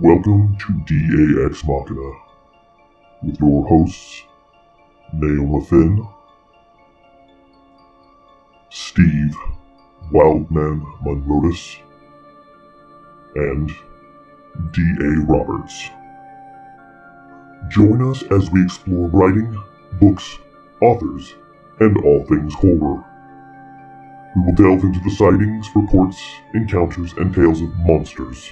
Welcome to DAX Machina, with your hosts, Naomi Finn, Steve Wildman Munrotis, and D.A. Roberts. Join us as we explore writing, books, authors, and all things horror. We will delve into the sightings, reports, encounters, and tales of monsters.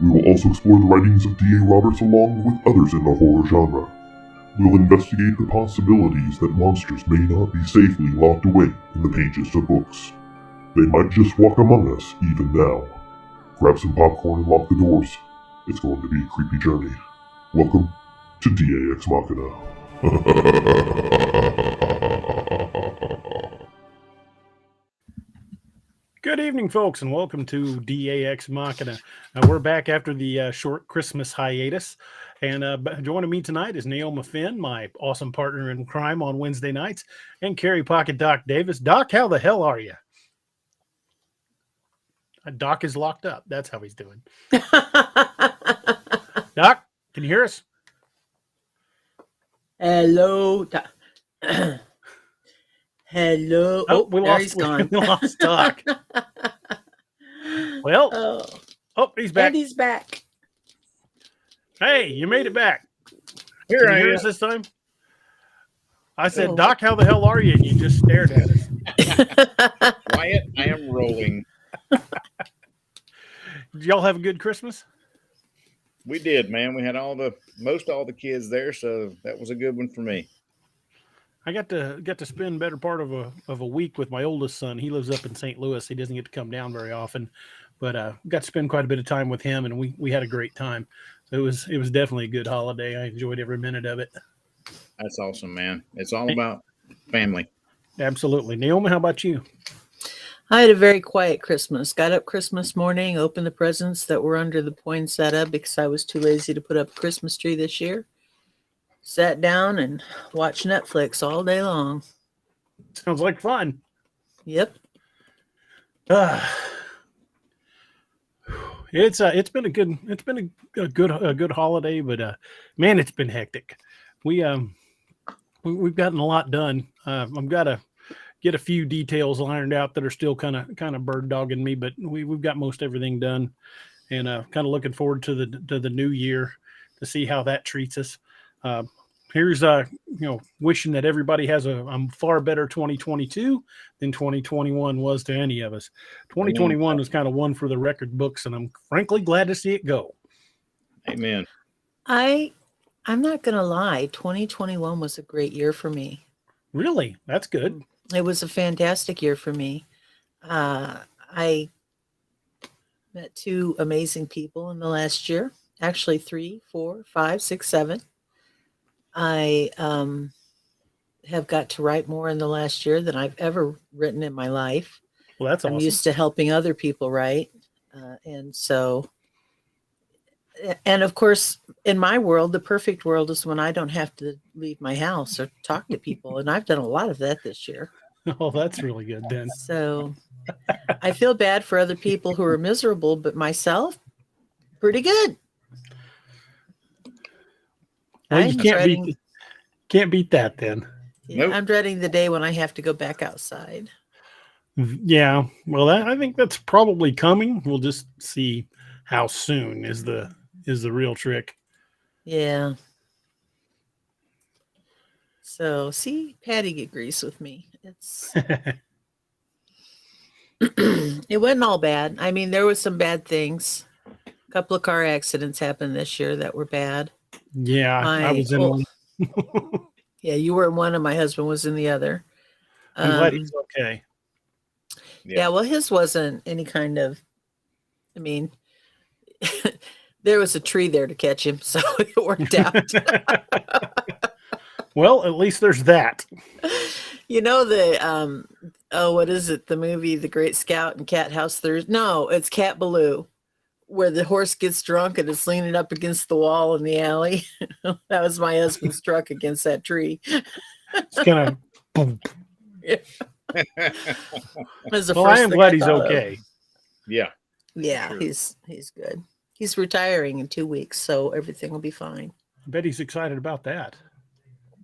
We will also explore the writings of D.A. Roberts along with others in the horror genre. We will investigate the possibilities that monsters may not be safely locked away in the pages of books. They might just walk among us even now. Grab some popcorn and lock the doors. It's going to be a creepy journey. Welcome to DAX Machina. Good evening, folks, and welcome to DAX Machina. We're back after the short Christmas hiatus, and joining me tonight is Naomi Finn, my awesome partner in crime on Wednesday nights, and Carrie Pocket Doc Davis. Doc, how the hell are you? Doc is locked up. That's how he's doing. Doc, can you hear us? Hello. Hello. Oh, we he's lost. gone. We lost Doc. Well, he's back. And he's back. Hey, you made it back. Here Can you I hear am. us this time? I said, Doc, how the hell are you? And you just stared at us. Quiet, I am rolling. Did y'all have a good Christmas? We did, man. We had most all the kids there, so that was a good one for me. I got to spend better part of a week with my oldest son. He lives up in St. Louis. He doesn't get to come down very often, but got to spend quite a bit of time with him, and we had a great time. It was definitely a good holiday. I enjoyed every minute of it. That's awesome, man. It's all about family. Absolutely. Naomi, how about you? I had a very quiet Christmas. Got up Christmas morning, opened the presents that were under the poinsettia because I was too lazy to put up a Christmas tree this year. Sat down and watched Netflix all day long. Sounds like fun. Yep. It's been a good holiday, but man, it's been hectic. We've gotten a lot done. I've got to get a few details ironed out that are still kind of bird dogging me, but we've got most everything done, and kind of looking forward to the new year to see how that treats us. Here's wishing that everybody has a far better 2022 than 2021 was to any of us. 2021 was kind of one for the record books, and I'm frankly glad to see it go. Amen. I'm not gonna lie, 2021 was a great year for me. Really? That's good. It was a fantastic year for me. I met two amazing people in the last year. Actually, 3, 4, 5, 6, 7. I have got to write more in the last year than I've ever written in my life. Well, that's awesome. I'm used to helping other people write. And of course, in my world, the perfect world is when I don't have to leave my house or talk to people. And I've done a lot of that this year. Oh, that's really good then. So I feel bad for other people who are miserable, but myself, pretty good. Well, you can't beat that then. Yeah, Nope. I'm dreading the day when I have to go back outside. Yeah, well, I think that's probably coming. We'll just see how soon is the real trick. Yeah. So, see, Patty agrees with me. It's it wasn't all bad. I mean, there was some bad things. A couple of car accidents happened this year that were bad. Yeah, I was in one. Yeah, you were in one and my husband was in the other. I'm glad he's okay. Yeah, well, his wasn't any kind of, I mean, there was a tree there to catch him, so it worked out. Well, at least there's that. You know what is it? The movie The Great Scout and Cat House Thursday? No, it's Cat Ballou, where the horse gets drunk and it's leaning up against the wall in the alley. That was my husband's truck against that tree. It's kind of boom. Yeah. Well, I am glad he's okay. Yeah. Yeah, Sure. he's good. He's retiring in 2 weeks, so everything will be fine. I bet he's excited about that.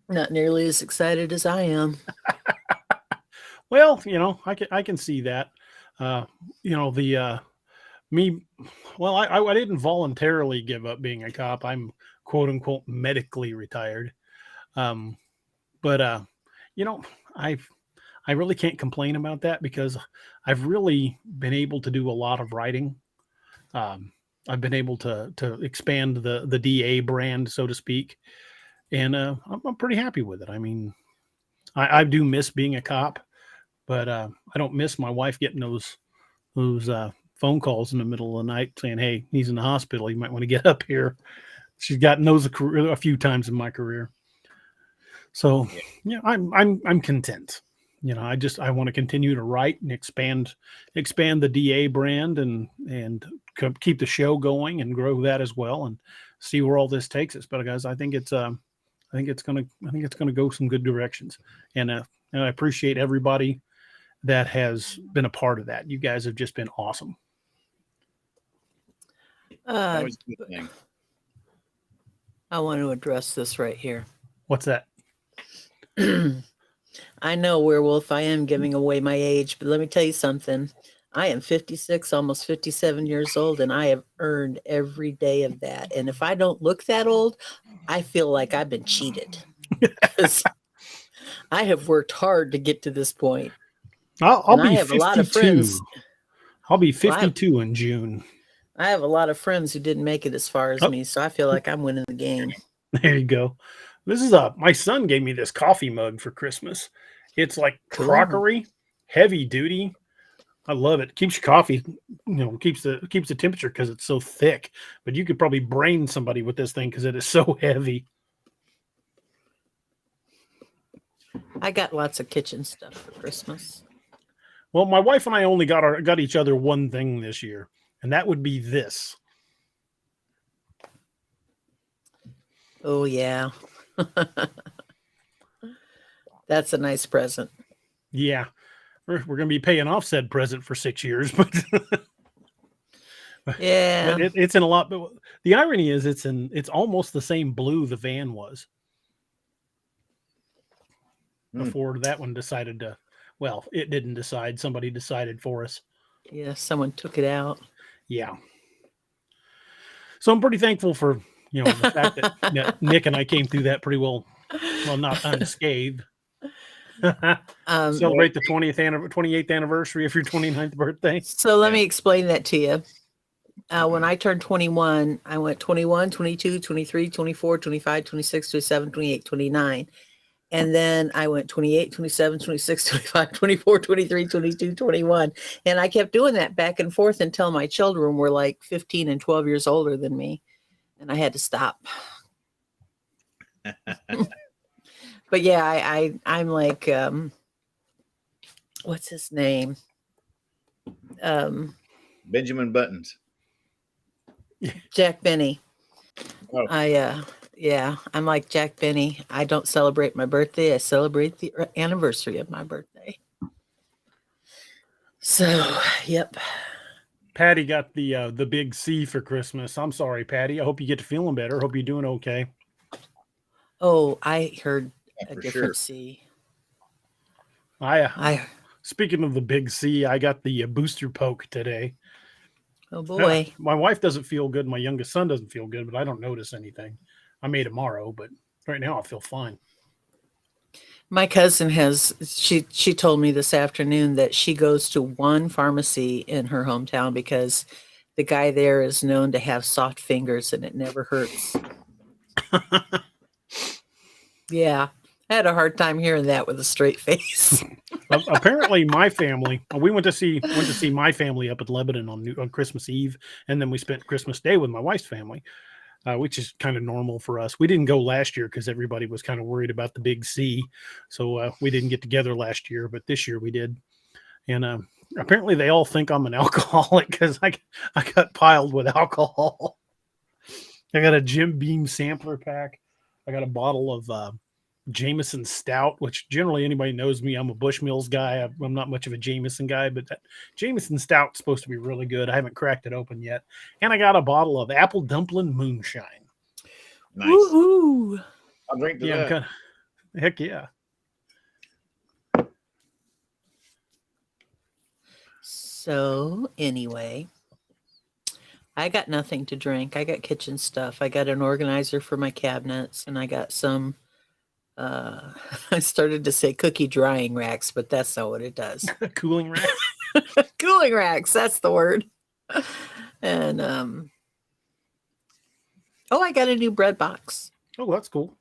Not nearly as excited as I am. Well, I can see that. Me, well, I didn't voluntarily give up being a cop. I'm quote unquote medically retired. But I really can't complain about that because I've really been able to do a lot of writing. I've been able to expand the DA brand, so to speak, and I'm pretty happy with it. I mean, I do miss being a cop, but I don't miss my wife getting those phone calls in the middle of the night saying, "Hey, he's in the hospital. You might want to get up here." She's gotten those a few times in my career. So yeah, I'm content. I want to continue to write and expand the DA brand and keep the show going and grow that as well and see where all this takes us. But guys, I think it's gonna go some good directions. And I appreciate everybody that has been a part of that. You guys have just been awesome. Always a good thing. I want to address this right here. What's that? I know, Werewolf, I am giving away my age, but let me tell you something. I am 56, almost 57 years old, and I have earned every day of that. And if I don't look that old, I feel like I've been cheated. Because I have worked hard to get to this point. I'll be I have 52. a lot of friends. I'll be 52 in June. I have a lot of friends who didn't make it as far as me, so I feel like I'm winning the game. There you go. This is my son gave me this coffee mug for Christmas. It's like crockery, heavy duty. I love it. Keeps your coffee, keeps the temperature because it's so thick. But you could probably brain somebody with this thing because it is so heavy. I got lots of kitchen stuff for Christmas. Well, my wife and I only got each other one thing this year, and that would be this. Oh yeah. That's a nice present. Yeah. We're going to be paying off said present for 6 years, but yeah, but it's in a lot. But the irony is it's almost the same blue the van was before that one decided to, well, it didn't decide. Somebody decided for us. Yeah. Someone took it out. Yeah. So I'm pretty thankful for, the fact that Nick and I came through that pretty well, not unscathed. Celebrate the 28th anniversary of your 29th birthday. So let me explain that to you. When I turned 21, I went 21, 22, 23, 24, 25, 26, 27, 28, 29. And then I went 28, 27, 26, 25, 24, 23, 22, 21. And I kept doing that back and forth until my children were like 15 and 12 years older than me. And I had to stop. But yeah, I'm like, what's his name? Benjamin Buttons. Jack Benny. Oh. I'm like Jack Benny. I don't celebrate my birthday. I celebrate the anniversary of my birthday. So, yep. Patty got the big C for Christmas. I'm sorry, Patty. I hope you get to feeling better. Hope you're doing okay. Oh, I heard a different sure. C. Speaking of the big C, I got the booster poke today. Oh boy. My wife doesn't feel good. My youngest son doesn't feel good, but I don't notice anything. I may tomorrow, but right now I feel fine. My cousin she told me this afternoon that she goes to one pharmacy in her hometown because the guy there is known to have soft fingers and it never hurts. Yeah. I had a hard time hearing that with a straight face. Apparently my family, we went to see my family up at Lebanon on Christmas Eve, and then we spent Christmas Day with my wife's family, which is kind of normal for us. We didn't go last year because everybody was kind of worried about the big C, so we didn't get together last year, but this year we did. And apparently they all think I'm an alcoholic because I got piled with alcohol. I got a Jim Beam sampler pack. I got a bottle of Jameson Stout, which generally anybody knows me. I'm a Bushmills guy. I'm not much of a Jameson guy, but that Jameson Stout's supposed to be really good. I haven't cracked it open yet. And I got a bottle of Apple Dumpling Moonshine. Nice. Woohoo! I'll drink to Yeah, that. heck yeah. So anyway, I got nothing to drink. I got kitchen stuff. I got an organizer for my cabinets, and I got some. I started to say cookie drying racks, but that's not what it does. Cooling rack. Cooling racks, that's the word. And I got a new bread box. Oh, that's cool.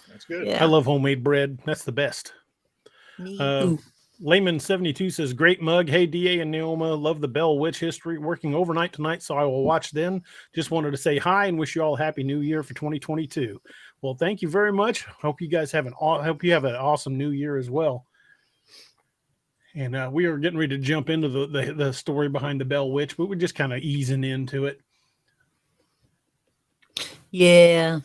That's good. Yeah. I love homemade bread. That's the best. Me Uh, too. Layman72 says, great mug. Hey, DA and Neoma, love the Bell Witch history. Working overnight tonight, so I will watch then. Just wanted to say hi and wish you all a happy new year for 2022. Well, thank you very much. Hope you guys have an awesome new year as well. And we are getting ready to jump into the story behind the Bell Witch, but we're just kind of easing into it. Yeah.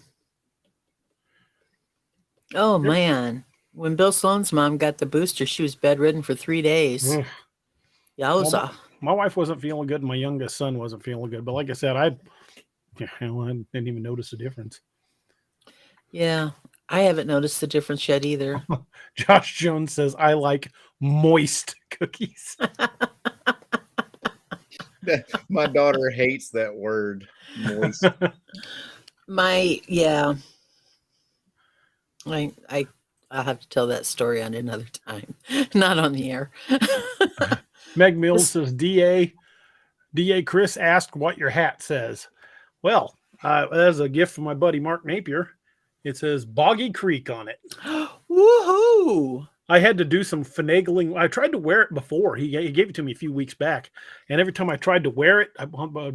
Oh, Yep. man. When Bill Sloan's mom got the booster, she was bedridden for 3 days. Ugh. Yowza. My wife wasn't feeling good. And my youngest son wasn't feeling good. But like I said, I didn't even notice the difference. Yeah. I haven't noticed the difference yet either. Josh Jones says, I like moist cookies. My daughter hates that word, moist. I'll have to tell that story on another time, not on the air. Meg Mills says, DA Chris asked what your hat says. Well, that's a gift from my buddy Mark Napier. It says Boggy Creek on it. Woohoo! I had to do some finagling. I tried to wear it before. He gave it to me a few weeks back. And every time I tried to wear it,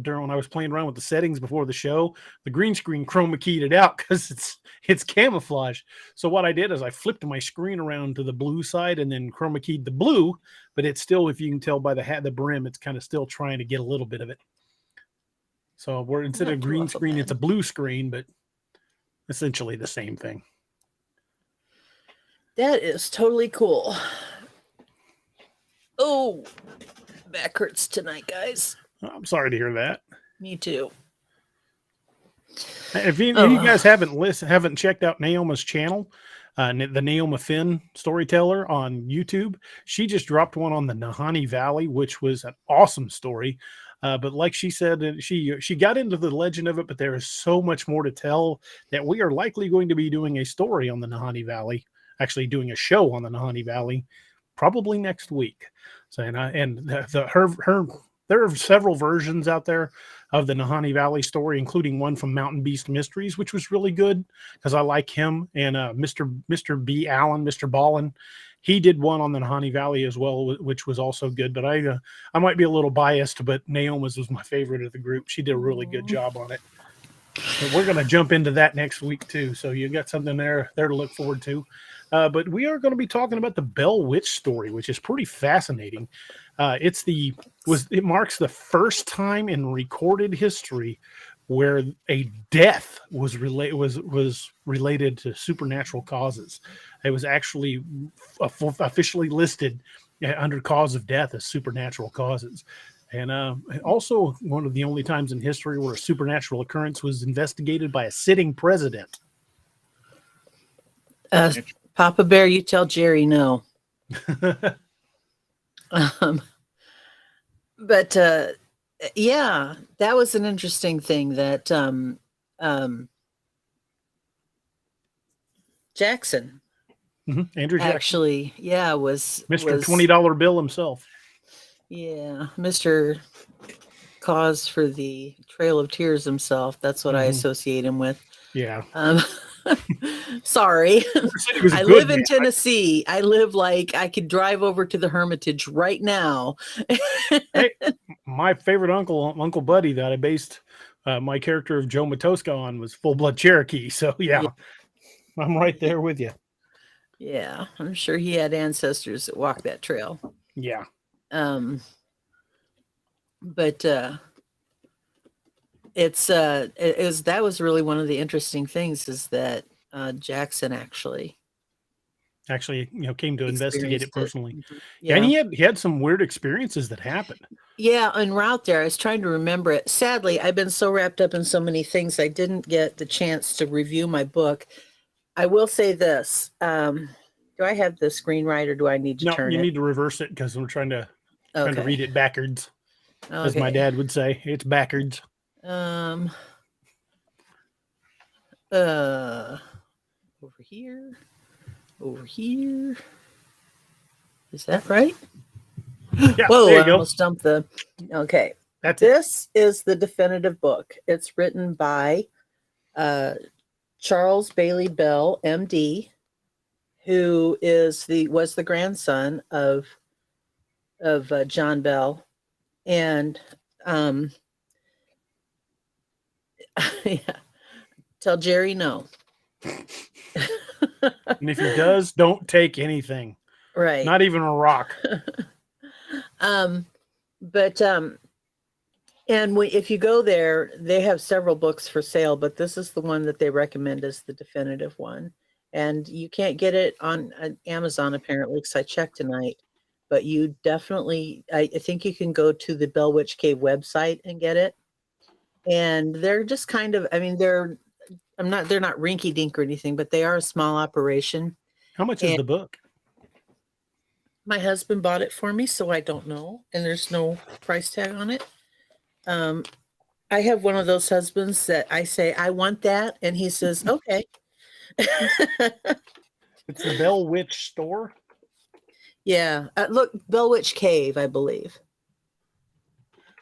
during when I was playing around with the settings before the show, the green screen chroma keyed it out because it's camouflage. So what I did is I flipped my screen around to the blue side and then chroma keyed the blue, but it's still, if you can tell by the brim, it's kind of still trying to get a little bit of it. So we're instead of green screen, it's a blue screen, but essentially the same thing. That is totally cool. Oh, back hurts tonight, guys. I'm sorry to hear that. Me too. If you guys haven't checked out Naoma's channel, the Naoma Finn storyteller on YouTube, she just dropped one on the Nahani Valley, which was an awesome story. But like she said, she got into the legend of it, but there is so much more to tell that we are likely going to be doing a story on the Nahani Valley, actually doing a show on the Nahani Valley, probably next week. So there are several versions out there of the Nahani Valley story, including one from Mountain Beast Mysteries, which was really good because I like him, and Mr. B. Allen, Mr. Ballin. He did one on the Nahani Valley as well, which was also good. But I might be a little biased, but Naoma's was my favorite of the group. She did a really good job on it. But we're going to jump into that next week too. So you got something there to look forward to. But we are going to be talking about the Bell Witch story, which is pretty fascinating. It marks the first time in recorded history where a death was related to supernatural causes. It was actually officially listed under cause of death as supernatural causes. And also one of the only times in history where a supernatural occurrence was investigated by a sitting president. Papa Bear, you tell Jerry no. But yeah, that was an interesting thing that Jackson, Andrew Jackson, actually, was Mr. $20 bill himself. Yeah, Mr. Cause for the Trail of Tears himself. That's what I associate him with. Yeah. Sorry. I live in Tennessee. I live like I could drive over to the Hermitage right now. Hey, my favorite Uncle Buddy that I based my character of Joe Matoska on was Full Blood Cherokee. So yeah, I'm right there with you. Yeah, I'm sure he had ancestors that walked that trail. Yeah. But that was really one of the interesting things is that Jackson actually actually, came to investigate it experienced personally. Mhm. Yeah, and Yeah. he had some weird experiences that happened. Yeah, en route there, I was trying to remember it. Sadly, I've been so wrapped up in so many things, I didn't get the chance to review my book. I will say this. Do I have the screen right or do I need to No, turn you it? need to reverse it because we're trying to Okay. read it backwards, as my Okay. dad would say. It's backwards. Um, over here. Over here. Is that right? Yeah, Whoa, there you I go. almost dumped the. Okay. That's it. This is the definitive book. It's written by Charles Bailey Bell, MD, who was the grandson of John Bell, and yeah, tell Jerry no. And if he does, don't take anything, Right. not even a rock. But if you go there, they have several books for sale, but this is the one that they recommend as the definitive one. And you can't get it on Amazon apparently, because I checked tonight. But you definitely, I think you can go to the Bell Witch Cave website and get it. And they're just kind of, I mean, they're not rinky dink or anything, but they are a small operation. How much is And the book? my husband bought it for me, so I don't know. And there's no price tag on it. I have one of those husbands that I say, I want that. And he says, okay. It's the Bell Witch store. Yeah. Look, Bell Witch Cave, I believe.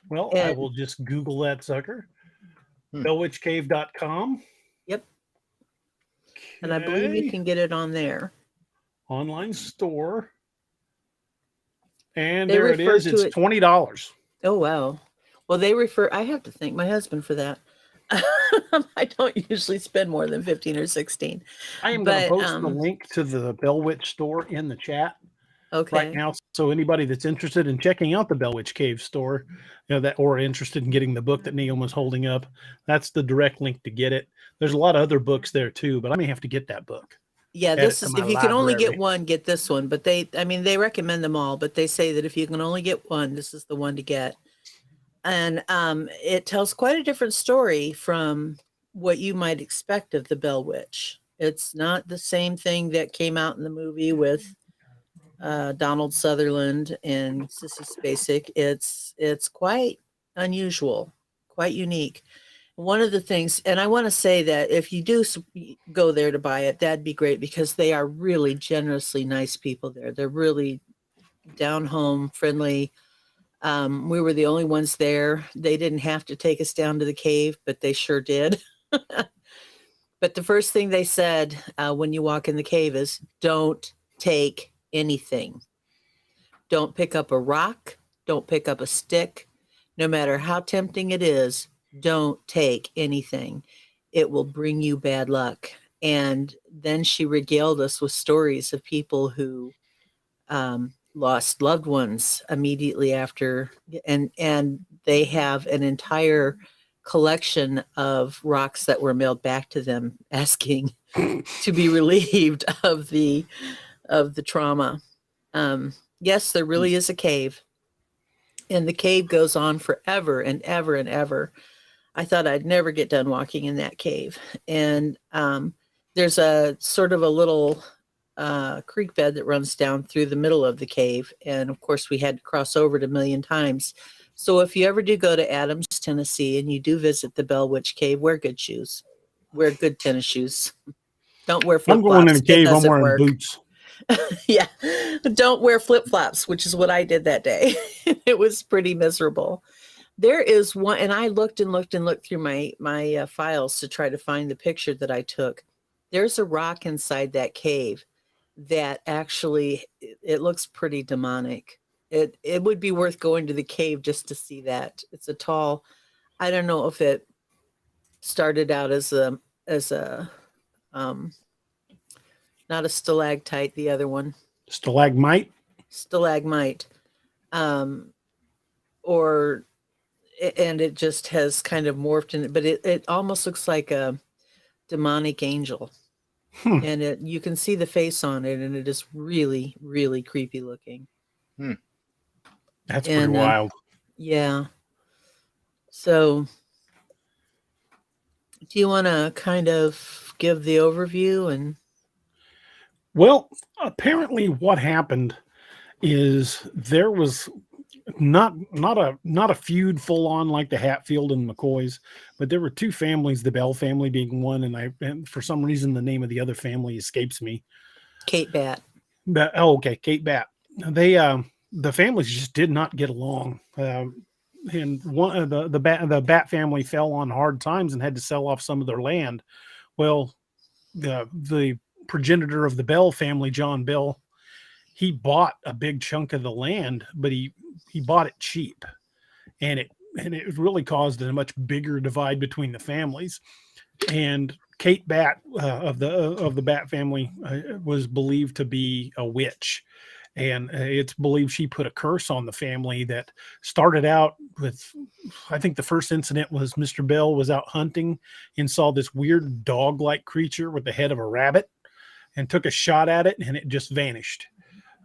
Well, I And will just Google that sucker. Hmm. Bellwitchcave.com. yep. And I believe you can get it on there. Online store. And They there it refer is. to It's it- $20. Oh, wow. Well, I have to thank my husband for that. I don't usually spend more than 15 or 16. I am going to But, post the link to the Bell Witch store in the chat okay. right now. So anybody that's interested in checking out the Bell Witch Cave store, or interested in getting the book that Neil was holding up, that's the direct link to get it. There's a lot of other books there too, but I may have to get that book. Yeah, Add this it to is, my if you can only get library. one, get this one. But they recommend them all, but they say that if you can only get one, this is the one to get. And it tells quite a different story from what you might expect of the Bell Witch. It's not the same thing that came out in the movie with Donald Sutherland and Sissy Spacek. It's quite unusual, quite unique. One of the things, and I want to say that if you do go there to buy it, that'd be great, because they are really generously nice people there. They're really down home, friendly. We were the only ones there. They didn't have to take us down to the cave, but they sure did. But the first thing they said when you walk in the cave is, don't take anything. Don't pick up a rock. Don't pick up a stick. No matter how tempting it is, don't take anything. It will bring you bad luck. And then she regaled us with stories of people who lost loved ones immediately after, and they have an entire collection of rocks that were mailed back to them asking to be relieved of the trauma. Yes, there really is a cave, and the cave goes on forever and ever and ever. I thought I'd never get done walking in that cave. And there's a sort of a little creek bed that runs down through the middle of the cave. And of course, we had to cross over it a million times. So if you ever do go to Adams, Tennessee, and you do visit the Bell Witch Cave, wear good shoes. Wear good tennis shoes. Don't wear I'm flip-flops. going in a It cave. I'm doesn't wearing work. boots. Yeah. Don't wear flip-flops, which is what I did that day. It was pretty miserable. There is one, and I looked and looked and looked through my files to try to find the picture that I took. There's a rock inside that cave that actually, it looks pretty demonic. It would be worth going to the cave just to see that. It's a tall, I don't know if it started out as a not a stalactite, the other one, Stalagmite. stalagmite, or and it just has kind of morphed in it, but it almost looks like a demonic angel. And you can see the face on it, and it is really, really creepy looking. That's pretty And wild. yeah. So, do you want to kind of give the overview? And Well, apparently what happened is there was not a feud full on like the Hatfield and McCoys, but there were two families, the Bell family being one, and for some reason the name of the other family escapes me. Kate Bat. But, okay, Kate Bat. They the families just did not get along. And one the Bat family fell on hard times and had to sell off some of their land. Well, the progenitor of the Bell family, John Bell, he bought a big chunk of the land, but he bought it cheap, and it really caused a much bigger divide between the families. And Kate Bat of the Bat family was believed to be a witch, and it's believed she put a curse on the family that started out with, I think the first incident was Mr. Bell was out hunting and saw this weird dog-like creature with the head of a rabbit and took a shot at it, and it just vanished.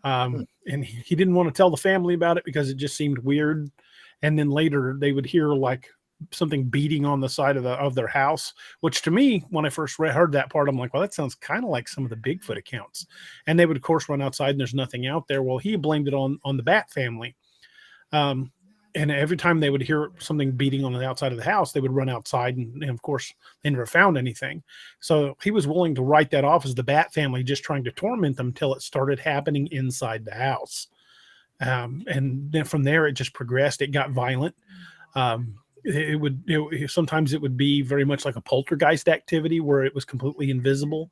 And he didn't want to tell the family about it because it just seemed weird. And then later they would hear like something beating on the side of their house, which to me, when I first heard that part, I'm like, well, that sounds kind of like some of the Bigfoot accounts. And they would of course run outside and there's nothing out there. Well, he blamed it on the Bat family. And every time they would hear something beating on the outside of the house, they would run outside, and of course they never found anything. So he was willing to write that off as the Bat family just trying to torment them till it started happening inside the house. And then from there it just progressed. It got violent. Sometimes it would be very much like a poltergeist activity where it was completely invisible.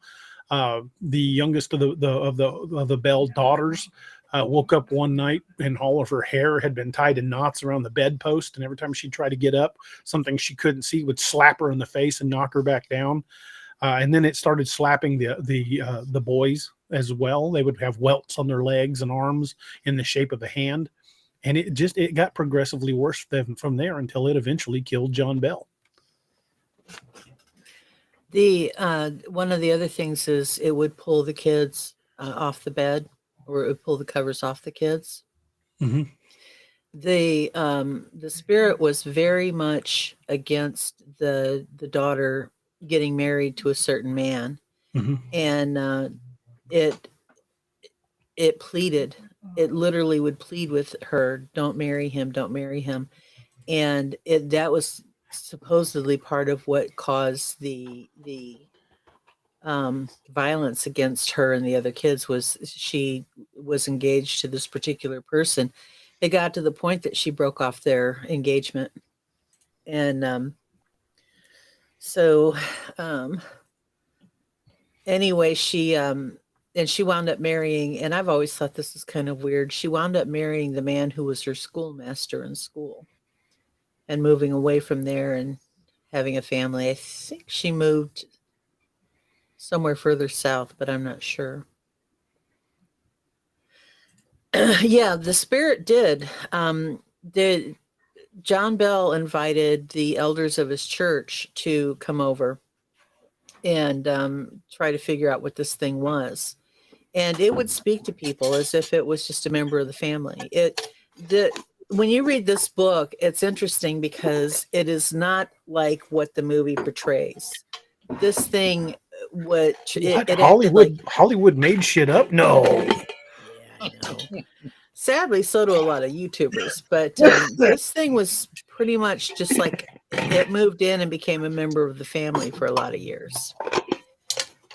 The youngest of the Bell daughters woke up one night and all of her hair had been tied in knots around the bedpost, and every time she tried to get up, something she couldn't see would slap her in the face and knock her back down. And then it started slapping the boys as well. They would have welts on their legs and arms in the shape of a hand. And it got progressively worse from there until it eventually killed John Bell. The one of the other things is it would pull the kids off the bed, or it would pull the covers off the kids. Mm-hmm. The spirit was very much against the daughter getting married to a certain man, Mm-hmm. and it pleaded. It literally would plead with her, "Don't marry him, don't marry him," and that was supposedly part of what caused the violence against her and the other kids. Was she was engaged to this particular person. It got to the point that she broke off their engagement, and anyway, she wound up marrying, and I've always thought this is kind of weird, she wound up marrying the man who was her schoolmaster in school, and moving away from there and having a family. I think she moved somewhere further south, but I'm not sure. Yeah, the spirit did. John Bell invited the elders of his church to come over and try to figure out what this thing was. And it would speak to people as if it was just a member of the family. When you read this book, it's interesting because it is not like what the movie portrays. This thing, Hollywood made shit up? No. Yeah, I know. Sadly, so do a lot of YouTubers. But this thing was pretty much just like it moved in and became a member of the family for a lot of years.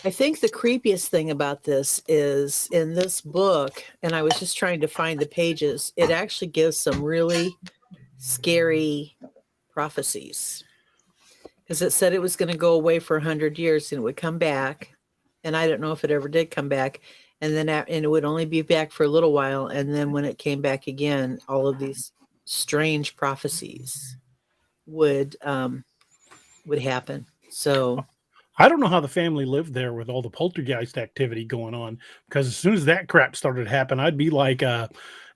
I think the creepiest thing about this is in this book, and I was just trying to find the pages, it actually gives some really scary prophecies. Because it said it was going to go away for 100 years and it would come back. And I don't know if it ever did come back. And then it would only be back for a little while. And then when it came back again, all of these strange prophecies would happen. So I don't know how the family lived there with all the poltergeist activity going on, because as soon as that crap started happening, I'd be like, if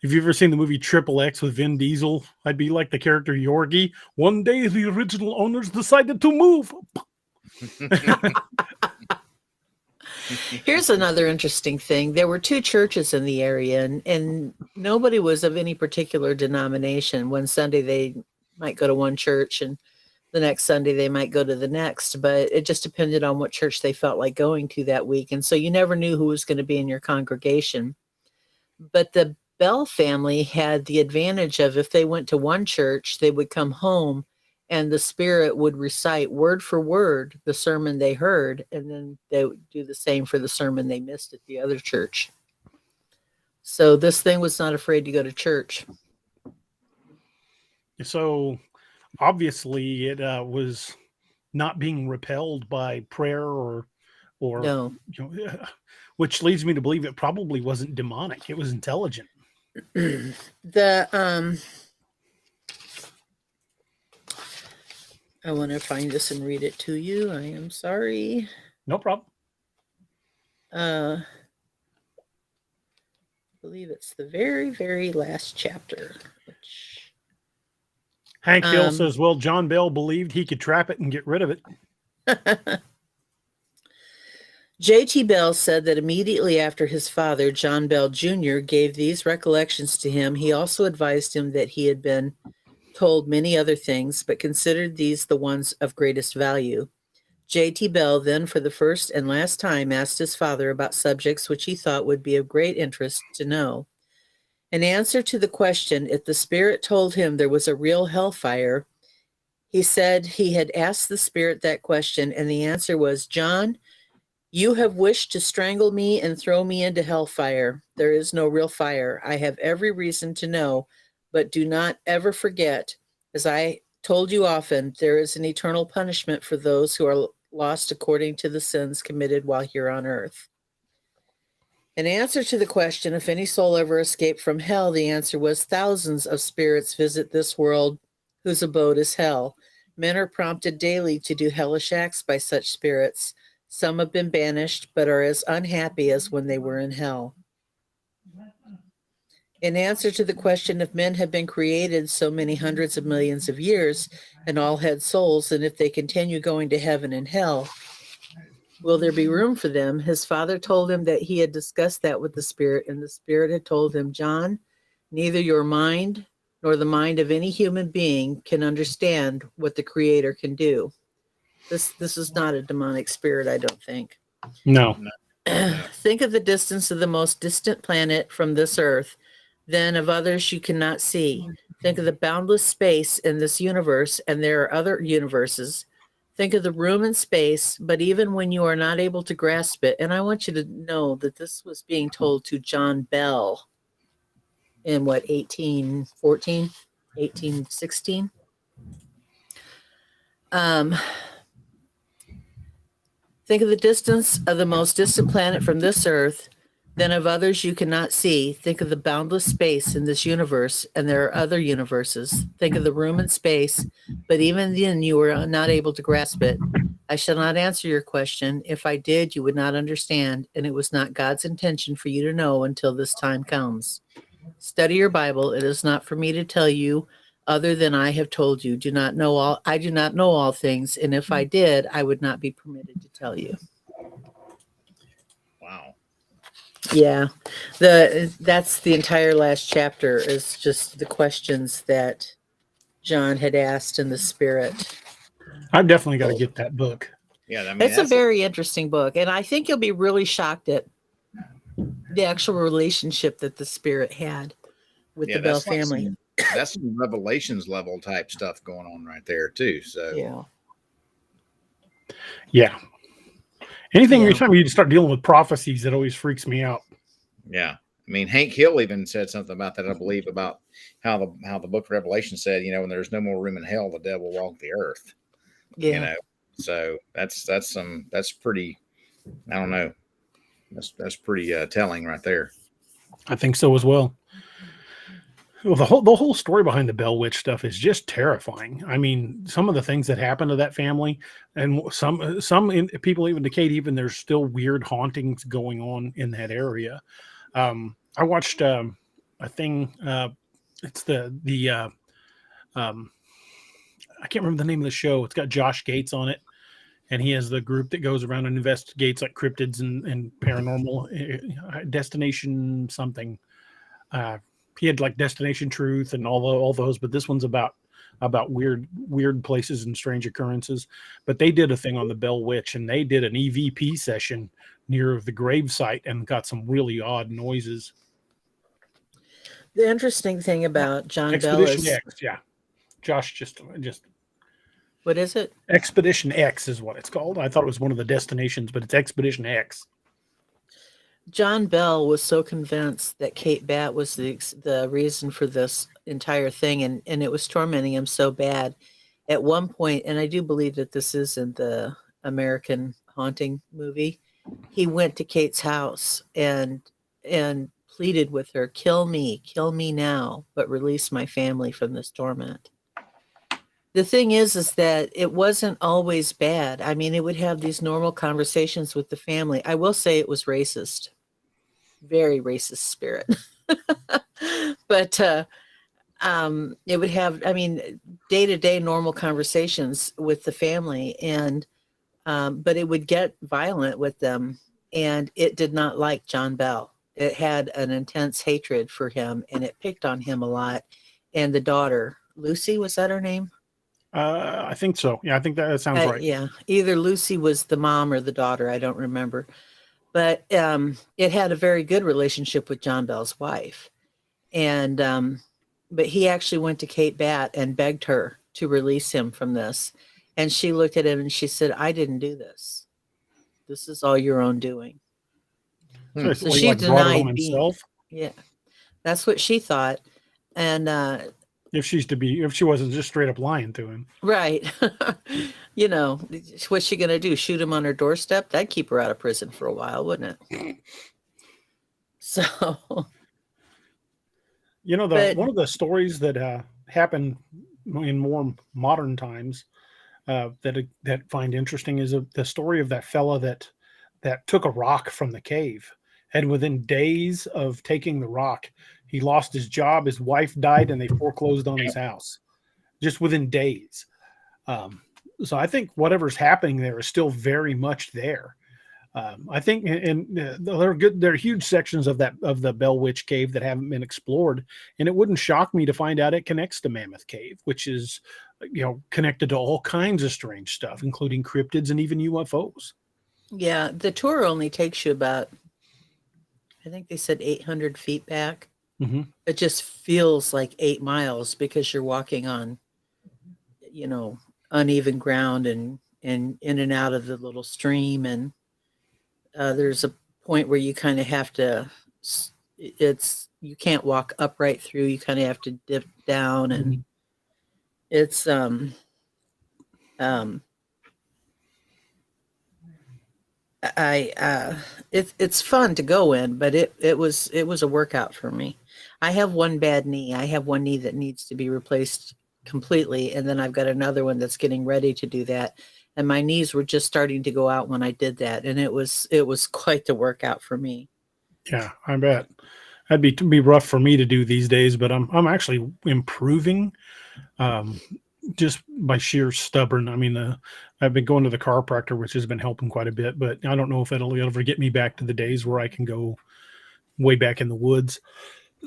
you've ever seen the movie Triple X with Vin Diesel, I'd be like the character Yorgi. One day the original owners decided to move. Here's another interesting thing. There were two churches in the area, and nobody was of any particular denomination. One Sunday they might go to one church, and the next Sunday they might go to the next, but it just depended on what church they felt like going to that week. And so you never knew who was going to be in your congregation. But the Bell family had the advantage of if they went to one church, they would come home and the spirit would recite word for word the sermon they heard, and then they would do the same for the sermon they missed at the other church. So this thing was not afraid to go to church. So obviously it was not being repelled by prayer or No. Which leads me to believe it probably wasn't demonic. It was intelligent. I want to find this and read it to you. I am sorry. No problem. I believe it's the very, very last chapter. Which, Hank Hill says, well, John Bell believed he could trap it and get rid of it. J.T. Bell said that immediately after his father, John Bell Jr., gave these recollections to him, he also advised him that he had been told many other things, but considered these the ones of greatest value. J.T. Bell then, for the first and last time, asked his father about subjects which he thought would be of great interest to know. In answer to the question if the spirit told him there was a real hellfire, he said he had asked the spirit that question, and the answer was, John, you have wished to strangle me and throw me into hellfire. There is no real fire. I have every reason to know, but do not ever forget, as I told you often, there is an eternal punishment for those who are lost according to the sins committed while here on earth. In answer to the question if any soul ever escaped from hell, the answer was thousands of spirits visit this world whose abode is hell. Men are prompted daily to do hellish acts by such spirits. Some have been banished, but are as unhappy as when they were in hell. In answer to the question if men have been created so many hundreds of millions of years and all had souls, and if they continue going to heaven and hell, will there be room for them? His father told him that he had discussed that with the spirit, and the spirit had told him, John, neither your mind nor the mind of any human being can understand what the Creator can do. This is not a demonic spirit, I don't think. No. Think of the distance of the most distant planet from this earth, then of others you cannot see. Think of the boundless space in this universe, and there are other universes. Think of the room and space, but even when you are not able to grasp it, and I want you to know that this was being told to John Bell in 1814, 1816? Think of the distance of the most distant planet from this earth, then of others you cannot see. Think of the boundless space in this universe, and there are other universes. Think of the room and space, but even then you are not able to grasp it. I shall not answer your question. If I did, you would not understand, and it was not God's intention for you to know until this time comes. Study your Bible. It is not for me to tell you other than I have told you. I do not know all things, and if I did, I would not be permitted to tell you. Wow. Yeah, that's the entire last chapter is just the questions that John had asked in the spirit. I've definitely got to get that book. Yeah, I mean, It's a very interesting book, and I think you'll be really shocked at the actual relationship that the spirit had with the Bell family. That's some Revelations level type stuff going on right there too. So yeah. Anything anytime you start dealing with prophecies, it always freaks me out. Yeah. I mean, Hank Hill even said something about that, I believe, about how the book of Revelation said, when there's no more room in hell, the devil walked the earth. Yeah. So that's pretty, I don't know. That's pretty telling right there. I think so as well. Well, the whole story behind the Bell Witch stuff is just terrifying. I mean, some of the things that happened to that family, and some people even indicate there's still weird hauntings going on in that area. I watched a thing. It's I can't remember the name of the show. It's got Josh Gates on it, and he has the group that goes around and investigates like cryptids and paranormal destination something. He had like Destination Truth and all those, but this one's about weird places and strange occurrences. But they did a thing on the Bell Witch, and they did an EVP session near the grave site and got some really odd noises. The interesting thing about John Bell Expedition is, X, yeah. Josh just what is it? Expedition X is what it's called. I thought it was one of the destinations, but it's Expedition X. John Bell was so convinced that Kate Bat was the reason for this entire thing, and it was tormenting him so bad. At one point, and I do believe that this is in the American Haunting movie, he went to Kate's house and pleaded with her, kill me now, but release my family from this torment. The thing is that it wasn't always bad. I mean, it would have these normal conversations with the family. I will say it was racist. Very racist spirit. But it would have, I mean, day-to-day normal conversations with the family, and but it would get violent with them, and it did not like John Bell. It had an intense hatred for him, and it picked on him a lot. And the daughter, Lucy, was that her name? I think so. Yeah, I think that sounds right. Yeah, either Lucy was the mom or the daughter. I don't remember. But it had a very good relationship with John Bell's wife. And but he actually went to Kate Bat and begged her to release him from this. And she looked at him and she said, I didn't do this. This is all your own doing. So she denied being. Yeah, that's what she thought. And if she wasn't just straight up lying to him. Right. You know, what's she going to do? Shoot him on her doorstep? That'd keep her out of prison for a while, wouldn't it? So, you know, one of the stories that happened in more modern times that find interesting is the story of that fella that took a rock from the cave, and within days of taking the rock, he lost his job, his wife died, and they foreclosed on his house just within days. So I think whatever's happening there is still very much there. I think, and there are huge sections of the Bell Witch Cave that haven't been explored, and it wouldn't shock me to find out it connects to Mammoth Cave, which is, you know, connected to all kinds of strange stuff, including cryptids and even UFOs. Yeah, the tour only takes you about, I think they said 800 feet back. Mm-hmm. It just feels like 8 miles because you're walking on, you know, uneven ground and in and out of the little stream. And there's a point where you kind of have to, you can't walk upright through, you kind of have to dip down, and it's, it's fun to go in, but it was a workout for me. I have one bad knee. I have one knee that needs to be replaced completely, and then I've got another one that's getting ready to do that. And my knees were just starting to go out when I did that, and it was quite the workout for me. Yeah, I bet. That'd be rough for me to do these days, but I'm actually improving, just by sheer stubborn. I mean, I've been going to the chiropractor, which has been helping quite a bit, but I don't know if it'll ever get me back to the days where I can go way back in the woods.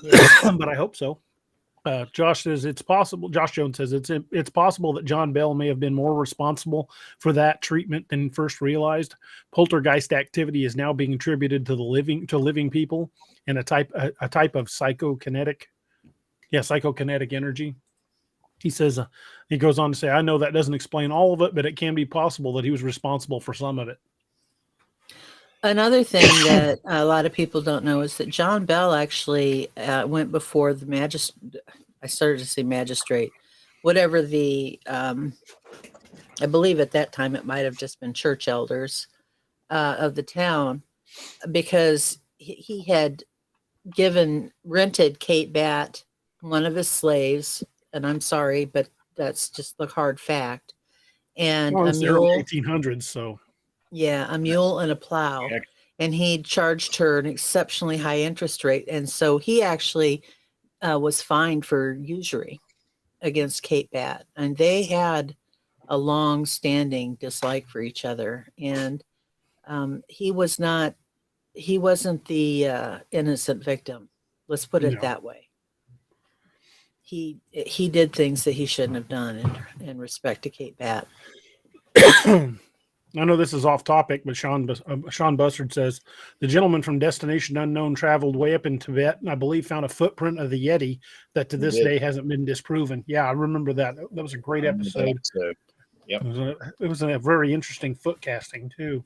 Yeah. But I hope so. Josh says it's possible. Josh Jones says it's possible that John Bell may have been more responsible for that treatment than first realized. Poltergeist activity is now being attributed to living people and a type of psychokinetic energy. He says, he goes on to say, I know that doesn't explain all of it, but it can be possible that he was responsible for some of it. Another thing that a lot of people don't know is that John Bell actually went before the magistrate, whatever the, I believe at that time it might have just been church elders of the town, because he had rented Kate Bat, one of his slaves, and I'm sorry, but that's just the hard fact, and a mule. 1800s, so. Yeah, a mule and a plow. Heck. And he charged her an exceptionally high interest rate. And so he actually was fined for usury against Kate Bat. And they had a long-standing dislike for each other, and he wasn't the innocent victim. Let's put it No. that way. He did things that he shouldn't have done in respect to Kate Bat. I know this is off topic, but Sean Bussard says the gentleman from Destination Unknown traveled way up in Tibet and I believe found a footprint of the Yeti that to this day hasn't been disproven. Yeah, I remember that. That was a great episode. Yep. It was a very interesting foot casting too.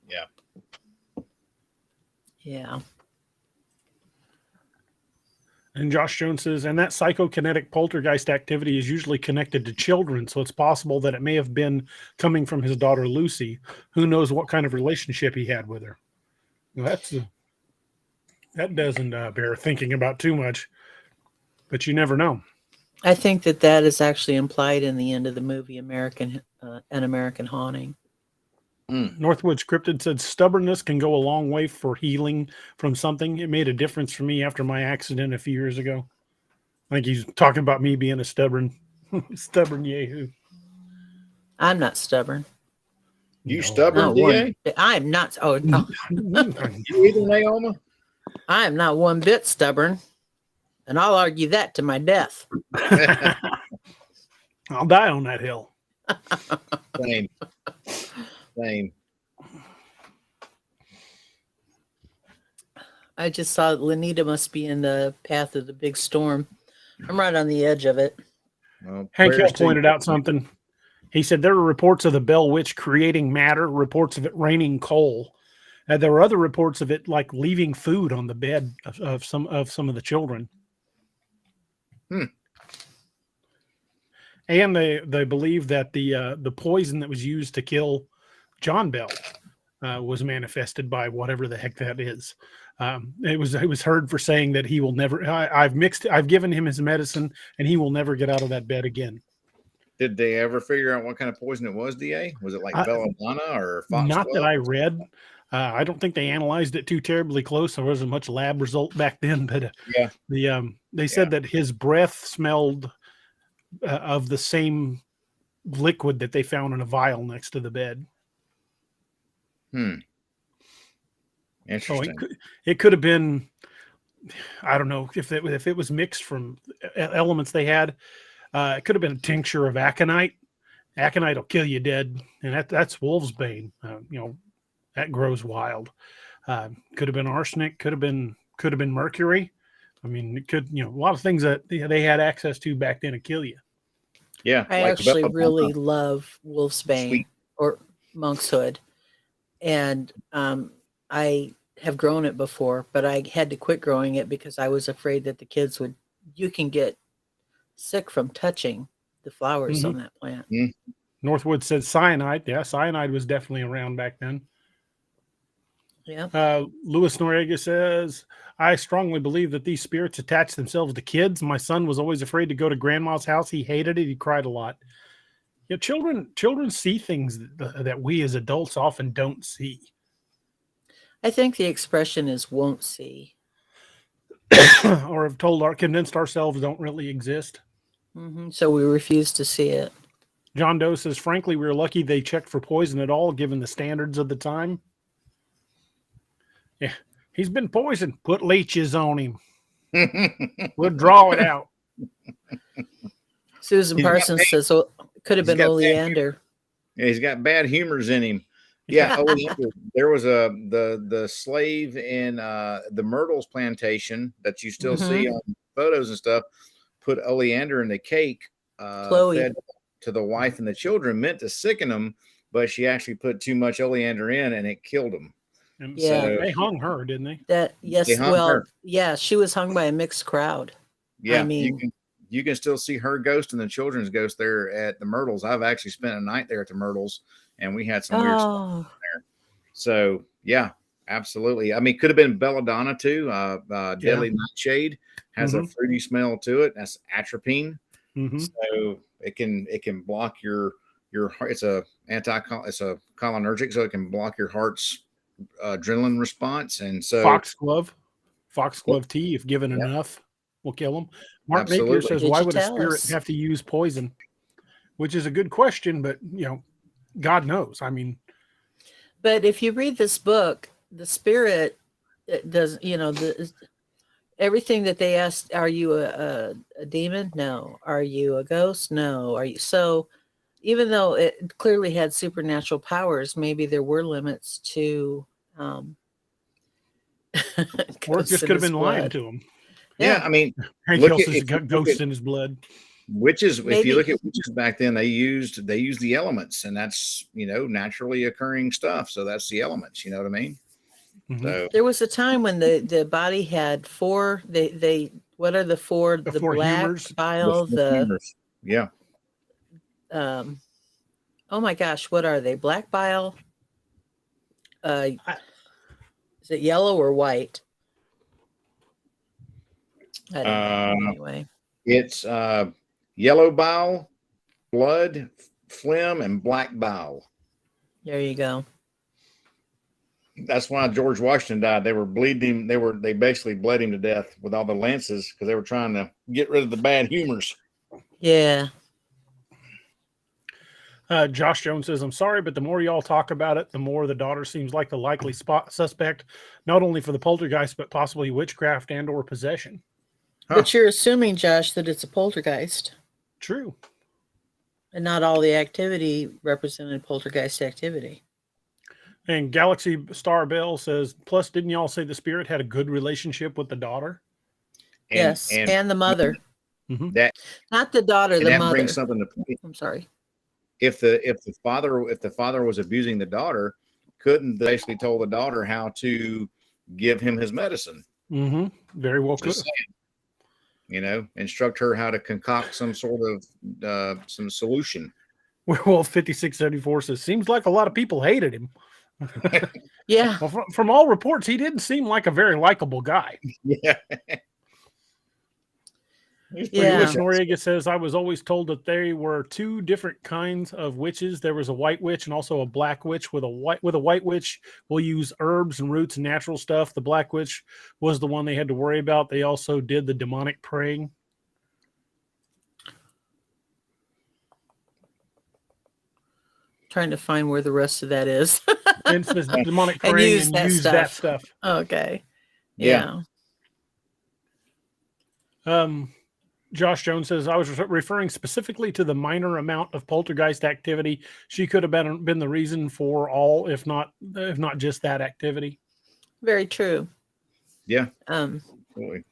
Yeah. Yeah. And Josh Jones says, and that psychokinetic poltergeist activity is usually connected to children, so it's possible that it may have been coming from his daughter Lucy. Who knows what kind of relationship he had with her? Well, that doesn't bear thinking about too much, but you never know. I think that is actually implied in the end of the movie An American Haunting. Northwoods Cryptid said stubbornness can go a long way for healing from something. It made a difference for me after my accident a few years ago. I think he's talking about me being a stubborn yahoo. I'm not stubborn. You No. stubborn, Not DA? one. I'm not. Oh no, You either, Naoma? I am not one bit stubborn, and I'll argue that to my death. I'll die on that hill. Same. I just saw that Lanita must be in the path of the big storm. I'm right on the edge of it. Well, Hank Hill prayers to pointed you. out something. He said there are reports of the Bell Witch creating matter, reports of it raining coal. There were other reports of it like leaving food on the bed of some of the children. And they believe that the poison that was used to kill John Bell was manifested by whatever the heck that is. It was heard for saying that he will never. I've given him his medicine, and he will never get out of that bed again. Did they ever figure out what kind of poison it was, DA? Was it like belladonna or foxglove? Not that I read. I don't think they analyzed it too terribly close. There wasn't much lab result back then, but they said that his breath smelled of the same liquid that they found in a vial next to the bed. Interesting. So it could have been, I don't know if it was mixed from elements they had. It could have been a tincture of aconite. Aconite will kill you dead, and that's wolf's bane. That grows wild. Could have been arsenic. Could have been mercury. I mean, it could, a lot of things that they had access to back then to kill you. Yeah, I like actually belladonna. really love Wolfsbane Sweet. or Monk's Hood, and I have grown it before, but I had to quit growing it because I was afraid that the kids would. You can get sick from touching the flowers on that plant. Northwood said cyanide. Yeah, cyanide was definitely around back then. Yeah. Louis Noriega says, I strongly believe that these spirits attach themselves to kids. My son was always afraid to go to grandma's house. He hated it. He cried a lot. Children see things that we as adults often don't see. I think the expression is won't see. Or have convinced ourselves don't really exist. So we refuse to see it. John Doe says, frankly, we were lucky they checked for poison at all, given the standards of the time. Yeah, he's been poisoned. Put leeches on him. We'll draw it out. Susan Parsons says, "Oh, it could have been oleander." Yeah, he's got bad humors in him. Yeah, oleander. There was the slave in the Myrtles plantation that you still see on photos and stuff. Put oleander in the cake. Chloe. Fed to the wife and the children, meant to sicken them, but she actually put too much oleander in and it killed them. And Yeah. so they hung her, didn't they? Yes. hung Well, her. yeah, she was hung by a mixed crowd. Yeah, I mean, you can still see her ghost and the children's ghost there at the Myrtles. I've actually spent a night there at the Myrtles, and we had some weird stuff there. So yeah, absolutely. I mean, could have been belladonna too. Deadly Nightshade has a fruity smell to it. That's atropine. So it can block your heart. It's a cholinergic, so it can block your heart's adrenaline response. And so foxglove tea, if given enough, will kill them. Mark Napier says, Did why you would a tell spirit us? have to use poison? which is a good question, but God knows. I mean, but if you read this book, the spirit does, everything that they asked, are you a demon? No. Are you a ghost? No. Are you? So even though it clearly had supernatural powers, maybe there were limits to or it ghosts just in could have his been lying blood. to him. Yeah, I mean, Hank look Hill at says he's got ghosts in his blood. witches. If Maybe. you look at witches back then, they used the elements, and that's naturally occurring stuff. So that's the elements. You know what I mean? Mhm. So There was a time when the body had four. They what are the four? The The four black humors. bile. yeah, Oh my gosh, what are they? Black bile. Is it yellow or white? I don't know. Anyway, it's yellow bile, blood, phlegm, and black bile. there you go. That's why George Washington died. They were bleeding him. They basically bled him to death with all the lances because they were trying to get rid of the bad humors. Yeah. Josh Jones says, I'm sorry, but the more y'all talk about it, the more the daughter seems like the likely suspect, not only for the poltergeist, but possibly witchcraft and or possession. But you're assuming, Josh, that it's a poltergeist. True. And not all the activity represented poltergeist activity. And Galaxy Star Bell says, plus, didn't y'all say the spirit had a good relationship with the daughter? Yes, and the mother. Mm-hmm. That not the daughter, the mother. Brings something to point. I'm sorry. If the father was abusing the daughter, couldn't they basically told the daughter how to give him his medicine? Mm-hmm. Very well could. Instruct her how to concoct some sort of some solution. Well, 5674 says, seems like a lot of people hated him. Yeah. Well, from all reports, he didn't seem like a very likable guy. Yeah. Luis Noriega says, I was always told that there were two different kinds of witches. There was a white witch and also a black witch. With a white witch, will use herbs and roots and natural stuff. The black witch was the one they had to worry about. They also did the demonic praying. Trying to find where the rest of that is. And it says demonic praying and use that stuff. Okay. Yeah. Josh Jones says, I was referring specifically to the minor amount of poltergeist activity. She could have been the reason for all, if not just that activity. Very true. Yeah. Absolutely.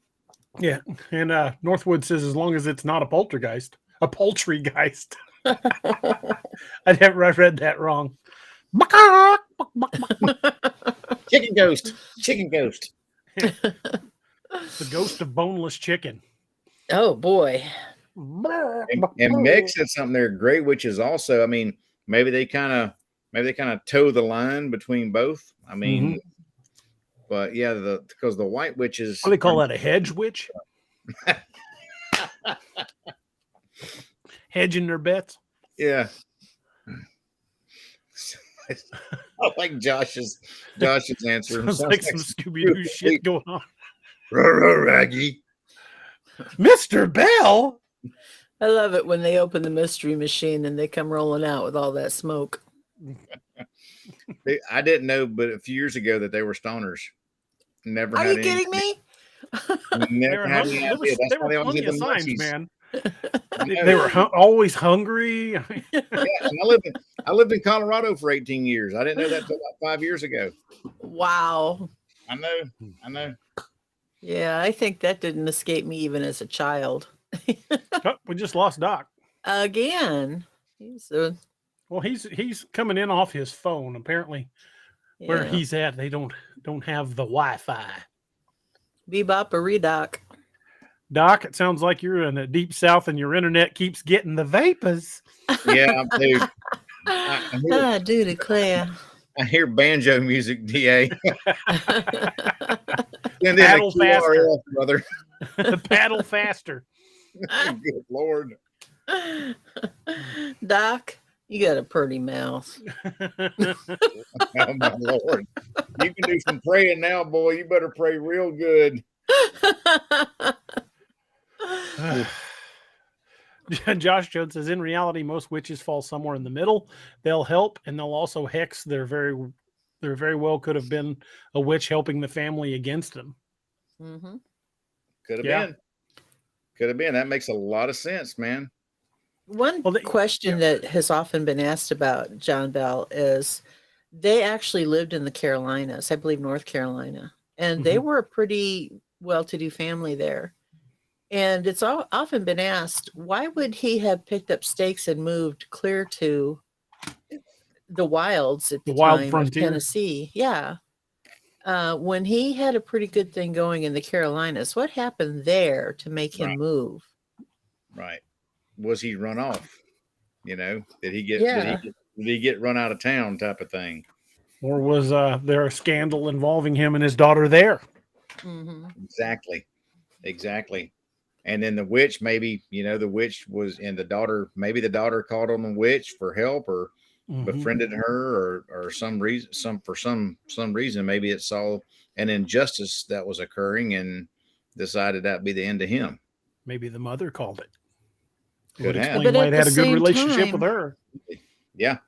Yeah. And Northwood says, as long as it's not a poltergeist, a poultrygeist. I read that wrong. Chicken ghost. The ghost of boneless chicken. Oh boy. And Meg said something there. Great witches also. I mean, maybe they kind of toe the line between both. I mean, but yeah, because the white witches. What do they call that? A hedge witch? Hedging their bets. Yeah. I like Josh's answer. Sounds like some Scooby-Doo shit going on. Raggy. Mr. Bell. I love it when they open the mystery machine and they come rolling out with all that smoke. I didn't know, but a few years ago that they were stoners. Never. Are you kidding me? Never had any idea. There were plenty of signs, man. They were always hungry. Yeah, and I lived in Colorado for 18 years. I didn't know that until about 5 years ago. Wow. I know. Yeah, I think that didn't escape me even as a child. Oh, we just lost Doc again. He's coming in off his phone. Apparently, where he's at, they don't have the Wi-Fi. Bebop or redoc. Doc, it sounds like you're in the deep south and your internet keeps getting the vapors. Yeah, dude. I do declare. I hear banjo music, DA. Paddle faster, brother. Paddle faster. Good Lord. Doc, you got a pretty mouth. Oh my Lord. You can do some praying now, boy. You better pray real good. Josh Jones says, in reality, most witches fall somewhere in the middle. They'll help and they'll also hex. There very well could have been a witch helping the family against them. Mm-hmm. Could have Yeah. been. Could have been. That makes a lot of sense, man. One question that has often been asked about John Bell is they actually lived in the Carolinas, I believe North Carolina, and they were a pretty well-to-do family there. And it's often been asked, why would he have picked up stakes and moved clear to the wilds at the wild time of frontier. Tennessee? Yeah. When he had a pretty good thing going in the Carolinas, what happened there to make him move? Right. Was he run off? You know, did he get did he get run out of town type of thing? Or was there a scandal involving him and his daughter there? Mm-hmm. Exactly. And then the witch, maybe, you know, the witch was in the daughter, maybe the daughter called on the witch for help or befriended her or some reason, for some reason, maybe it saw an injustice that was occurring and decided that'd be the end of him. Maybe the mother called it. Could have. Explain why it had a good relationship with her. Yeah.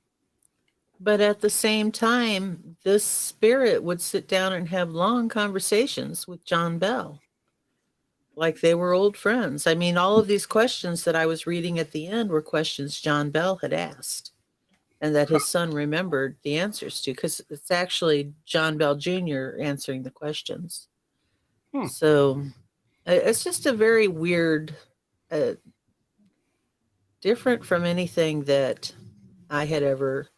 But at the same time, this spirit would sit down and have long conversations with John Bell, like they were old friends. I mean, all of these questions that I was reading at the end were questions John Bell had asked and that his son remembered the answers to, because it's actually John Bell Jr. answering the questions. So it's just a very weird, different from anything that I had ever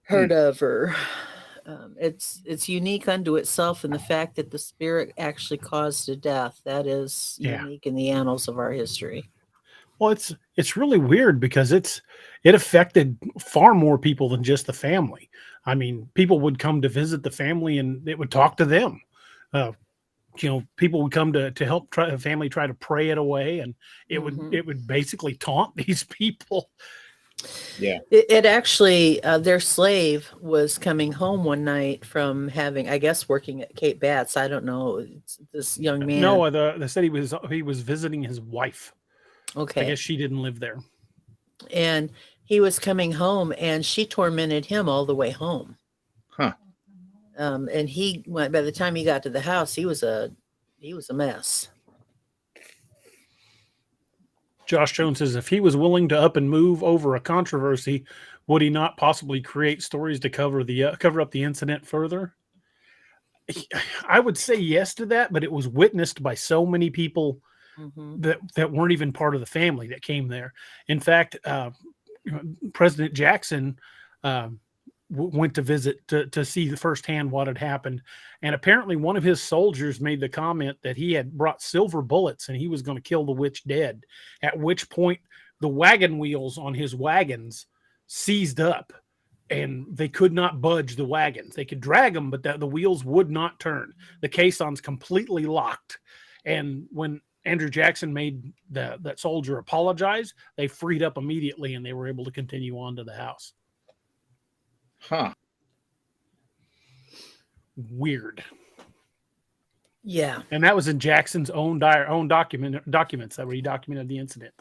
heard of, or it's unique unto itself in the fact that the spirit actually caused a death. That is unique in the annals of our history. Well, it's really weird because it affected far more people than just the family. I mean, people would come to visit the family and it would talk to them. People would come to help the family try to pray it away, and it would basically taunt these people. Yeah. It actually, their slave was coming home one night from having, I guess, working at Cape Bats. I don't know. This young man. No, they said he was visiting his wife. Okay. I guess she didn't live there. And he was coming home and she tormented him all the way home. Huh. And he went, by the time he got to the house, he was a mess. Josh Jones says, if he was willing to up and move over a controversy, would he not possibly create stories to cover up the incident further? I would say yes to that, but it was witnessed by so many people that weren't even part of the family that came there. In fact, President Jackson went to visit to see firsthand what had happened. And apparently one of his soldiers made the comment that he had brought silver bullets and he was going to kill the witch dead, at which point the wagon wheels on his wagons seized up and they could not budge the wagons. They could drag them, but the wheels would not turn. The caissons completely locked. And when Andrew Jackson made that soldier apologize, they freed up immediately and they were able to continue on to the house. Huh. Weird. Yeah. And that was in Jackson's own documents that where he documented the incident.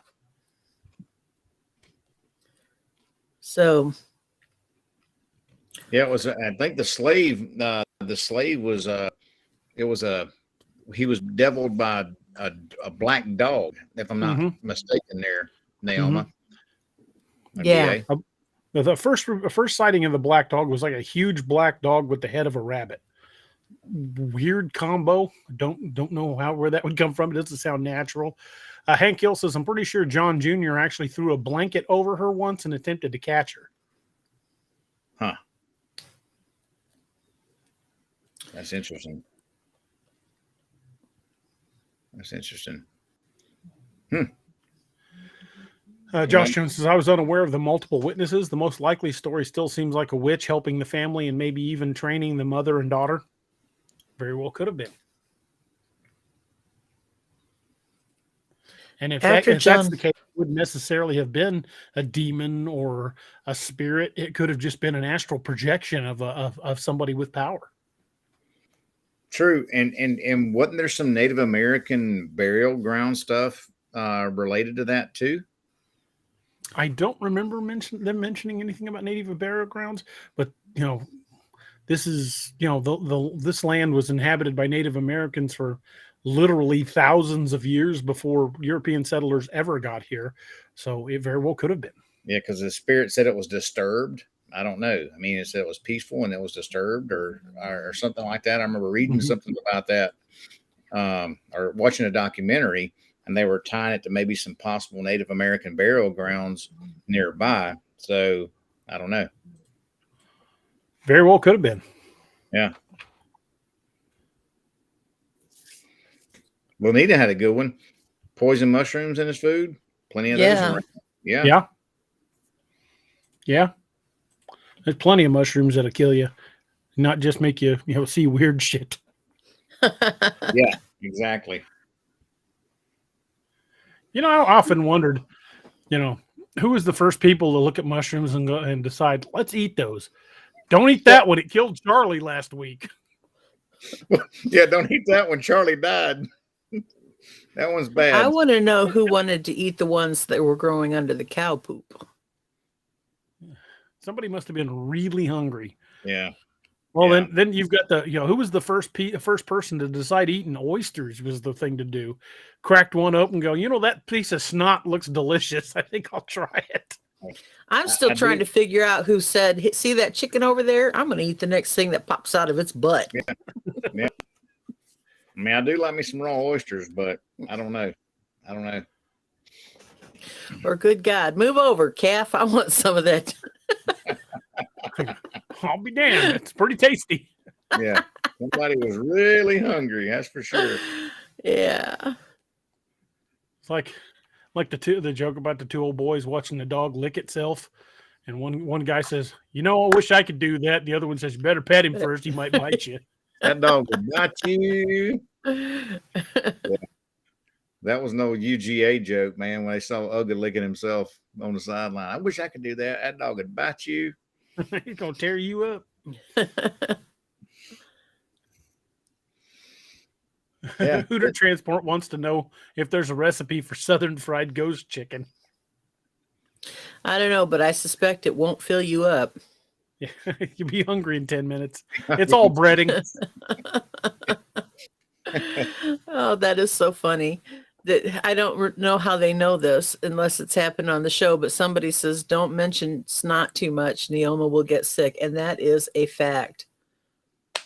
So. Yeah, it was. I think the slave was. He was deviled by a black dog, if I'm not mistaken. There, Naoma. Yeah. The first sighting of the black dog was like a huge black dog with the head of a rabbit. Weird combo. Don't know where that would come from. It doesn't sound natural. Hank Hill says, I'm pretty sure John Jr. actually threw a blanket over her once and attempted to catch her. Huh. That's interesting. Josh Jones says, I was unaware of the multiple witnesses. The most likely story still seems like a witch helping the family and maybe even training the mother and daughter. Very well could have been. And if that's the case, it wouldn't necessarily have been a demon or a spirit. It could have just been an astral projection of somebody with power. True. And wasn't there some Native American burial ground stuff related to that too? I don't remember them mentioning anything about native burial grounds, but this is this land was inhabited by Native Americans for literally thousands of years before European settlers ever got here. So it very well could have been. Yeah, because the spirit said it was disturbed. I don't know. I mean, it said it was peaceful and it was disturbed or something like that. I remember reading something about that or watching a documentary, and they were tying it to maybe some possible Native American burial grounds nearby. So I don't know. Very well could have been. Yeah. Well, Nita had a good one. Poison mushrooms in his food. Plenty of those around. Yeah. Yeah. There's plenty of mushrooms that'll kill you, not just make you, see weird shit. Yeah, exactly. I often wondered, who was the first people to look at mushrooms and go and decide, let's eat those. Don't eat that one. It killed Charlie last week. Yeah, don't eat that one. Charlie died. That one's bad. I want to know who wanted to eat the ones that were growing under the cow poop. Somebody must have been really hungry. Yeah. Well, then you've got the, who was the first person to decide eating oysters was the thing to do. Cracked one open and go, that piece of snot looks delicious. I think I'll try it. I'm still trying to figure out who said, see that chicken over there? I'm going to eat the next thing that pops out of its butt. Yeah. I mean, I do like me some raw oysters, but I don't know. Or good God, move over, calf. I want some of that. I'll be damned. It's pretty tasty. Yeah. Somebody was really hungry. That's for sure. Yeah. It's like the joke about the two old boys watching the dog lick itself. And one guy says, I wish I could do that. The other one says, you better pet him first. He might bite you. That dog would bite you. Yeah. That was no UGA joke, man, when they saw Uga licking himself on the sideline. I wish I could do that. That dog would bite you. He's going to tear you up. Yeah. Hooter Transport wants to know if there's a recipe for Southern fried ghost chicken. I don't know, but I suspect it won't fill you up. Yeah, you'll be hungry in 10 minutes. It's all breading. Oh, that is so funny. That I don't know how they know this unless it's happened on the show, but somebody says, don't mention snot too much. Neoma will get sick. And that is a fact.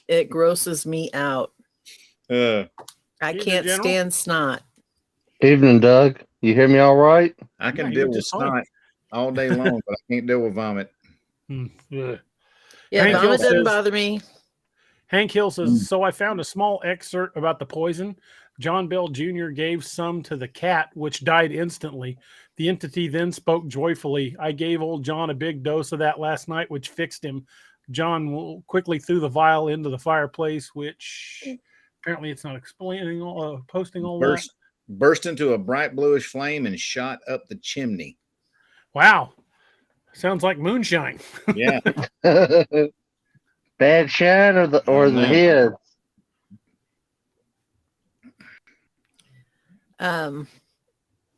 It grosses me out. I can't stand snot. Evening, Doug. You hear me all right? I can deal with snot all day long, but I can't deal with vomit. Yeah, Hank vomit Hill doesn't bother me. Hank Hill says, so I found a small excerpt about the poison. John Bell Jr. gave some to the cat, which died instantly. The entity then spoke joyfully. I gave old John a big dose of that last night, which fixed him. John quickly threw the vial into the fireplace, which apparently it's not explaining, posting all that. Burst into a bright bluish flame and shot up the chimney. Wow. Sounds like moonshine. Yeah. Bad shine or the head?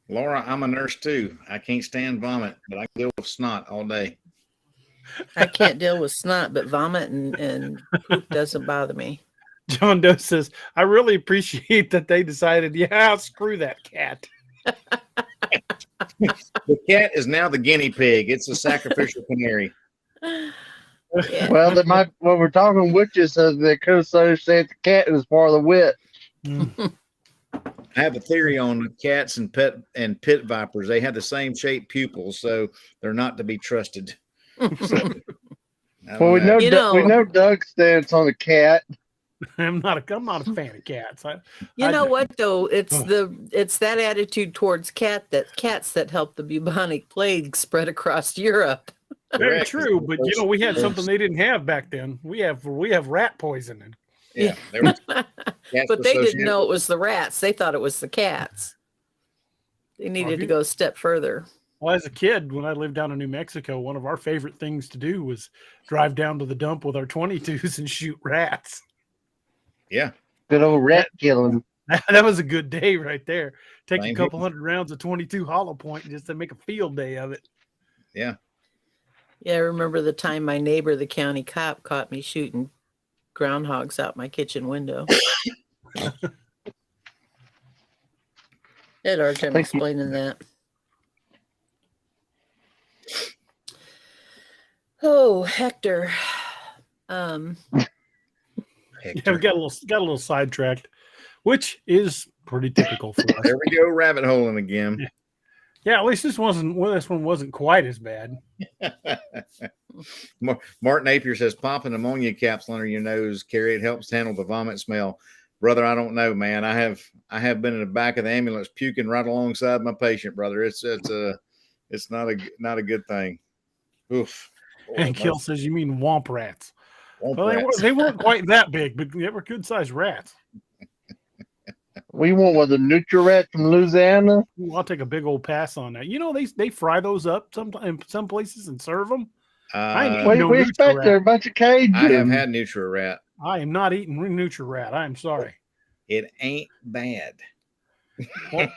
Laura, I'm a nurse too. I can't stand vomit, but I can deal with snot all day. I can't deal with snot, but vomit and poop doesn't bother me. John Doe says, I really appreciate that they decided, screw that cat. The cat is now the guinea pig. It's a sacrificial canary. Yeah. Well, when we're talking witches, they could have said the cat is part of the witch. I have a theory on cats and pit vipers. They have the same shaped pupils, so they're not to be trusted. So, well, we know Doug's stance on the cat. I'm not a fan of cats. You know what though? It's that attitude towards cats that helped the bubonic plague spread across Europe. Very true, but we had something they didn't have back then. We have rat poisoning. Yeah, but they didn't know it was the rats. They thought it was the cats. They needed to go a step further. Well, as a kid, when I lived down in New Mexico, one of our favorite things to do was drive down to the dump with our 22s and shoot rats. Yeah. Good old rat killing. That was a good day right there. Take Same a couple hundred rounds of 22 hollow point just to make a field day of it. Yeah. Yeah, I remember the time my neighbor, the county cop, caught me shooting groundhogs out my kitchen window. I had a hard time explaining that. Oh, Hector. Yeah, we got a little sidetracked, which is pretty typical for us. There we go, rabbit holing again. Yeah, at least this one wasn't quite as bad. Martin Napier says pop an ammonia capsule under your nose, Carrie. It helps handle the vomit smell. Brother, I don't know, man. I have been in the back of the ambulance puking right alongside my patient, brother. It's not a good thing. Oof. And Kill says, you mean womp rats. Womp Well, rats. they weren't quite that big, but they were good sized rats. We want one of the Nutri-Rat from Louisiana. Ooh, I'll take a big old pass on that. You know, they fry those up in some places and serve them. I ain't eating no We expect Nutri-Rat. they're a bunch of Cajuns. I have had Nutri-Rat. I am not eating Nutri-Rat. I'm sorry. It ain't bad. Well,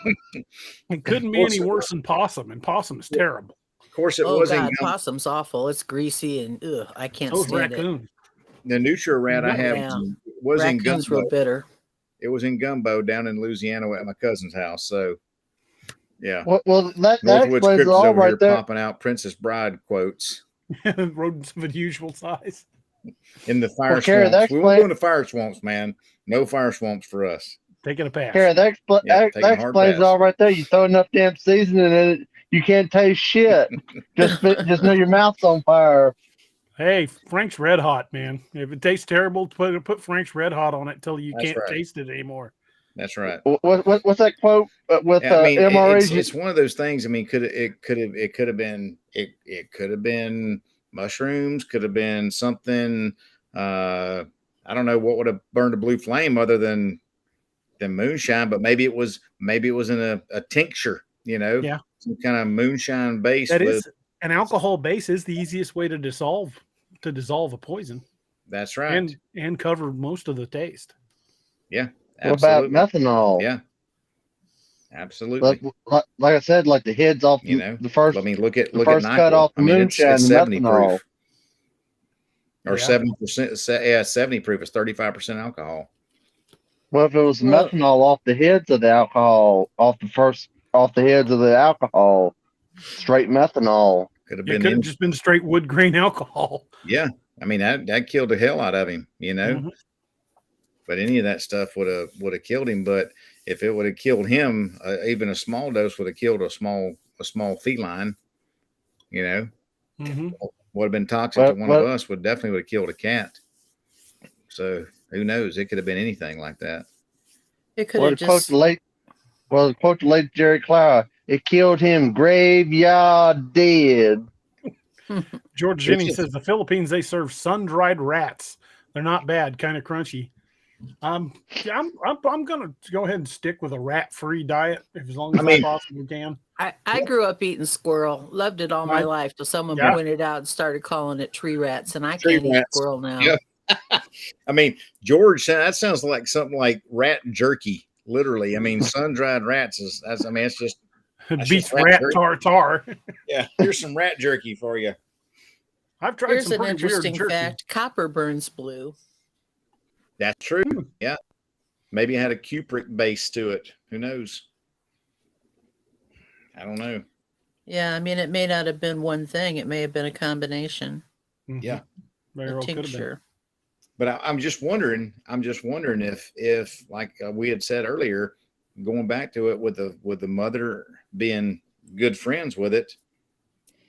it couldn't be any worse than possum, and possum is terrible. Of course, it Oh was God, in possum's awful. It's greasy and I can't Those stand raccoons. the Nutri-Rat I have Yeah. was it. in Raccoons gumbo. were bitter. It was in gumbo down in Louisiana at my cousin's house. So, yeah. Well, that Northwoods explains Crypt it is all over right here there. popping out Princess Bride quotes Rodents of unusual size. in the fire Well, Kara, swamps. that We won't go explain- into fire swamps, man. No fire swamps for us. Taking a pass. Kara, that Yeah, taking a hard explains pass. it all right there. You throw enough damn seasoning in it, you can't taste shit. Just know your mouth's on fire. Hey, Frank's Red Hot, man. If it tastes terrible, put Frank's Red Hot on it till you That's can't right. taste it anymore. That's right. What's that quote with Yeah, I mean, MREs? it's one of those things. I mean, it could have been mushrooms, could have been something. I don't know what would have burned a blue flame other than moonshine, but maybe it was in a tincture, Yeah. some kind of moonshine base. That is an alcohol base is the easiest way to dissolve a poison. That's right. And cover most of the taste. Yeah. What about Absolutely. methanol? Yeah. Absolutely. Like I said, like the heads off the first. I mean, look at first NyQuil. cut off the I mean, moonshine, it's the 70 methanol. proof. Or Yeah. 70%. Yeah, 70 proof. It's 35% alcohol. Well, if it was Well- methanol off the heads of the alcohol, off the heads of the alcohol, straight methanol. Could have It been. could have just been straight wood grain alcohol. Yeah. I mean, that killed the hell out of him, Mhm. But any of that stuff would have killed him. But if it would have killed him, even a small dose would have killed a small feline. Mm-hmm. Would have been toxic to one of us. Would have killed a cat. So who knows? It could have been anything like that. It could Well, have to quote just. the late Jerry Clower, it killed him graveyard dead. George Jennings says the Philippines, they serve sun-dried rats. They're not bad, kind of crunchy. I'm gonna go ahead and stick with a rat-free diet as long as I possibly can. I grew up eating squirrel, loved it all my life till someone Yeah. pointed out and started calling it tree rats, and I Tree can't eat rats. squirrel now. Yeah. I mean, George, that sounds like something like rat jerky. Literally, I mean, sun-dried rats it's just Beats just rat rat jerky. tartar. yeah. Here's some rat jerky for you. I've tried Here's some an pretty interesting weird jerky. fact: copper burns blue. That's true. Yeah. Maybe it had a cupric base to it. Who knows? I don't know. Yeah, I mean, it may not have been one thing; it may have been a combination. Mhm. Yeah. Very A well could have been. tincture. But I'm just wondering if like we had said earlier, going back to it with the mother being good friends with it,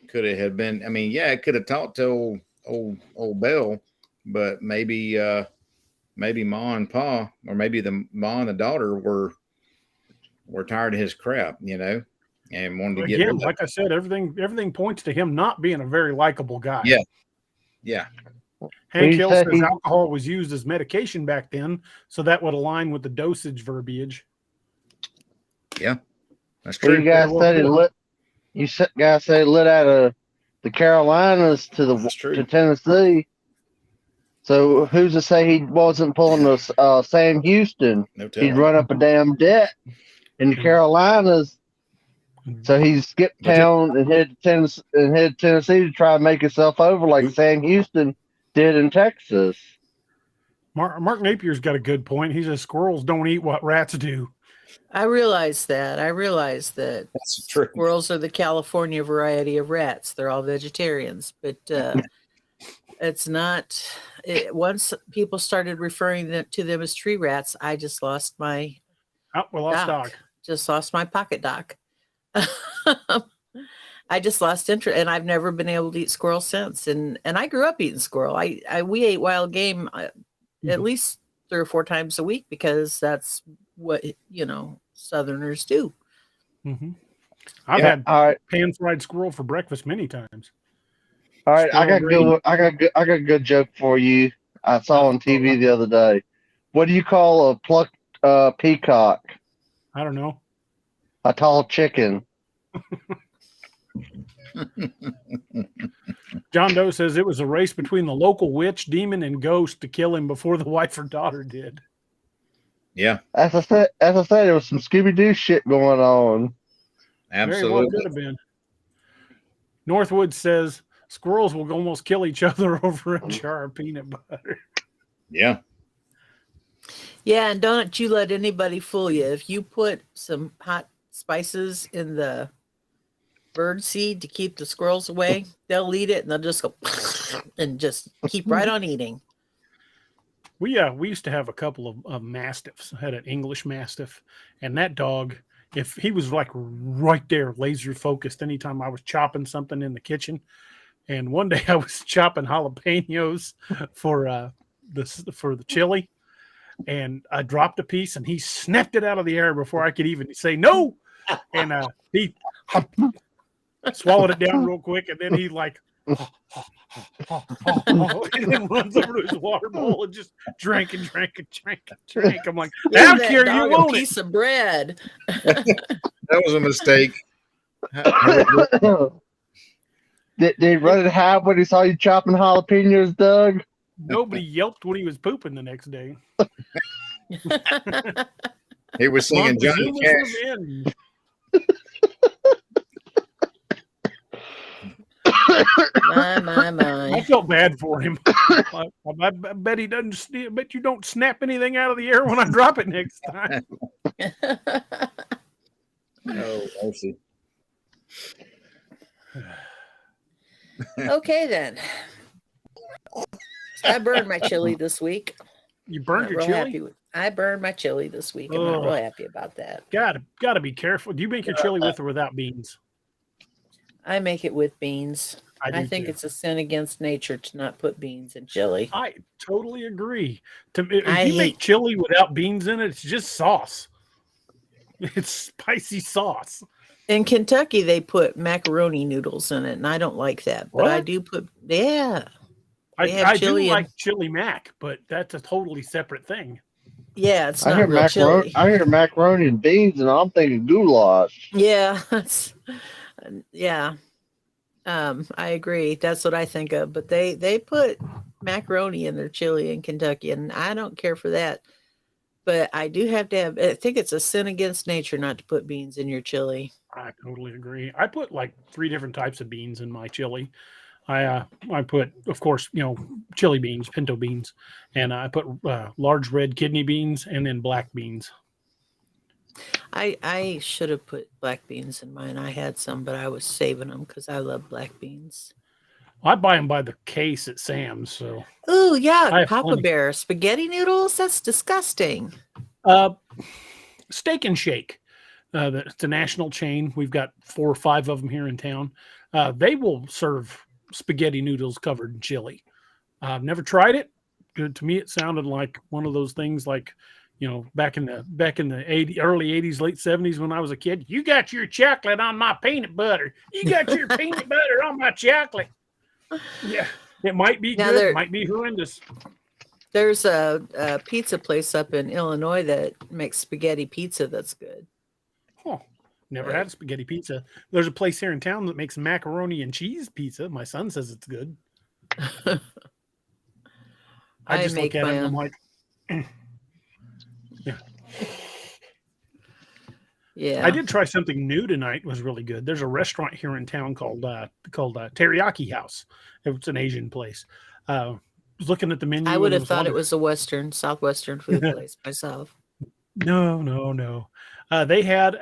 could it have been? I mean, yeah, it could have talked to old Belle, but maybe Ma and Pa, or maybe the Ma and the daughter were tired of his crap, and wanted to get rid Again, of like I said, everything points to him not being a very likable guy. Yeah. Yeah. Hank He Hill said says he- alcohol was used as medication back then, so that would align with the dosage verbiage. That's You true. guys well, said it could- lit. Guys said it lit out of the Carolinas That's true. to Tennessee. So who's to say he wasn't pulling a Sam Houston? No He'd telling. run up a damn debt in the Carolinas. So he skipped But town and headed to Tennessee to try and make himself over like Who- Sam Houston did in Texas. Mark Napier's got a good point. He says squirrels don't eat what rats do. I realize that. That's true. Squirrels are the California variety of rats. They're all vegetarians, but it's not. Once people started referring to them as tree rats, I just lost my Oh, we lost Doc. Just lost my pocket doc. I just lost interest, and I've never been able to eat squirrel since. And I grew up eating squirrel. We ate wild game at least 3 or 4 times a week because that's what Southerners do. Mm-hmm. I've Yeah, had all right. pan fried squirrel for breakfast many times. All right, I got Squirrel I got a good joke for you. I saw on TV the other day. What do you call a plucked peacock? I don't know. A tall chicken. John Doe says it was a race between the local witch, demon, and ghost to kill him before the wife or daughter did. Yeah, As I said, there was some Scooby Doo shit going on. Very well absolutely. could have been. Northwood says squirrels will almost kill each other over a jar of peanut butter. Yeah. Yeah, and don't you let anybody fool you. If you put some hot spices in the bird seed to keep the squirrels away, they'll eat it and they'll just go and just keep right on eating. We used to have a couple of mastiffs. I had an English mastiff, and that dog, if he was like right there, laser focused, anytime I was chopping something in the kitchen. And one day I was chopping jalapenos for the chili, and I dropped a piece, and he snapped it out of the air before I could even say no. And he swallowed it down real quick, and then he like and then runs over to his water bowl and just drank. I'm like, Yeah, how that care you dog won't a it? piece of bread. That was a mistake. Did he run it high when he saw you chopping jalapenos, Doug? Nobody yelped when he was pooping the next day. He was singing Johnny Montezuma's Cash. revenge. My. I felt bad for him. I bet he doesn't. I bet you don't snap anything out of the air when I drop it next time. Oh, mercy. Okay then. I burned my chili this week. You burned Not your real chili? happy I burned my chili this week. I'm not Oh. real happy about that. Gotta be careful. Do you make your chili with or without beans? I make it with beans. I I do think too. it's a sin against nature to not put beans in chili. I totally agree. If I you make hate- chili without beans in it, it's just sauce. It's spicy sauce. In Kentucky, they put macaroni noodles in it, and I don't like that. But I What? do put, yeah. I They have do chili in- like chili mac, but that's a totally separate thing. Yeah, it's I not hear real chili. I hear macaroni and beans, and I'm thinking goulash. Yeah, yeah. I agree. That's what I think of. But they put macaroni in their chili in Kentucky, and I don't care for that. But I do have to have. I think it's a sin against nature not to put beans in your chili. I totally agree. I put like 3 different types of beans in my chili. I put, of course, chili beans, pinto beans, and I put large red kidney beans and then black beans. I should have put black beans in mine. I had some, but I was saving them because I love black beans. I buy them by the case at Sam's. So Oh I yeah, have Papa plenty. Bear spaghetti noodles. That's disgusting. Steak and Shake. It's a national chain. We've got 4 or 5 of them here in town. They will serve spaghetti noodles covered in chili. I've never tried it. To me, it sounded like one of those things like, back in the early 80s, late 70s when I was a kid. You got your chocolate on my peanut butter. You got your peanut butter on my chocolate. Yeah, it might be Now good. there- It might be horrendous. There's a pizza place up in Illinois that makes spaghetti pizza that's good. Huh. Never had a spaghetti pizza. There's a place here in town that makes macaroni and cheese pizza. My son says it's good. I just make look at my it and I'm own. like, yeah. Yeah. I did try something new tonight. It was really good. There's a restaurant here in town called Teriyaki House. It's an Asian place. Was looking at the menu. I would and have was thought it wondering- was a southwestern food place myself. No. They had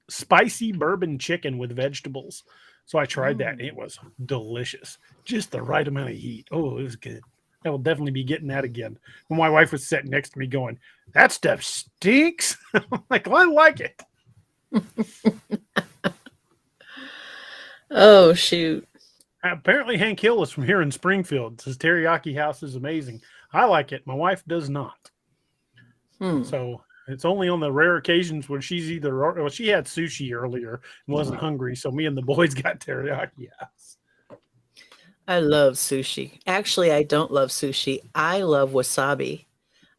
spicy bourbon chicken with vegetables. So I tried that and it was delicious. Just the right amount of heat. Oh, it was good. I will definitely be getting that again. When my wife was sitting next to me going, that stuff stinks. I'm like, well, I like it. Oh, shoot. Apparently Hank Hill is from here in Springfield. Says teriyaki house is amazing. I like it. My wife does not. So it's only on the rare occasions when she's she had sushi earlier and wasn't hungry. So me and the boys got teriyaki house. I love sushi. Actually, I don't love sushi. I love wasabi.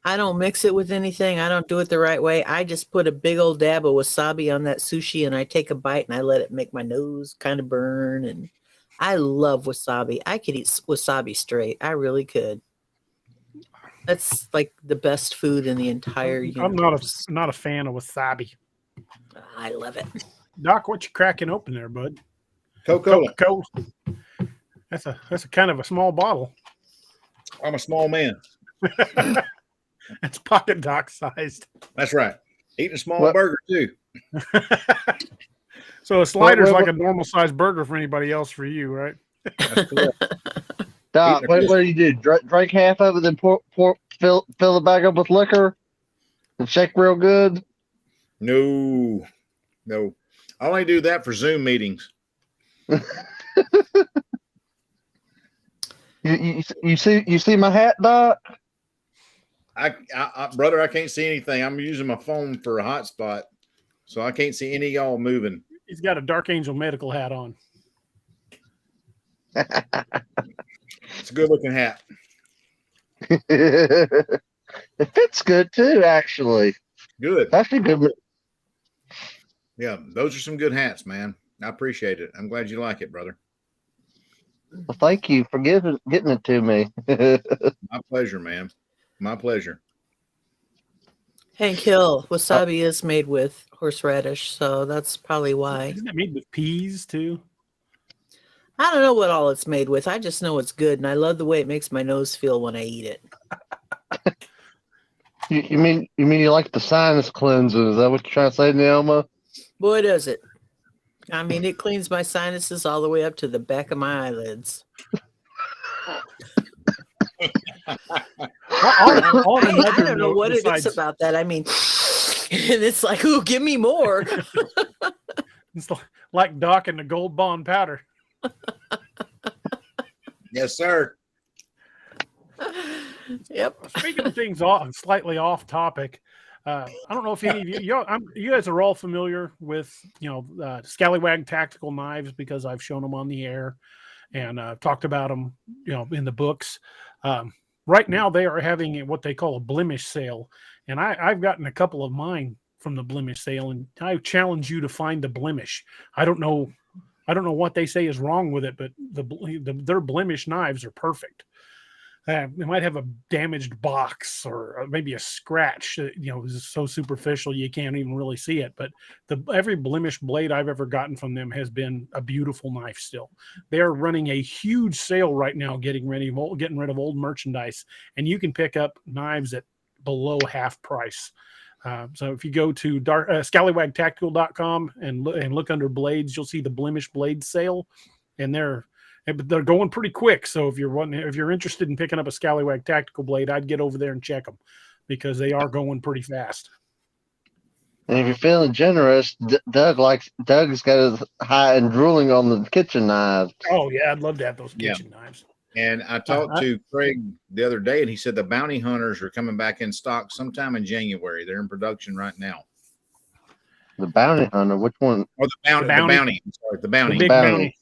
I don't mix it with anything. I don't do it the right way. I just put a big old dab of wasabi on that sushi and I take a bite and I let it make my nose kind of burn. And I love wasabi. I could eat wasabi straight. I really could. That's like the best food in the entire universe. I'm not a fan of wasabi. I love it. Doc, what you cracking open there, bud? Coca-Cola. That's a kind of a small bottle. I'm a small man. It's pocket Doc sized. That's right. Eating a small burger too. So a slider's like a normal sized burger for anybody else for you, right? That's correct. Doc, what do you do? Drink half of it, then fill the bag up with liquor, and shake real good? No. I only do that for Zoom meetings. You see my hat, Doc? I brother, I can't see anything. I'm using my phone for a hotspot, so I can't see any of y'all moving. He's got a Dark Angel medical hat on. It's a good looking hat. It fits good too, actually. Good. Actually good. Yeah, those are some good hats, man. I appreciate it. I'm glad you like it, brother. Well, thank you for getting it to me. My pleasure, man. My pleasure. Hank Hill, wasabi is made with horseradish, so that's probably why. Isn't it made with peas too? I don't know what all it's made with. I just know it's good, and I love the way it makes my nose feel when I eat it. You mean you like the sinus cleanser? Is that what you're trying to say, Neoma? Boy, does it. I mean, it cleans my sinuses all the way up to the back of my eyelids. I don't know what it is about that. I mean, and it's like, ooh, give me more. It's like Doc and the Gold Bond powder. Yes, sir. Yep. Speaking of things slightly off topic, I don't know if any of you guys are all familiar with, Scallywag tactical knives because I've shown them on the air and talked about them, in the books. Right now they are having what they call a blemish sale. And I've gotten a couple of mine from the blemish sale, and I challenge you to find the blemish. I don't know what they say is wrong with it, but their blemish knives are perfect. They might have a damaged box or maybe a scratch that, is so superficial you can't even really see it. But every blemish blade I've ever gotten from them has been a beautiful knife still. They are running a huge sale right now, getting rid of old merchandise, and you can pick up knives at below half price. So if you go to scallywagtactical.com and look under blades, you'll see the blemish blade sale, and they're going pretty quick. So if you're interested in picking up a Scallywag tactical blade, I'd get over there and check them because they are going pretty fast. And if you're feeling generous, Doug's got his high and drooling on the kitchen knives. Oh yeah, I'd love to have those kitchen knives. And I talked to Craig the other day, and he said the bounty hunters are coming back in stock sometime in January. They're in production right now. The bounty hunter, which one? Or the bounty. I'm sorry, the bounty. The big bounty.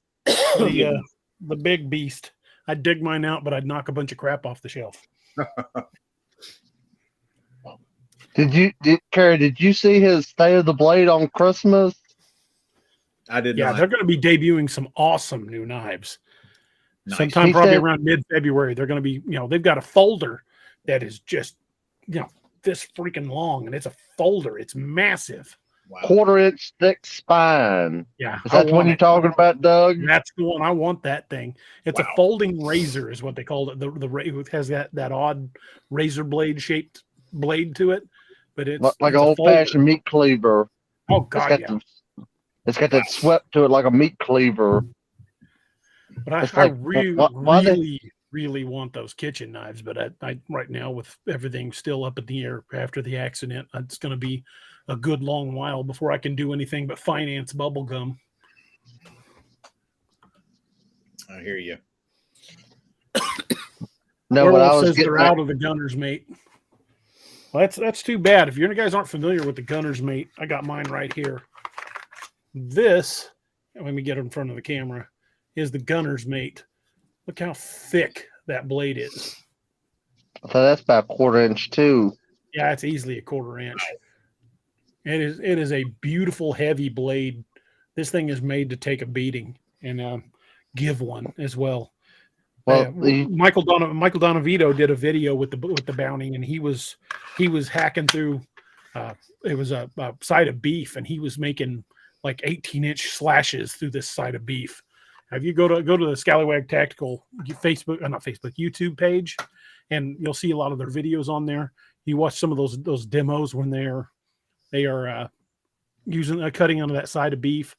The big beast. I'd dig mine out, but I'd knock a bunch of crap off the shelf. Kerry, did you see his State of the Blade on Christmas? I did Yeah, not. they're going to be debuting some awesome new knives. Nice. Sometime He probably said- around mid-February, they're going to be, they've got a folder that is just, this freaking long, and it's a folder. It's massive. Wow. 1/4-inch thick spine. Yeah. Is that the one you're talking about, Doug? That's the one. I want that thing. It's a folding razor is what they called it. It has that odd razor blade shaped blade to it, but it's Like it's an a folder. old-fashioned meat cleaver. Oh God, yeah. It's got that swept to it like a meat cleaver. But It's I like, really want those kitchen knives. But I right now, with everything still up in the air after the accident, it's going to be a good long while before I can do anything but finance bubble gum. I hear you. No, what I Werewolf was says getting they're out of the gunner's mate. Well, that's too bad. If you guys aren't familiar with the gunner's mate, I got mine right here. This, let me get it in front of the camera, is the gunner's mate. Look how thick that blade is. So that's about 1/4-inch too. Yeah, it's easily a 1/4 inch. It is a beautiful heavy blade. This thing is made to take a beating and give one as well. Well, Michael Donavito did a video with the bounty, and he was hacking through. It was a side of beef, and he was making like 18-inch slashes through this side of beef. If you go to the Scallywag Tactical YouTube page, and you'll see a lot of their videos on there. You watch some of those demos when they are using cutting onto that side of beef.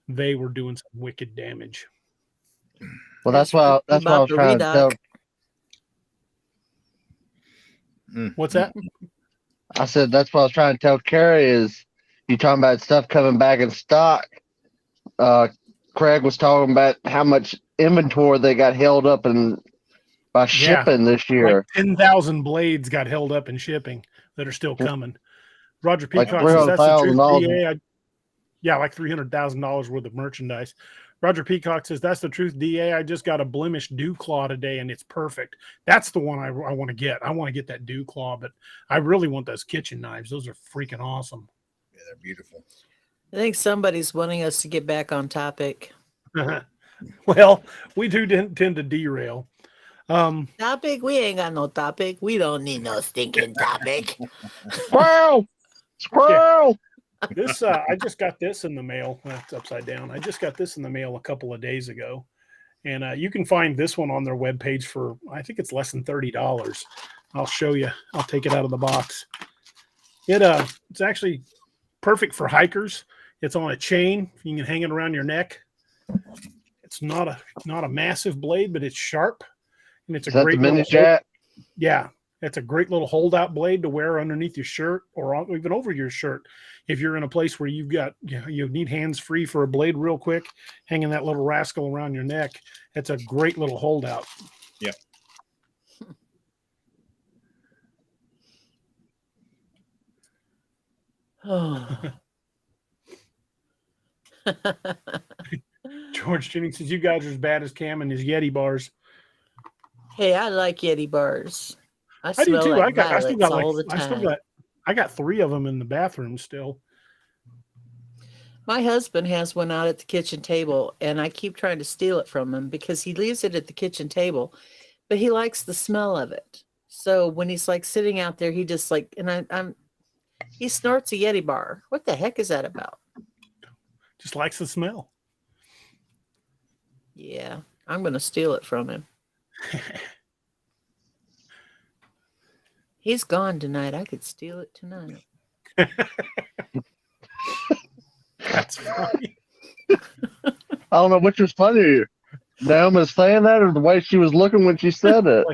They were doing some wicked damage. Well, that's why I was trying to tell. What's that? I said that's what I was trying to tell Carrie is you talking about stuff coming back in stock. Craig was talking about how much inventory they got held up by shipping this year. Like 10,000 blades got held up in shipping that are still coming. Roger Like Peacock says that's the truth. $300,000. Yeah, like $300,000 worth of merchandise. Roger Peacock says that's the truth. DA, I just got a blemished dew claw today, and it's perfect. That's the one I want to get. I want to get that dew claw, but I really want those kitchen knives. Those are freaking awesome. Yeah, they're beautiful. I think somebody's wanting us to get back on topic. Well, we do tend to derail. Topic? We ain't got no topic. We don't need no stinking topic. Squirrel! Squirrel! This I just got this in the mail. That's upside down. I just got this in the mail a couple of days ago, and you can find this one on their webpage for I think it's less than $30. I'll show you. I'll take it out of the box. It's actually perfect for hikers. It's on a chain. You can hang it around your neck. It's not a massive blade, but it's sharp, and it's a great mini jack. Yeah, it's a great little holdout blade to wear underneath your shirt or even over your shirt. If you're in a place where you've got you need hands free for a blade real quick, hanging that little rascal around your neck, it's a great little holdout. Yeah. Oh. George Jennings says you guys are as bad as Cam and his Yeti bars. Hey, I like Yeti bars. I do smell too. like I still got all the time. I got 3 of them in the bathroom still. My husband has one out at the kitchen table, and I keep trying to steal it from him because he leaves it at the kitchen table, but he likes the smell of it. So when he's like sitting out there, he just like, and he snorts a Yeti bar. What the heck is that about? Just likes the smell. Yeah, I'm going to steal it from him. He's gone tonight. I could steal it tonight. That's funny. I don't know which was funnier. Naomi saying that or the way she was looking when she said it.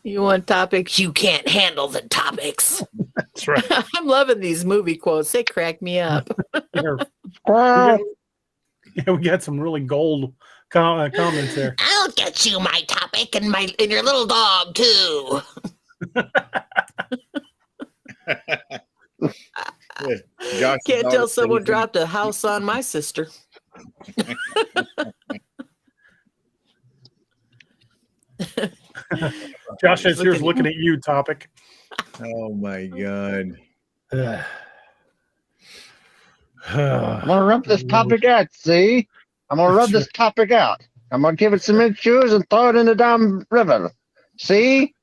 You want topics? You can't handle the topics. That's right. I'm loving these movie quotes. They crack me up. We got some really gold comments there. I'll get you my topic and your little dog too. Can't tell someone dropped a house on my sister. Josh is here's looking at you. Topic. Oh my god. I'm gonna rub this topic out. See, I'm gonna rub this topic out. I'm gonna give it cement shoes and throw it in the damn river. See?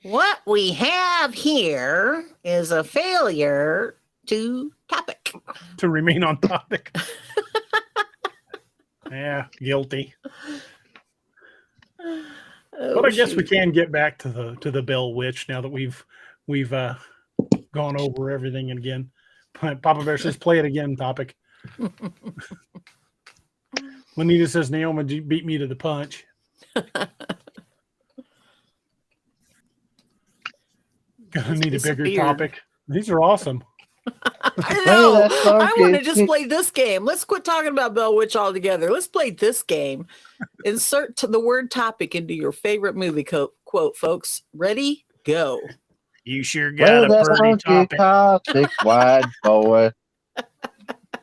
What we have here is a failure to topic. To remain on topic. Yeah, guilty. Oh, But I guess we shoot. can get back to the Bell Witch now that we've gone over everything again. Papa Bear says, "Play it again." Topic. Juanita says, "Naomi beat me to the punch." Gonna need a bigger Disappeared. topic. These are awesome. I know. that's so I want to good. just play this game. Let's quit talking about Bell Witch altogether. Let's play this game. Insert the word topic into your favorite movie quote, folks. Ready? Go. You sure got Well, a pretty topic. topic, wide boy.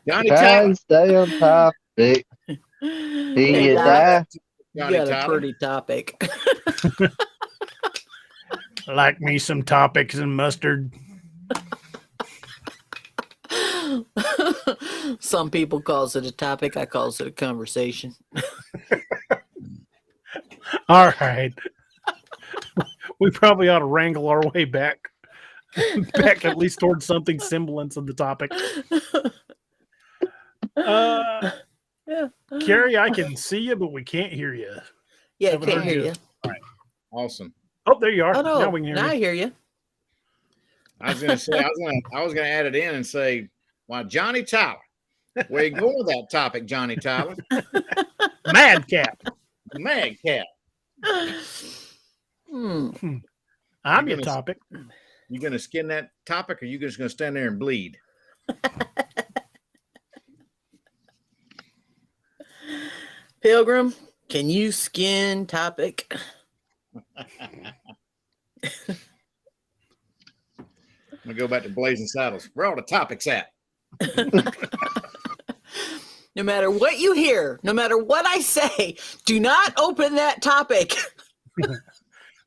Johnny Try Tyler. and stay on topic. Hey, you Doc, die? you Johnny got a Tyler. pretty topic. Like me some topics and mustard. Some people calls it a topic. I calls it a conversation. All right. We probably ought to wrangle our way back at least towards something semblance of the topic. Yeah. Carrie, I can see you, but we can't hear you. Yeah, I Haven't can't heard hear you. you. Awesome. Oh, there you are. Oh no, Now we can hear now you. I hear you. I was gonna say I was gonna add it in and say, "Why, Johnny Tyler? Where you going with that topic, Johnny Tyler? Madcap. Madcap. I'm You're your gonna- topic. You gonna skin that topic, or you just gonna stand there and bleed?" Pilgrim, can you skin topic? I'm gonna go back to Blazing Saddles. Where all the topics at? No matter what you hear, no matter what I say, do not open that topic.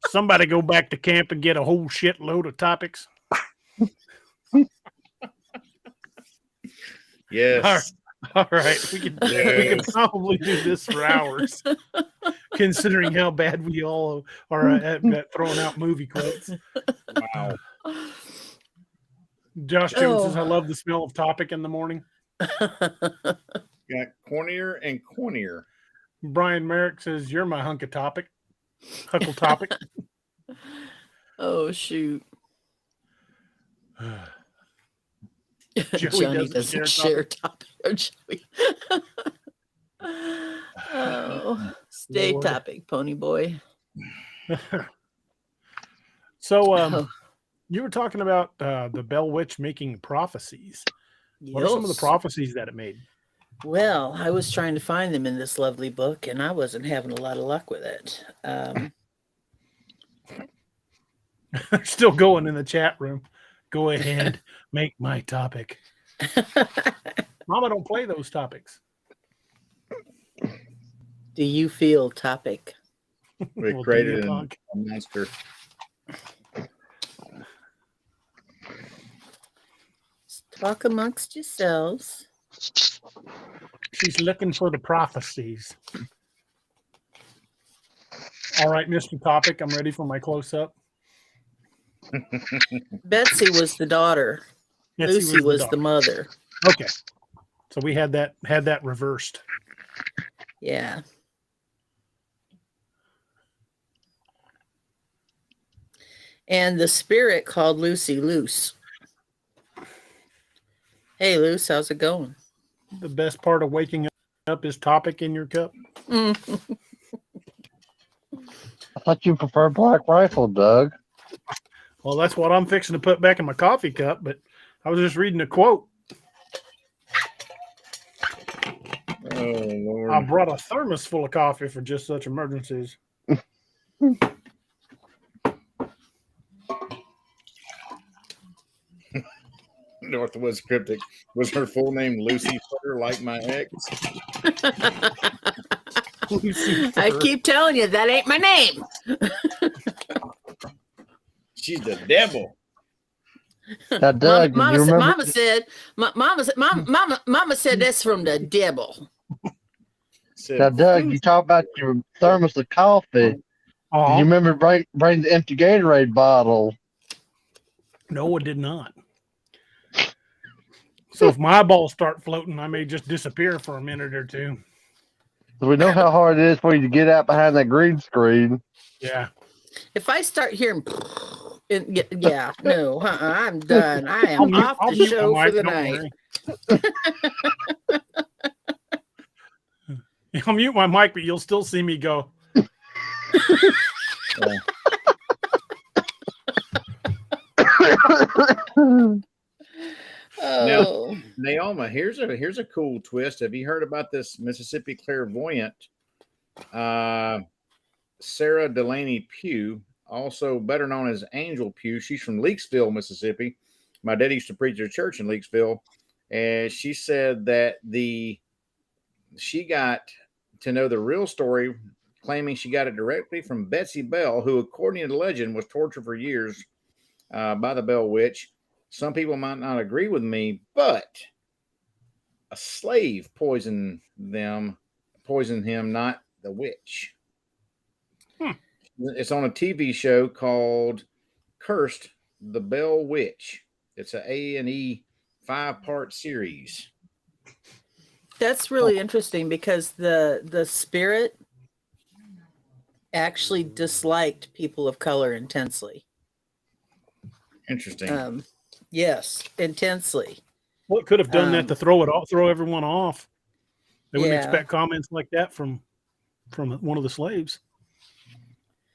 Somebody go back to camp and get a whole shitload of topics. Yes. All right. We can probably do this for hours, considering how bad we all are at throwing out movie quotes. Wow. Josh Jones says, "I love the smell of topic in the morning." Got cornier and cornier. Brian Merrick says, "You're my hunk of topic." Huckle topic. Oh shoot. Joey Johnny doesn't doesn't share share topic. Oh, Joey. Oh, stay Lord. topic, pony boy. So, Oh, you were talking about the Bell Witch making prophecies. What are some of the yes. prophecies that it made? Well, I was trying to find them in this lovely book, and I wasn't having a lot of luck with it. They're still going in the chat room. Go ahead, make my topic. Mama, don't play those topics. Do you feel topic? We Well, created do you, a punk? monster. Talk amongst yourselves. She's looking for the prophecies. All right, Mr. Topic, I'm ready for my close-up. Betsy was the daughter. Yes, Lucy was the daughter. mother. Okay, so we had that reversed. Yeah. And the spirit called Lucy Loose. Hey, Luce, how's it going? The best part of waking up is topic in your cup. I thought you prefer Black Rifle, Doug. Well, that's what I'm fixing to put back in my coffee cup, but I was just reading a quote. Oh Lord. I brought a thermos full of coffee for just such emergencies. Northwoods Cryptic. Was her full name Lucy Footer, like my ex? I keep telling you, that ain't my name. She's the devil. Now, Doug, did you remember? Mama said, Mama said that's from the devil. Now, Doug, you talk about your thermos of coffee. Do Oh, you remember bring the empty Gatorade bottle? no, it did not. So if my balls start floating, I may just disappear for a minute or two. So we know how hard it is for you to get out behind that green screen. Yeah. If I start hearing, no, I'm done. I am off the mute show my for the mic, night. I'll mute my mic, but you'll still see me go. Oh, Naoma, here's a cool twist. Have you heard about this Mississippi clairvoyant, Sarah Delaney Pugh, also better known as Angel Pugh? She's from Leakesville, Mississippi. My dad used to preach at a church in Leakesville, and she said that she got to know the real story, claiming she got it directly from Betsy Bell, who, according to legend, was tortured for years by the Bell Witch. Some people might not agree with me, but a slave poisoned him, not the witch. It's on a TV show called Cursed, the Bell Witch. It's an A&E 5-part series. that's really interesting because the spirit actually disliked people of color intensely. Interesting. Yes, intensely. Well, it could have done that to throw everyone off. They wouldn't Yeah. expect comments like that from one of the slaves.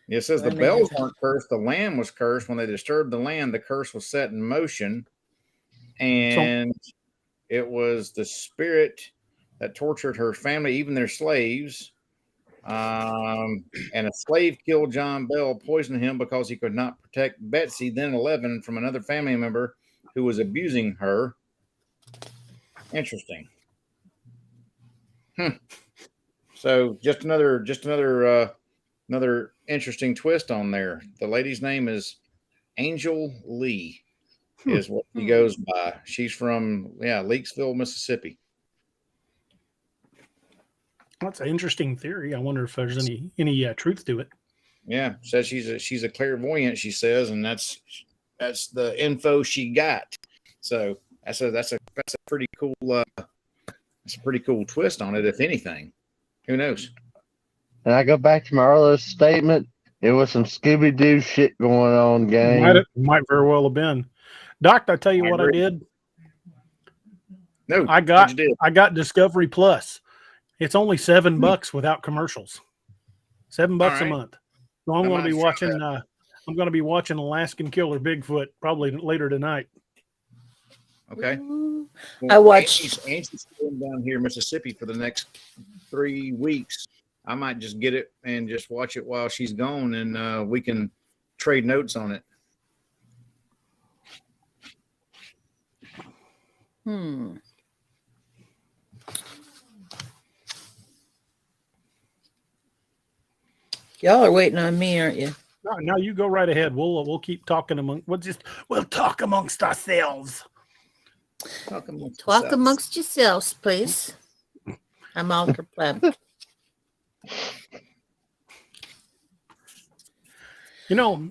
It says the bells weren't cursed. The land was cursed. When they disturbed the land, the curse was set in motion. And it was the spirit that tortured her family, even their slaves. And a slave killed John Bell, poisoned him because he could not protect Betsy, then 11, from another family member who was abusing her. Interesting. So just another interesting twist on there. The lady's name is Angel Lee, is what she goes by. She's from Leakesville, Mississippi. That's an interesting theory. I wonder if there's any truth to it. Yeah, says she's a clairvoyant, she says, and that's the info she got. So that's a pretty cool twist on it, if anything. Who knows? And I go back to my earlier statement. It was some Scooby-Doo shit going on, gang. Might very well have been. Doc, I tell you what I did. No, I got Discovery Plus. It's only $7 without commercials. $7 a month. So I'm going to be watching. I'm going to be watching Alaskan Killer Bigfoot probably later tonight. Okay. Well, I watched. Angie's going down here in Mississippi for the next 3 weeks. I might just get it and just watch it while she's gone, and we can trade notes on it. Y'all are waiting on me, aren't you? No, you go right ahead. We'll keep talking we'll talk amongst ourselves. Talk amongst yourselves, please. I'm ultra pleb. You know,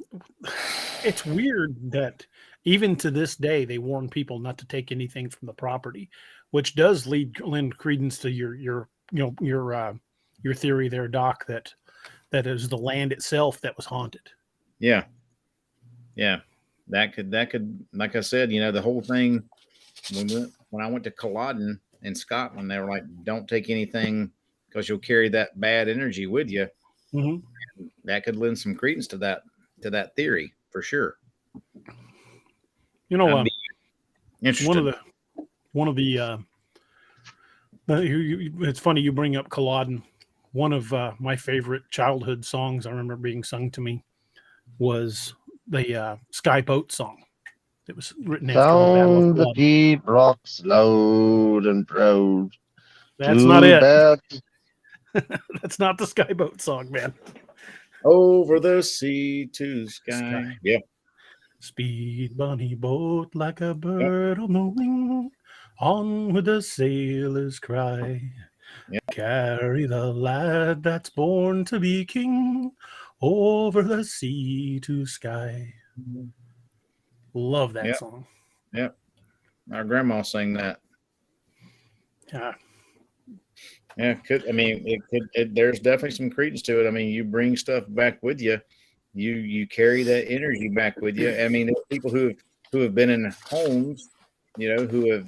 it's weird that even to this day they warn people not to take anything from the property, which does lend credence to your theory there, Doc, that it was the land itself that was haunted. Yeah. That could, like I said, the whole thing. When I went to Culloden in Scotland, they were like, "Don't take anything because you'll carry that bad energy with you." Mm-hmm. That could lend some credence to that theory for sure. Interesting. It's funny you bring up Culloden. One of my favorite childhood songs I remember being sung to me was the Sky Boat song. It was written after the Battle of Culloden. The deep rocks load and proud. That's not it. That's not the Sky Boat song, man. Over the sea to sky. Yeah. Speed bunny boat like a bird on the wing, on with the sailors cry. Yep. Carry the lad that's born to be king over the sea to sky. Love that Yep. song. Yep. Our grandma sang that. Yeah. Yeah, there's definitely some credence to it. I mean, you bring stuff back with you. You carry that energy back with you. I mean, there's people who have been in homes, who have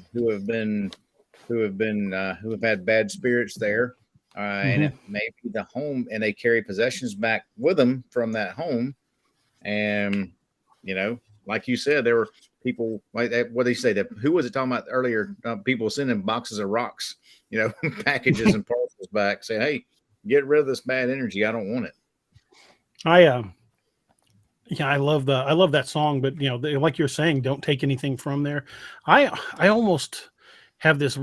had bad spirits there, and it may be the home, and they carry possessions back with them from that home. And like you said, there were people like that. What did he say? That who was it talking about earlier? People sending boxes of rocks, packages and parcels back, saying, "Hey, get rid of this bad energy. I don't want it." I love that song, but like you're saying, don't take anything from there. I almost have this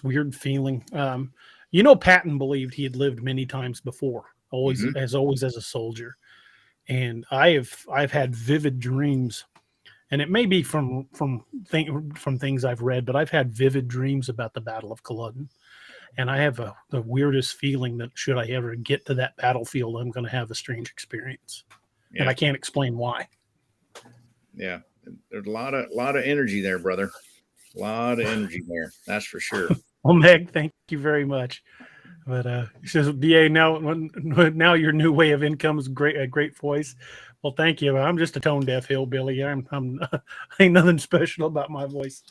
weird feeling. Patton believed he had lived many times before, always as a soldier, and I've had vivid dreams, and it may be from things I've read, but I've had vivid dreams about the Battle of Culloden, and I have the weirdest feeling that should I ever get to that battlefield, I'm going to have a strange experience. Yeah. And I can't explain why. Yeah, there's a lot of energy there, brother. A lot of energy there. That's for sure. Well, Meg, thank you very much. But he says, "BA, now your new way of income is a great voice." Well, thank you. I'm just a tone deaf hillbilly. I'm ain't nothing special about my voice.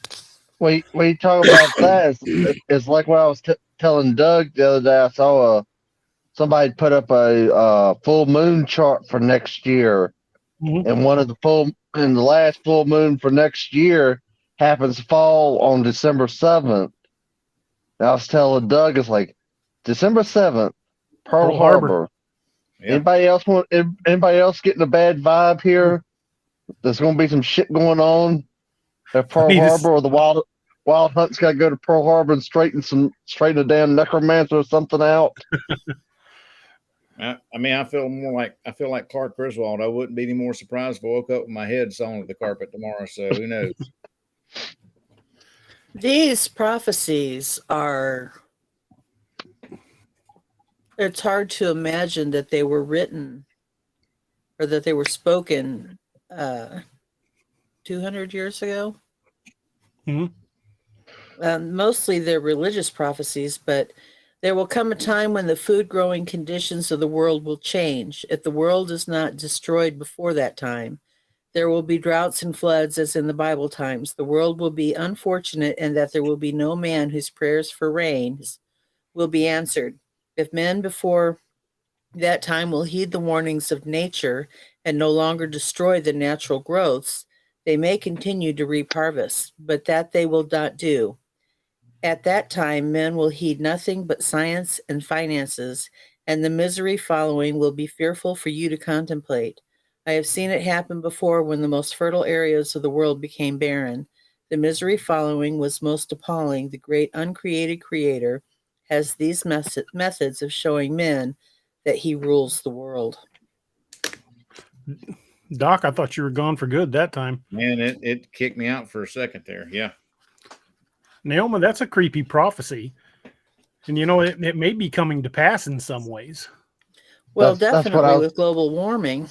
When you talk about that, it's like what I was telling Doug the other day. I saw somebody put up a full moon chart for next year, and the last full moon for next year happens to fall on December 7th. And I was telling Doug, it's like December 7th, Pearl Harbor. Yeah. Anybody else getting a bad vibe here? There's going to be some shit going on at Pearl Harbor, or the Wild Hunt's got to go to Pearl Harbor and straighten a damn necromancer or something out. I feel like Clark Griswold. I wouldn't be any more surprised if I woke up with my head sewn to the carpet tomorrow. So who knows? These prophecies it's hard to imagine that they were written or that they were spoken 200 years ago. Mostly they're religious prophecies, but there will come a time when the food growing conditions of the world will change. If the world is not destroyed before that time, there will be droughts and floods as in the Bible times. The world will be unfortunate, and that there will be no man whose prayers for rains will be answered. If men before that time will heed the warnings of nature and no longer destroy the natural growths, they may continue to reap harvest, but that they will not do. At that time, men will heed nothing but science and finances, and the misery following will be fearful for you to contemplate. I have seen it happen before when the most fertile areas of the world became barren. The misery following was most appalling. The great uncreated Creator has these methods of showing men that he rules the world. Doc, I thought you were gone for good that time. Man, it kicked me out for a second there. Yeah. Naoma, that's a creepy prophecy. And it may be coming to pass in some ways. Well, definitely with global warming.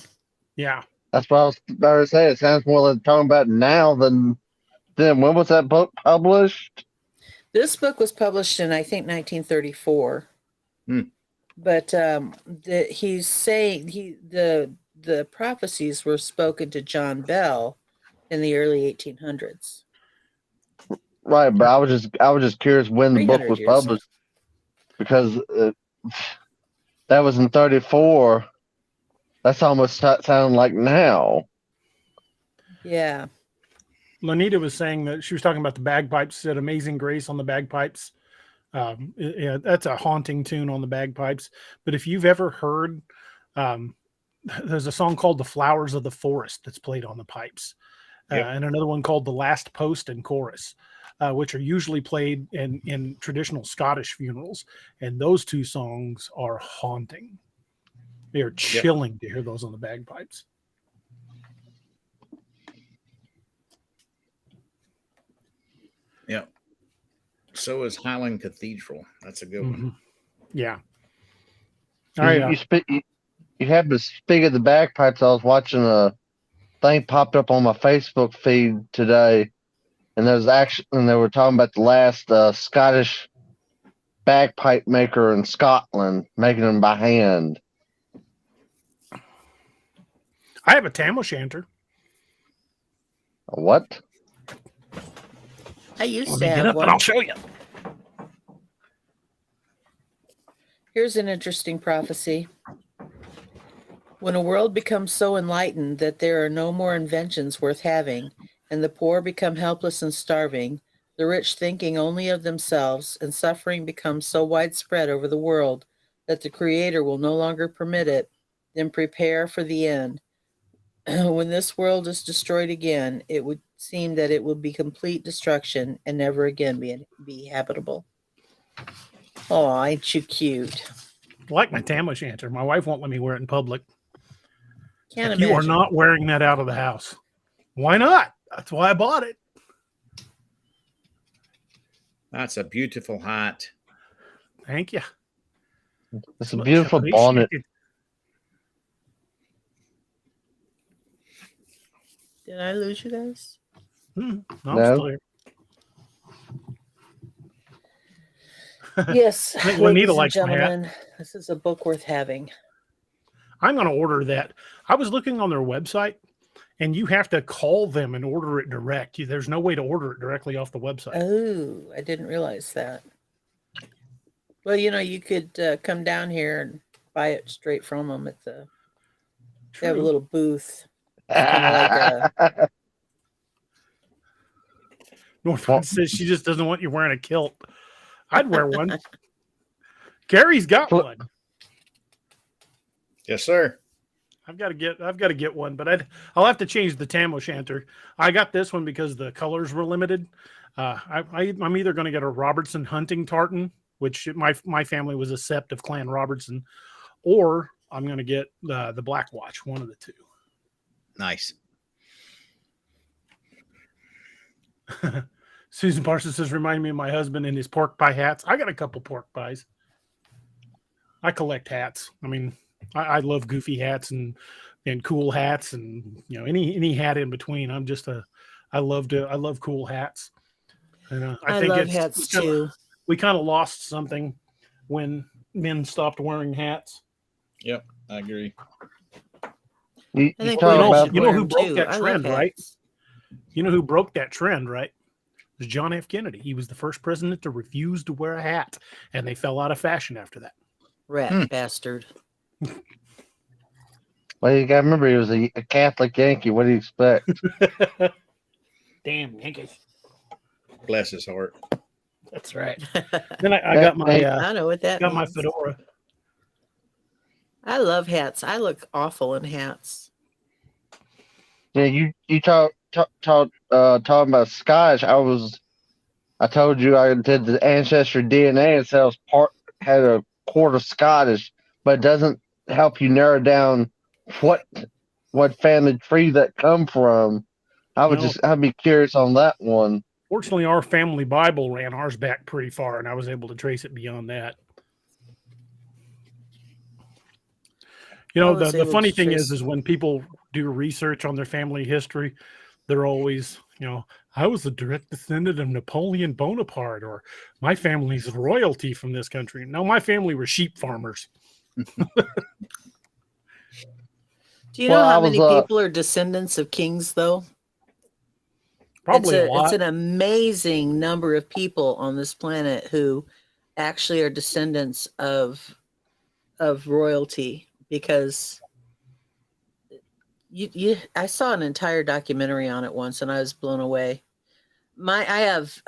Yeah. That's what I was about to say. It sounds more like talking about now than when was that book published? This book was published in, I think, 1934. But he's saying the prophecies were spoken to John Bell in the early 1800s. Right, but I was just curious when the book was published, because that was in 34. That's almost sounding like now. Yeah. Lanita was saying that she was talking about the bagpipes, said Amazing Grace on the bagpipes. Yeah, that's a haunting tune on the bagpipes. But if you've ever heard, there's a song called The Flowers of the Forest that's played on the pipes. And another one called The Last Post and Chorus, which are usually played in traditional Scottish funerals. And those two songs are haunting. They are chilling to hear those on the bagpipes. Yeah. So is Highland Cathedral. That's a good one. Yeah. All right. You happen to speak of the bagpipes. I was watching a thing popped up on my Facebook feed today, and they were talking about the last Scottish bagpipe maker in Scotland, making them by hand. I have a tam o'shanter. What? I used Let to me get have up one. and I'll show you. Here's an interesting prophecy. When a world becomes so enlightened that there are no more inventions worth having, and the poor become helpless and starving, the rich thinking only of themselves, and suffering becomes so widespread over the world that the Creator will no longer permit it, then prepare for the end. When this world is destroyed again, it would seem that it will be complete destruction and never again be habitable. Oh, ain't you cute? I like my tam o'shanter. My wife won't let me wear it in public. Can't Like, you are imagine. not wearing that out of the house. Why not? That's why I bought it. That's a beautiful hat. Thank you. It's a Much beautiful bonnet. appreciated. Did I lose you guys? I'm No. still here. Yes, I think ladies Juanita and likes my hat. gentlemen, this is a book worth having. I'm going to order that. I was looking on their website, and you have to call them and order it direct. There's no way to order it directly off the website. Oh, I didn't realize that. Well, you could come down here and buy it straight from them at the. They have a True. little booth. It's kind of like a. Northwood says she just doesn't want you wearing a kilt. I'd wear one. Gary's got one. Yes, sir. I've got to get one, but I'll have to change the tam o'shanter. I got this one because the colors were limited. I'm either going to get a Robertson hunting tartan, which my family was a sept of Clan Robertson, or I'm going to get the Black Watch, one of the two. Nice. Susan Parsons says, remind me of my husband and his pork pie hats. I got a couple pork pies. I collect hats. I mean, I love goofy hats and cool hats and any hat in between. I love cool hats. And I think love hats too. We kind of lost something when men stopped wearing hats. Yep, I agree. You I think talk women about should you know wear who them broke too. that I love trend, right? hats. You know who broke that trend, right? It was John F. Kennedy. He was the first president to refuse to wear a hat, and they fell out of fashion after that. Rat bastard. Well, you gotta remember he was a Catholic Yankee. What do you expect? Damn Yankees. Bless his heart. That's right. Then I got my I know what that got my means. fedora. I love hats. I look awful in hats. Yeah, you talking about Scottish. I told you I did the ancestry DNA and said I was had a quarter Scottish, but it doesn't help you narrow down what family tree that come from. I'd be curious on that one. Fortunately, our family Bible ran ours back pretty far, and I was able to trace it beyond that. The funny thing is when people do research on their family history, they're always, I was a direct descendant of Napoleon Bonaparte, or my family's royalty from this country. No, my family were sheep farmers. Do you know how many people are descendants of kings, though? Probably a lot. It's an amazing number of people on this planet who actually are descendants of royalty, because I saw an entire documentary on it once and I was blown away. I have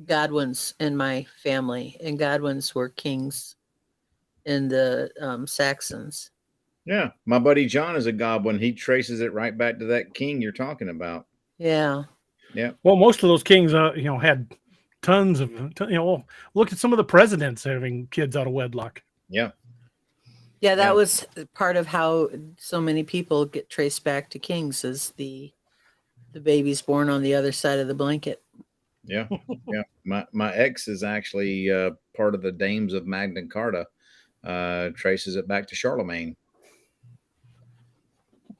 Godwins in my family, and Godwins were kings in the Saxons. Yeah, my buddy John is a Godwin. He traces it right back to that king you're talking about. Yeah. Yeah. Well, most of those kings, had tons of, look at some of the presidents having kids out of wedlock. Yeah. Yeah, that was part of how so many people get traced back to kings, is the babies born on the other side of the blanket. Yeah, yeah. My ex is actually part of the Dames of Magna Carta. Traces it back to Charlemagne.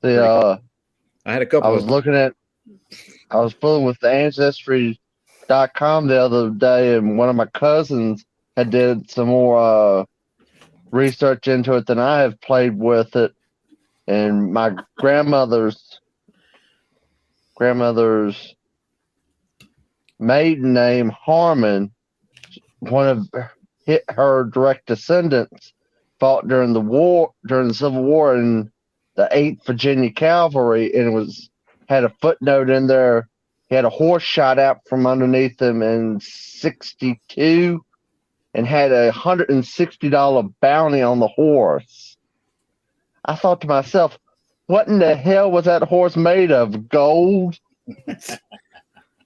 The I had a I couple was of looking at, I was fooling with the ancestry.com the other day, and one of my cousins had did some more research into it than I have, played with it, and my grandmother's maiden name, Harmon, one of her direct descendants, fought during the Civil War in the 8th Virginia Cavalry, and had a footnote in there. He had a horse shot out from underneath him in 62 and had $160 bounty on the horse. I thought to myself, what in the hell was that horse made of? Gold?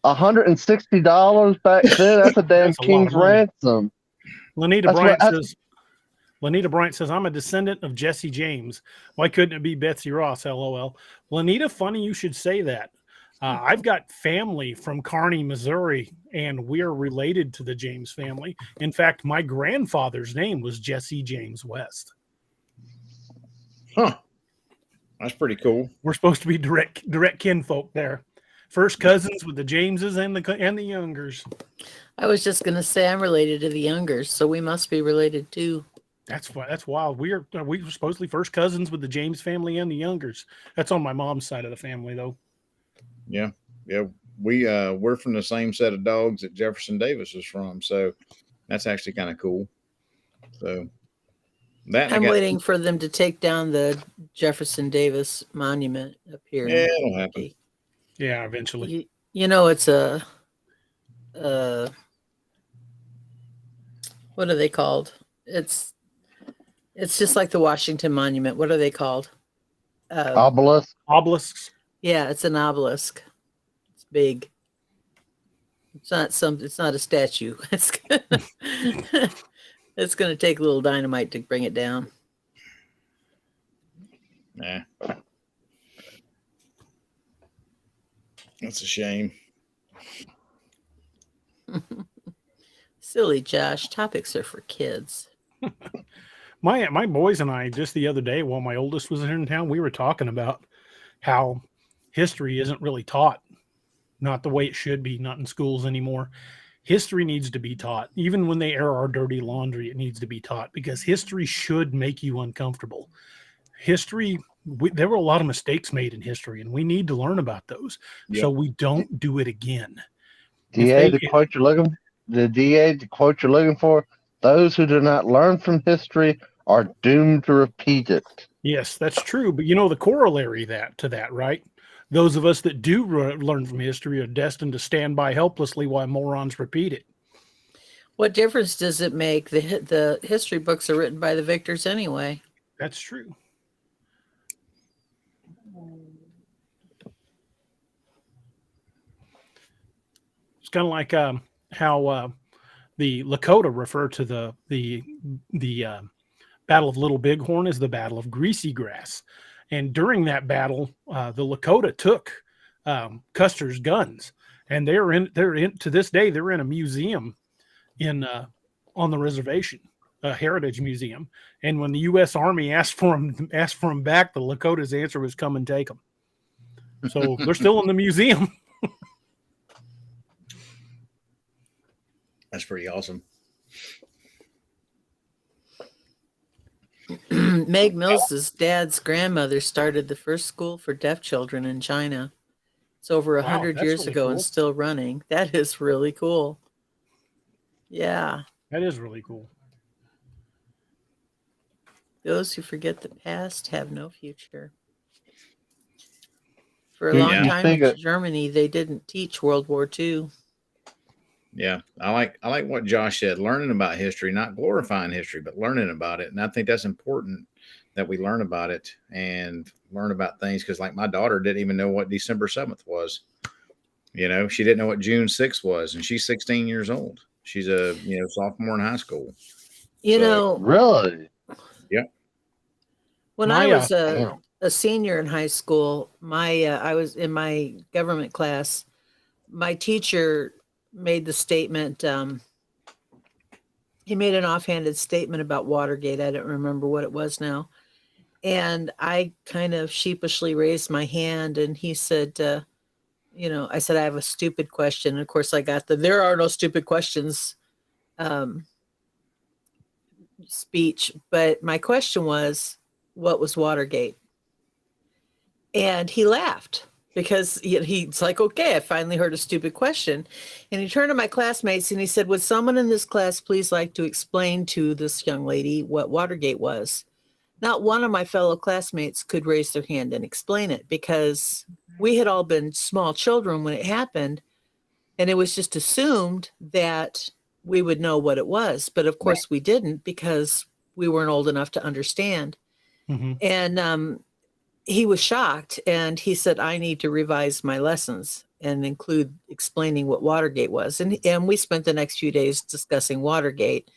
$160 back then? That's a damn That's a lot of king's money. ransom. Lanita That's Bryant what- says. Lanita Bryant says, I'm a descendant of Jesse James. Why couldn't it be Betsy Ross? LOL. Lanita, funny you should say that. I've got family from Kearney, Missouri, and we're related to the James family. In fact, my grandfather's name was Jesse James West. Huh. That's pretty cool. We're supposed to be direct kinfolk there. First cousins with the Jameses and the Youngers. I was just going to say I'm related to the Youngers, so we must be related too. That's wild. We were supposedly first cousins with the James family and the Youngers. That's on my mom's side of the family, though. Yeah, yeah. We're from the same set of dogs that Jefferson Davis is from, so that's actually kind of cool. So that I'm waiting for them to take down the Jefferson Davis monument up here. Yeah, it'll happen. Yeah, eventually. You know, it's a what are they called? It's just like the Washington Monument. What are they called? Obelisk. Obelisks. Yeah, it's an obelisk. It's big. It's not a statue. It's gonna take a little dynamite to bring it down. Nah. That's a shame. Silly Josh. Topics are for kids. My boys and I, just the other day, while my oldest was here in town, we were talking about how history isn't really taught, not the way it should be, not in schools anymore. History needs to be taught. Even when they air our dirty laundry, it needs to be taught, because history should make you uncomfortable. History, there were a lot of mistakes made in history, and we need to learn about those so we don't do it again. The quote you're looking for, those who do not learn from history are doomed to repeat it. Yes, that's true. But you know the corollary to that, right? Those of us that do learn from history are destined to stand by helplessly while morons repeat it. What difference does it make? The history books are written by the victors anyway. That's true. It's kind of like how the Lakota refer to the Battle of Little Bighorn as the Battle of Greasy Grass. And during that battle, the Lakota took Custer's guns, and they're in to this day. They're in a museum on the reservation, a heritage museum. And when the U.S. Army asked for them back, the Lakota's answer was, "Come and take them." So they're still in the museum. That's pretty awesome. Meg Mills's dad's grandmother started the first school for deaf children in China. It's over 100 years really ago cool. and still running. That is really cool. Yeah. That is really cool. Those who forget the past have no future. For a long time in Germany, they didn't teach World War II. Yeah, I like what Josh said, learning about history, not glorifying history, but learning about it. And I think that's important that we learn about it and learn about things, because like my daughter didn't even know what December 7th was. You know, she didn't know what June 6th was, and she's 16 years old. She's a sophomore in high school. Really? Yeah. When I was a senior in high school, I was in my government class. My teacher made the statement. He made an offhanded statement about Watergate. I don't remember what it was now. And I kind of sheepishly raised my hand, and he said, I said, I have a stupid question. And of course, I got there are no stupid questions speech. But my question was, what was Watergate? And he laughed because he's like, okay, I finally heard a stupid question. And he turned to my classmates and he said, would someone in this class please like to explain to this young lady what Watergate was? Not one of my fellow classmates could raise their hand and explain it because we had all been small children when it happened. And it was just assumed that we would know what it was. But of course we didn't because we weren't old enough to understand. Mm-hmm. And he was shocked. And he said, I need to revise my lessons and include explaining what Watergate was. And we spent the next few days discussing Watergate.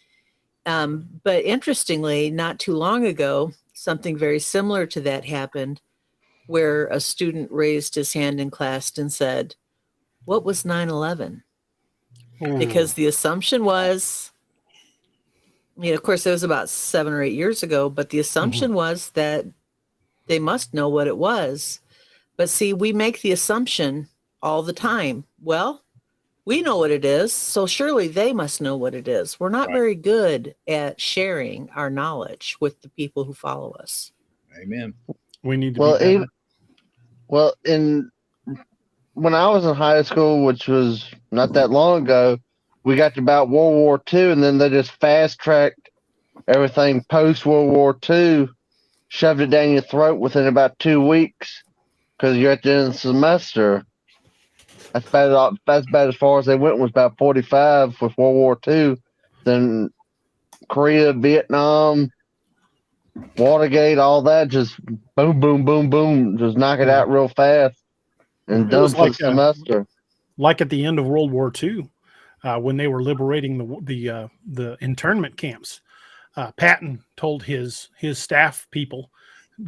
But interestingly, not too long ago, something very similar to that happened where a student raised his hand in class and said, what was 9/11? Because the assumption was, of course, it was about 7 or 8 years ago, but the assumption was that they must know what it was. But see, we make the assumption all the time. Well, we know what it is, so surely they must know what it is. We're not very good at sharing our knowledge with the people who follow us. Amen. We need to be better. When I was in high school, which was not that long ago, we got to about World War II, and then they just fast-tracked everything post-World War II, shoved it down your throat within about 2 weeks because you're at the end of the semester. That's about as far as they went was about 45 with World War II. Then Korea, Vietnam, Watergate, all that, just boom, boom, boom, boom, just knock it out real fast and done for the semester. Like at the end of World War II, when they were liberating the internment camps, Patton told his staff people,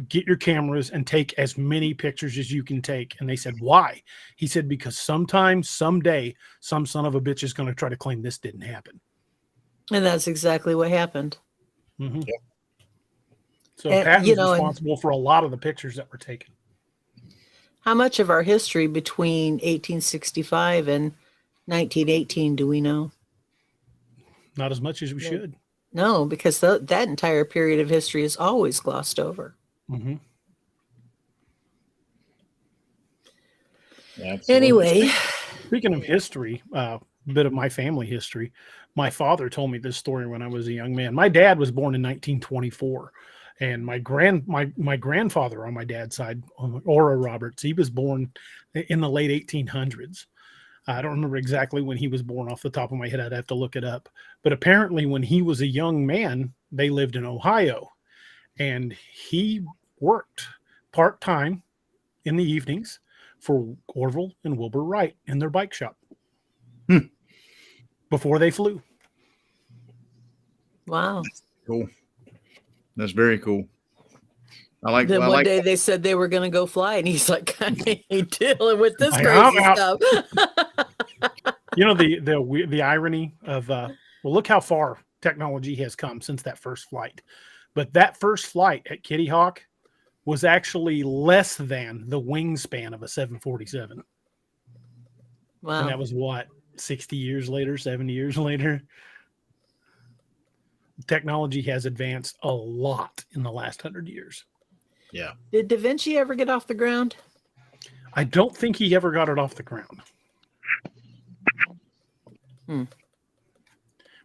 get your cameras and take as many pictures as you can take. And they said, why? He said, because sometime, someday, some son of a bitch is going to try to claim this didn't happen. And that's exactly what happened. Mm-hmm. Yep. So Patton's responsible for a lot of the pictures that were taken. How much of our history between 1865 and 1918 do we know? Not as much as we should. No, because that entire period of history is always glossed over. Mm-hmm. Anyway, speaking of history, a bit of my family history. My father told me this story when I was a young man. My dad was born in 1924, and my grandfather on my dad's side, Ora Roberts, he was born in the late 1800s. I don't remember exactly when he was born off the top of my head. I'd have to look it up. But apparently when he was a young man, they lived in Ohio. And he worked part-time in the evenings for Orville and Wilbur Wright in their bike shop before they flew. Wow. Cool. That's very cool. Then one day they said they were going to go fly, and he's like, I ain't dealing with this crazy stuff. The irony of, look how far technology has come since that first flight. But that first flight at Kitty Hawk was actually less than the wingspan of a 747. Wow. And that was 60 years later, 70 years later. Technology has advanced a lot in the last 100 years. Yeah. Did Da Vinci ever get off the ground? I don't think he ever got it off the ground.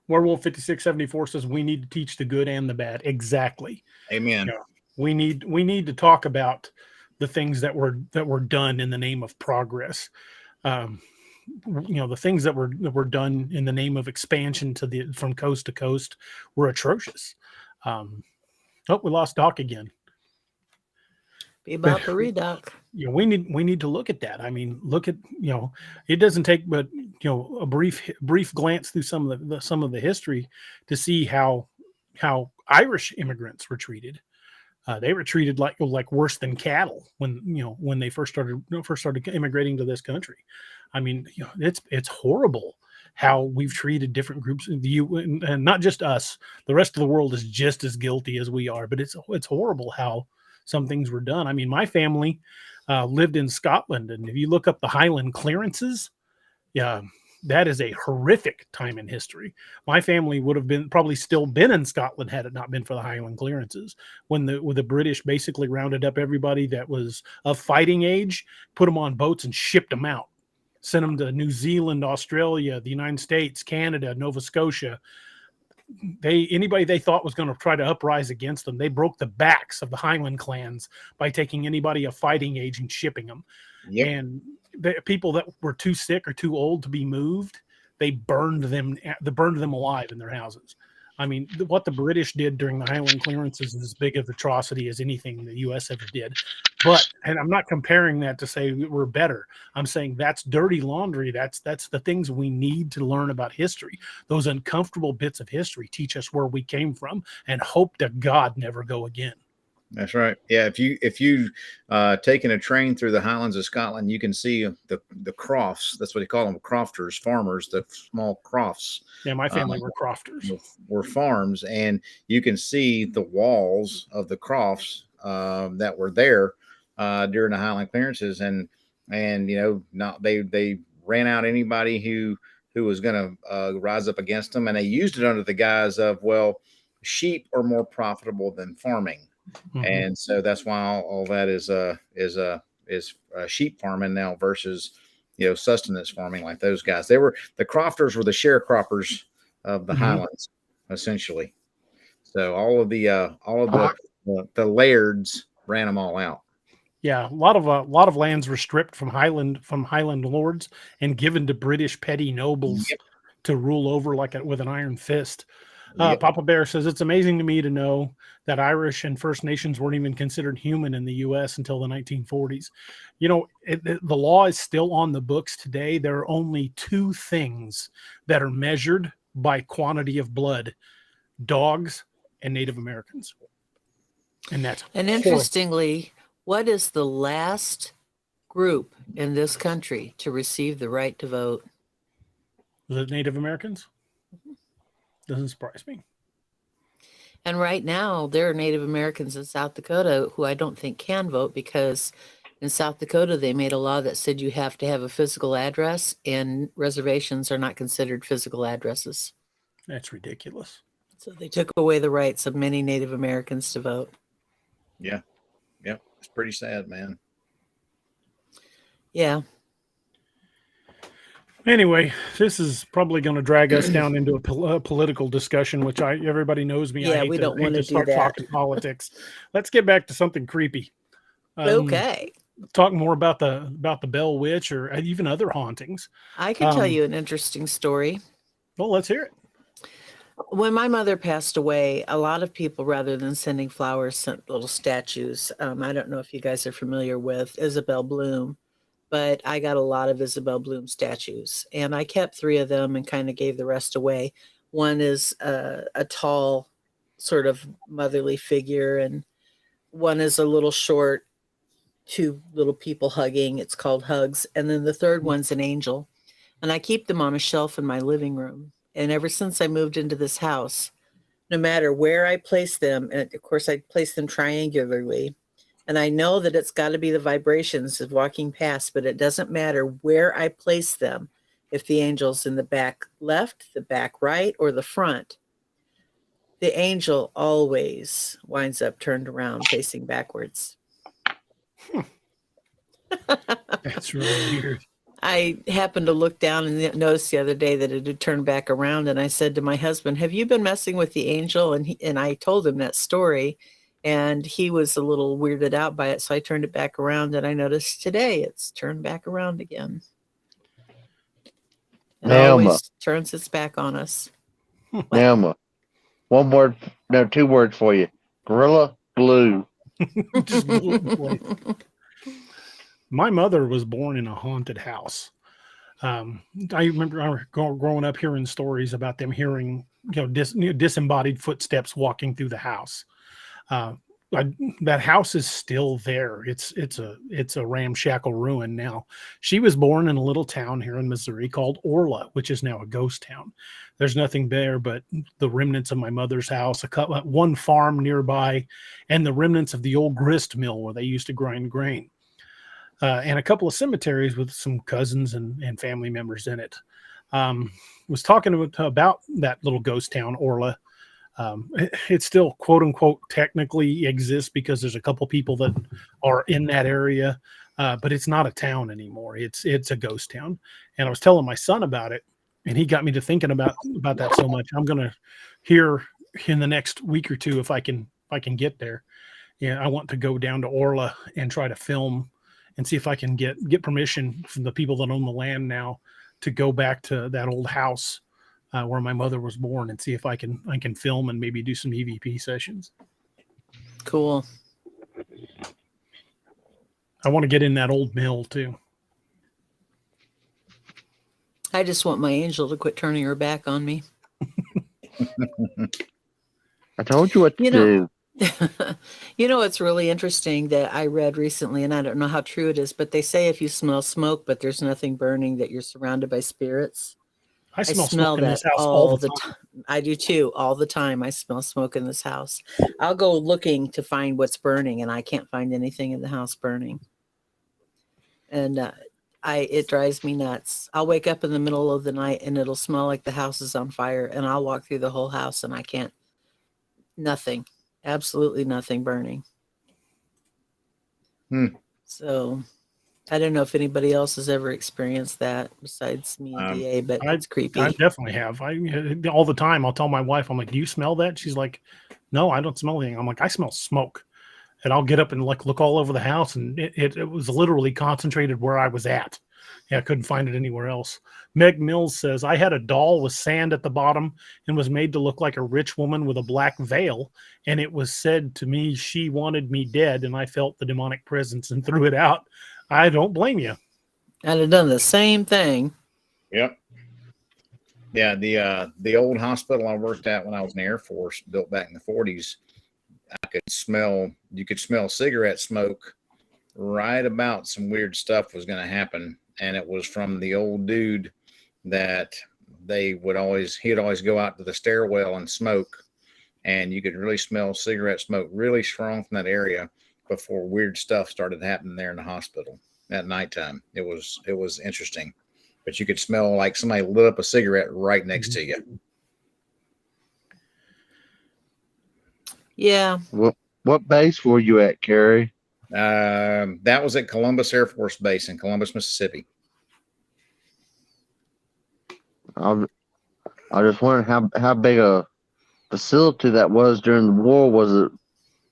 Werewolf 5674 says we need to teach the good and the bad. Exactly. Amen. We need to talk about the things that were done in the name of progress. The things that were done in the name of expansion from coast to coast were atrocious. We lost Doc again. Be about the redoc. We need to look at that. I mean, look at, it doesn't take but a brief glance through some of the history to see how Irish immigrants were treated. They were treated like worse than cattle when they first started immigrating to this country. I mean, it's horrible. how we've treated different groups of and not just us. The rest of the world is just as guilty as we are, but it's horrible how some things were done. I mean, my family lived in Scotland, and if you look up the Highland clearances, yeah, that is a horrific time in history. My family would have probably still been in Scotland had it not been for the Highland clearances. When the British basically rounded up everybody that was of fighting age, put them on boats and shipped them out, sent them to New Zealand, Australia, the United States, Canada, Nova Scotia. Anybody they thought was going to try to uprise against them, they broke the backs of the Highland clans by taking anybody of fighting age and shipping them. Yep. And the people that were too sick or too old to be moved, they burned them alive in their houses. I mean, what the British did during the Highland clearances is as big of atrocity as anything the U.S. ever did. And I'm not comparing that to say we're better. I'm saying that's dirty laundry. That's the things we need to learn about history. Those uncomfortable bits of history teach us where we came from and hope to God never go again. That's right. Yeah, if you taken a train through the Highlands of Scotland, you can see the crofts. That's what they call them, crofters, farmers. The small crofts. Yeah, my family were crofters. Were farms, and you can see the walls of the crofts that were there during the Highland clearances, and they ran out anybody who was going to rise up against them, and they used it under the guise of, well, sheep are more profitable than farming. Mm-hmm. And so that's why all that is sheep farming now versus sustenance farming like those guys. The crofters were the sharecroppers of the Highlands essentially. So all of the lairds ran them all out. Yeah, a lot of lands were stripped from Highland lords and given to British petty nobles to rule over with an iron fist. Papa Bear says, it's amazing to me to know that Irish and First Nations weren't even considered human in the U.S. until the 1940s. The law is still on the books today. There are only two things that are measured by quantity of blood: dogs and Native Americans. And that's interestingly, what is the last group in this country to receive the right to vote? Was it Native Americans? Doesn't surprise me. And right now, there are Native Americans in South Dakota who I don't think can vote, because in South Dakota, they made a law that said you have to have a physical address, and reservations are not considered physical addresses. That's ridiculous. So they took away the rights of many Native Americans to vote. Yeah. Yep. It's pretty sad, man. Yeah. Anyway, this is probably going to drag us down into a political discussion, which everybody knows me. Yeah, I don't want to start talking politics. Let's get back to something creepy. Okay. Talk more about the Bell Witch or even other hauntings. I can tell you an interesting story. Well, let's hear it. When my mother passed away, a lot of people, rather than sending flowers, sent little statues. I don't know if you guys are familiar with Isabel Bloom, but I got a lot of Isabel Bloom statues, and I kept 3 of them and kind of gave the rest away. One is a tall, sort of motherly figure, and one is a little short, 2 little people hugging. It's called Hugs. And then the third one's an angel. And I keep them on a shelf in my living room. And ever since I moved into this house, no matter where I place them, and of course I place them triangularly, and I know that it's got to be the vibrations of walking past, but it doesn't matter where I place them. If the angel's in the back left, the back right, or the front, the angel always winds up turned around facing backwards. That's really weird. I happened to look down and noticed the other day that it had turned back around. And I said to my husband, have you been messing with the angel? And I told him that story. And he was a little weirded out by it. So I turned it back around, and I noticed today it's turned back around again. It always turns its back on us. Nelma, 2 words for you. Gorilla glue. Just glue in place. My mother was born in a haunted house. I remember growing up hearing stories about them hearing disembodied footsteps walking through the house. that house is still there. It's a ramshackle ruin now. She was born in a little town here in Missouri called Orla, which is now a ghost town. There's nothing there but the remnants of my mother's house, one farm nearby, and the remnants of the old grist mill where they used to grind grain, and a couple of cemeteries with some cousins and family members in it. Was talking about that little ghost town, Orla. It still, quote unquote, technically exists because there's a couple people that are in that area, but it's not a town anymore. It's a ghost town. And I was telling my son about it, and he got me to thinking about that so much. I'm gonna hear in the next week or two if I can get there. Yeah, I want to go down to Orla and try to film and see if I can get permission from the people that own the land now to go back to that old house where my mother was born and see if I can film and maybe do some EVP sessions. Cool. I want to get in that old mill too. I just want my angel to quit turning her back on me. I told you what to do. You know, it's really interesting that I read recently, and I don't know how true it is, but they say if you smell smoke, but there's nothing burning, that you're surrounded by spirits. I smell smell smoke in that this house all the time. I do too. All the time. I smell smoke in this house. I'll go looking to find what's burning, and I can't find anything in the house burning. And it drives me nuts. I'll wake up in the middle of the night and it'll smell like the house is on fire, and I'll walk through the whole house and I can't, nothing, absolutely nothing burning. So I don't know if anybody else has ever experienced that besides me and DA, but it's creepy. I definitely have. All the time I'll tell my wife, I'm like, do you smell that? She's like, no, I don't smell anything. I'm like, I smell smoke. And I'll get up and like look all over the house, and it was literally concentrated where I was at. Yeah, I couldn't find it anywhere else. Meg Mills says, I had a doll with sand at the bottom and was made to look like a rich woman with a black veil. And it was said to me she wanted me dead, and I felt the demonic presence and threw it out. I don't blame you. I'd have done the same thing. Yep. Yeah, the old hospital I worked at when I was in the Air Force, built back in the 40s, you could smell cigarette smoke right about some weird stuff was going to happen. And it was from the old dude that he'd always go out to the stairwell and smoke. And you could really smell cigarette smoke really strong from that area before weird stuff started happening there in the hospital at nighttime. It was interesting, but you could smell like somebody lit up a cigarette right next to you. Yeah. What base were you at, Carrie? That was at Columbus Air Force Base in Columbus, Mississippi. I just wondering how big a facility that was during the war. Was it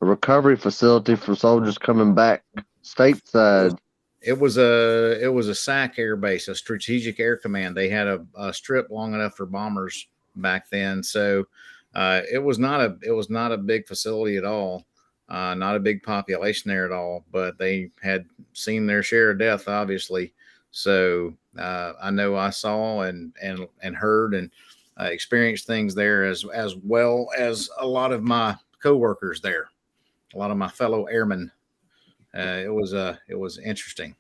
a recovery facility for soldiers coming back stateside? It was a SAC air base, a strategic air command. They had a strip long enough for bombers back then, so it was not a big facility at all. Not a big population there at all, but they had seen their share of death, obviously. So I know I saw and heard and experienced things there as well as a lot of my coworkers there, a lot of my fellow airmen. It was interesting.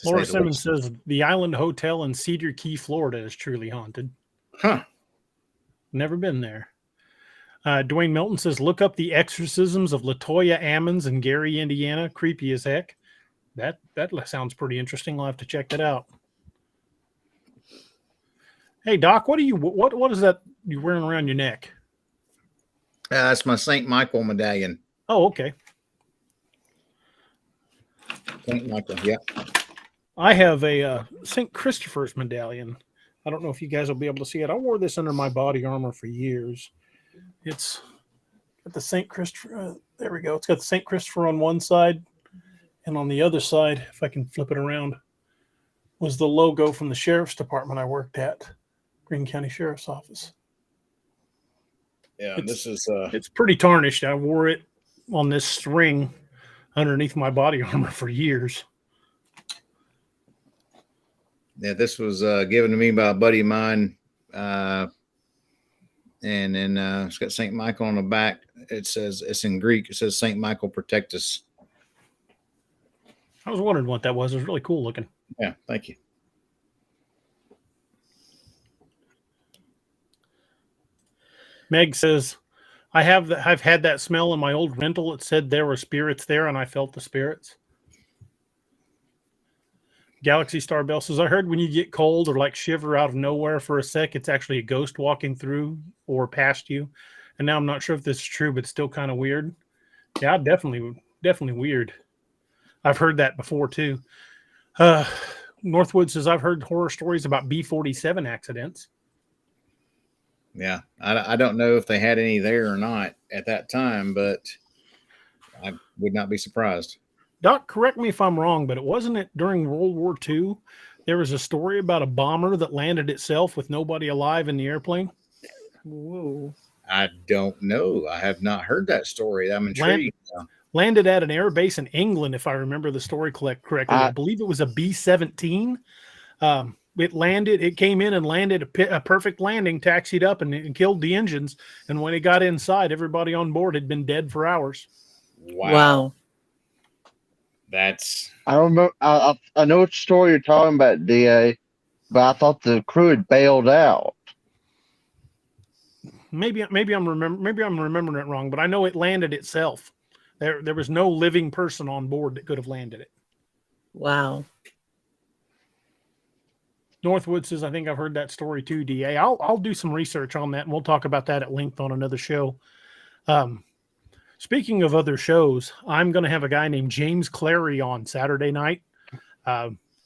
Laura Simmons says the Island Hotel in Cedar Key, Florida is truly haunted. Huh. Never been there. Dwayne Milton says, look up the exorcisms of LaToya Ammons in Gary, Indiana. Creepy as heck. That sounds pretty interesting. I'll have to check that out. Hey, Doc, what is that you're wearing around your neck? That's my St. Michael medallion. Oh, okay. St. Michael, yeah. I have a St. Christopher's medallion. I don't know if you guys will be able to see it. I wore this under my body armor for years. It's got the St. Christopher. There we go. It's got the St. Christopher on one side, and on the other side, if I can flip it around, was the logo from the sheriff's department I worked at, Greene County Sheriff's Office. Yeah, it's pretty tarnished. I wore it on this string underneath my body armor for years. Yeah, this was given to me by a buddy of mine And then it's got Saint Michael on the back. It says, it's in Greek. It says, Saint Michael protect us. I was wondering what that was. It was really cool looking. Yeah, thank you. Meg says, I've had that smell in my old rental. It said there were spirits there, and I felt the spirits. Galaxy Star Bell says, I heard when you get cold or like shiver out of nowhere for a sec, it's actually a ghost walking through or past you. And now I'm not sure if this is true, but it's still kind of weird. Yeah, definitely weird. I've heard that before too. Northwood says, I've heard horror stories about B-47 accidents. Yeah, I don't know if they had any there or not at that time, but I would not be surprised. Doc, correct me if I'm wrong, but wasn't it during World War II? There was a story about a bomber that landed itself with nobody alive in the airplane. Whoa. I don't know. I have not heard that story. I'm intrigued. Landed at an air base in England, if I remember the story correctly. I believe it was a B-17. It came in and landed a perfect landing, taxied up and killed the engines. And when it got inside, everybody on board had been dead for hours. Wow. That's. I don't remember. I know which story you're talking about, DA, but I thought the crew had bailed out. Maybe I'm remembering it wrong, but I know it landed itself. There was no living person on board that could have landed it. Wow. Northwood says, I think I've heard that story too, DA. I'll do some research on that, and we'll talk about that at length on another show. Speaking of other shows, I'm going to have a guy named James Clary on Saturday night.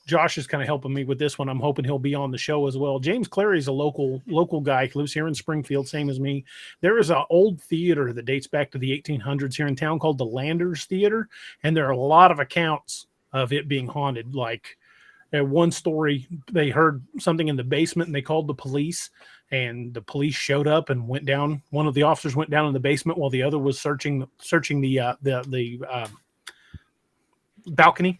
Josh is kind of helping me with this one. I'm hoping he'll be on the show as well. James Clary is a local guy. He lives here in Springfield, same as me. There is an old theater that dates back to the 1800s here in town called the Landers Theater, and there are a lot of accounts of it being haunted. Like one story, they heard something in the basement and they called the police, and the police showed up and went down. One of the officers went down in the basement while the other was searching the balcony.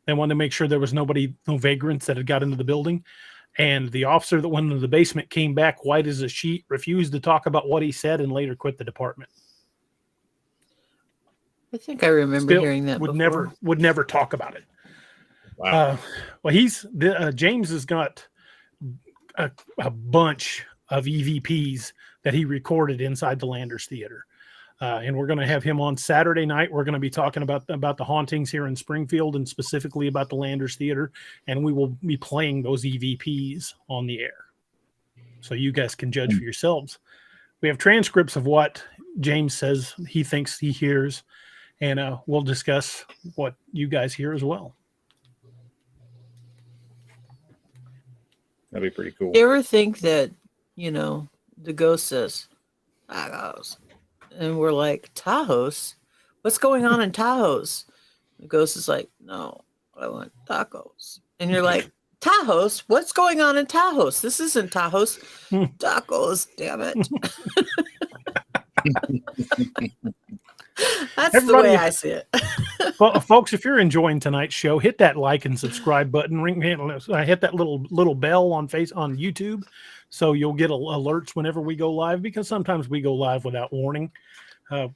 They wanted to make sure there was no vagrants that had got into the building. And the officer that went into the basement came back white as a sheet, refused to talk about what he said, and later quit the department. I think I remember hearing that before. Would never talk about it. Wow. James has got a bunch of EVPs that he recorded inside the Landers Theater. And we're going to have him on Saturday night. We're going to be talking about the hauntings here in Springfield and specifically about the Landers Theater. And we will be playing those EVPs on the air, so you guys can judge for yourselves. We have transcripts of what James says he thinks he hears, and we'll discuss what you guys hear as well. That'd be pretty cool. You ever think that, the ghost says, Tahoes? And we're like, Tahoes? What's going on in Tahoes? The ghost is like, no, I want tacos. And you're like, Tahoes? What's going on in Tahoes? This isn't Tahoes. Tacos, damn it. That's the way I see it. Well, folks, if you're enjoying tonight's show, hit that like and subscribe button. Hit that little bell on YouTube, so you'll get alerts whenever we go live. Because sometimes we go live without warning.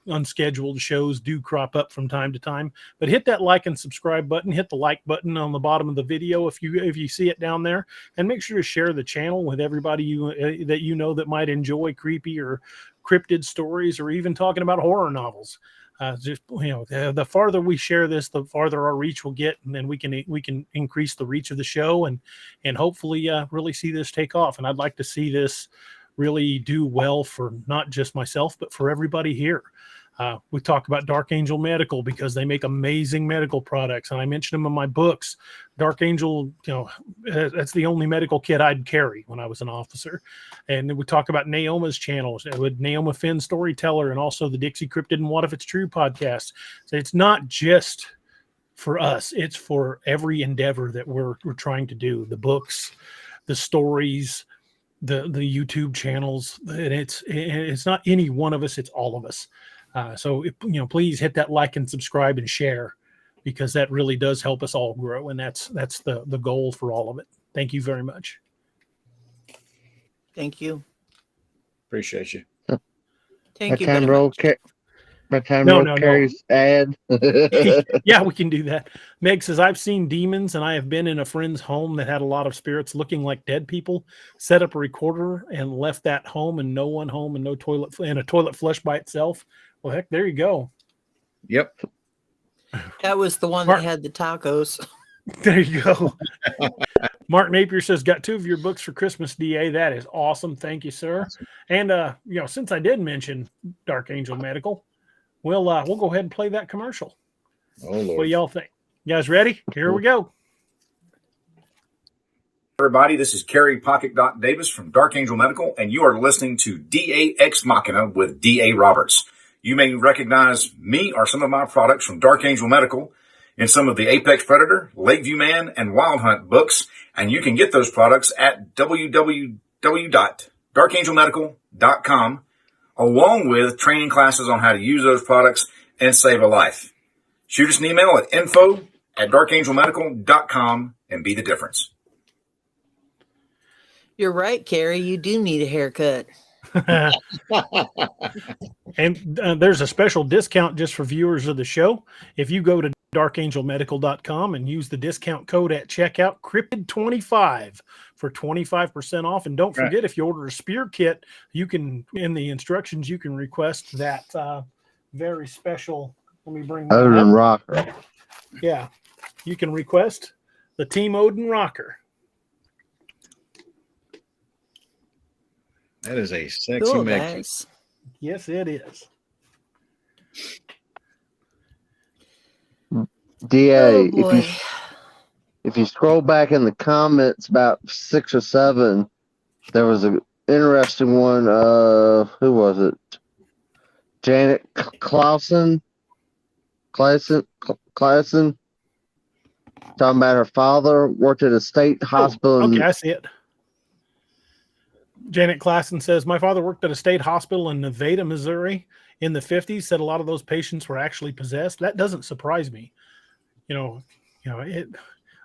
Unscheduled shows do crop up from time to time. But hit that like and subscribe button. Hit the like button on the bottom of the video if you see it down there, and make sure to share the channel with everybody that you know that might enjoy creepy or cryptid stories, or even talking about horror novels. The farther we share this, the farther our reach will get, and then we can increase the reach of the show and hopefully really see this take off. And I'd like to see this really do well for not just myself, but for everybody here. We talk about Dark Angel Medical because they make amazing medical products, and I mentioned them in my books. Dark Angel, that's the only medical kit I'd carry when I was an officer. And then we talk about Naoma's channels with Naoma Finn Storyteller, and also the Dixie Cryptid and What If It's True podcast. So it's not just for us; it's for every endeavor that we're trying to do. The books, the stories, the YouTube channels, and it's not any one of us; it's all of us. So please hit that like and subscribe and share, because that really does help us all grow, and that's the goal for all of it. Thank you very much. Thank you. Appreciate you. Thank you very much. By the time No, roll no, no. Carrie's ad. Yeah, we can do that. Meg says, I've seen demons and I have been in a friend's home that had a lot of spirits looking like dead people, set up a recorder and left that home and no one home and no toilet and a toilet flush by itself. Well, heck, there you go. Yep. That was the one Mark- that had the tacos. There you go. Mark Napier says, got 2 of your books for Christmas, DA. That is awesome. Thank you, sir. Awesome. And, since I did mention Dark Angel Medical, we'll go ahead and play that commercial. Oh, Lord. What do y'all think? You guys ready? Here we go. Everybody, this is Kerry Pocket Dot Davis from Dark Angel Medical, and you are listening to DA Ex Machina with DA Roberts. You may recognize me or some of my products from Dark Angel Medical in some of the Apex Predator, Lakeview Man, and Wild Hunt books, and you can get those products at www.darkangelmedical.com, along with training classes on how to use those products and save a life. Shoot us an email at info@darkangelmedical.com and be the difference. You're right, Carrie. You do need a haircut. And there's a special discount just for viewers of the show. If you go to darkangelmedical.com and use the discount code at checkout, Cryptid25 for 25% off. And don't forget, if you order a spear kit, you can, in the instructions, you can request that very special. Let me bring that Odin up. Rocker. Yeah, you can request the Team Odin Rocker. That is a sexy Cool, mix. guys. Yes, it is. DA, Oh, boy. if you scroll back in the comments about 6 or 7, there was an interesting one. Who was it? Janet Clausen, talking about her father worked at a state hospital. Okay, I see it. Janet Klassen says, my father worked at a state hospital in Nevada, Missouri in the 50s, said a lot of those patients were actually possessed. That doesn't surprise me. A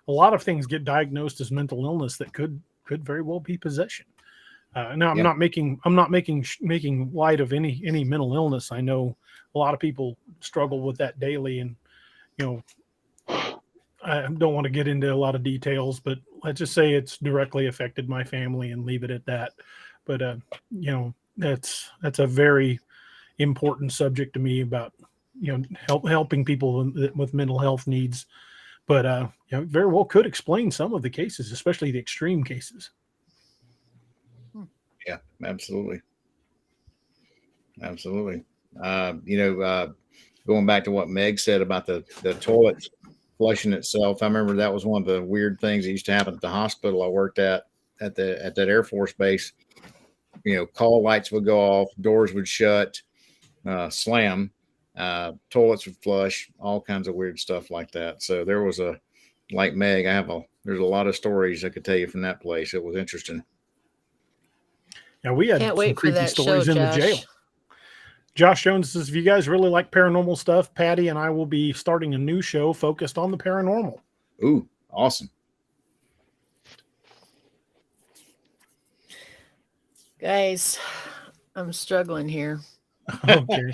lot of things get diagnosed as mental illness that could very well be possession. Now I'm not making light of any mental illness. I know a lot of people struggle with that daily, and I don't want to get into a lot of details, but let's just say it's directly affected my family and leave it at that. But that's a very important subject to me about helping people with mental health needs. But very well could explain some of the cases, especially the extreme cases. Yeah, absolutely. Going back to what Meg said about the toilet flushing itself, I remember that was one of the weird things that used to happen at the hospital I worked at that Air Force base. Call lights would go off, doors would shut, slam, toilets would flush, all kinds of weird stuff like that. So there was like Meg, there's a lot of stories I could tell you from that place. It was interesting. Yeah, we had Can't some wait for creepy that stories show, in the Josh. jail. Josh Jones says, if you guys really like paranormal stuff, Patty and I will be starting a new show focused on the paranormal. Ooh, awesome. Guys, I'm struggling here. Okay.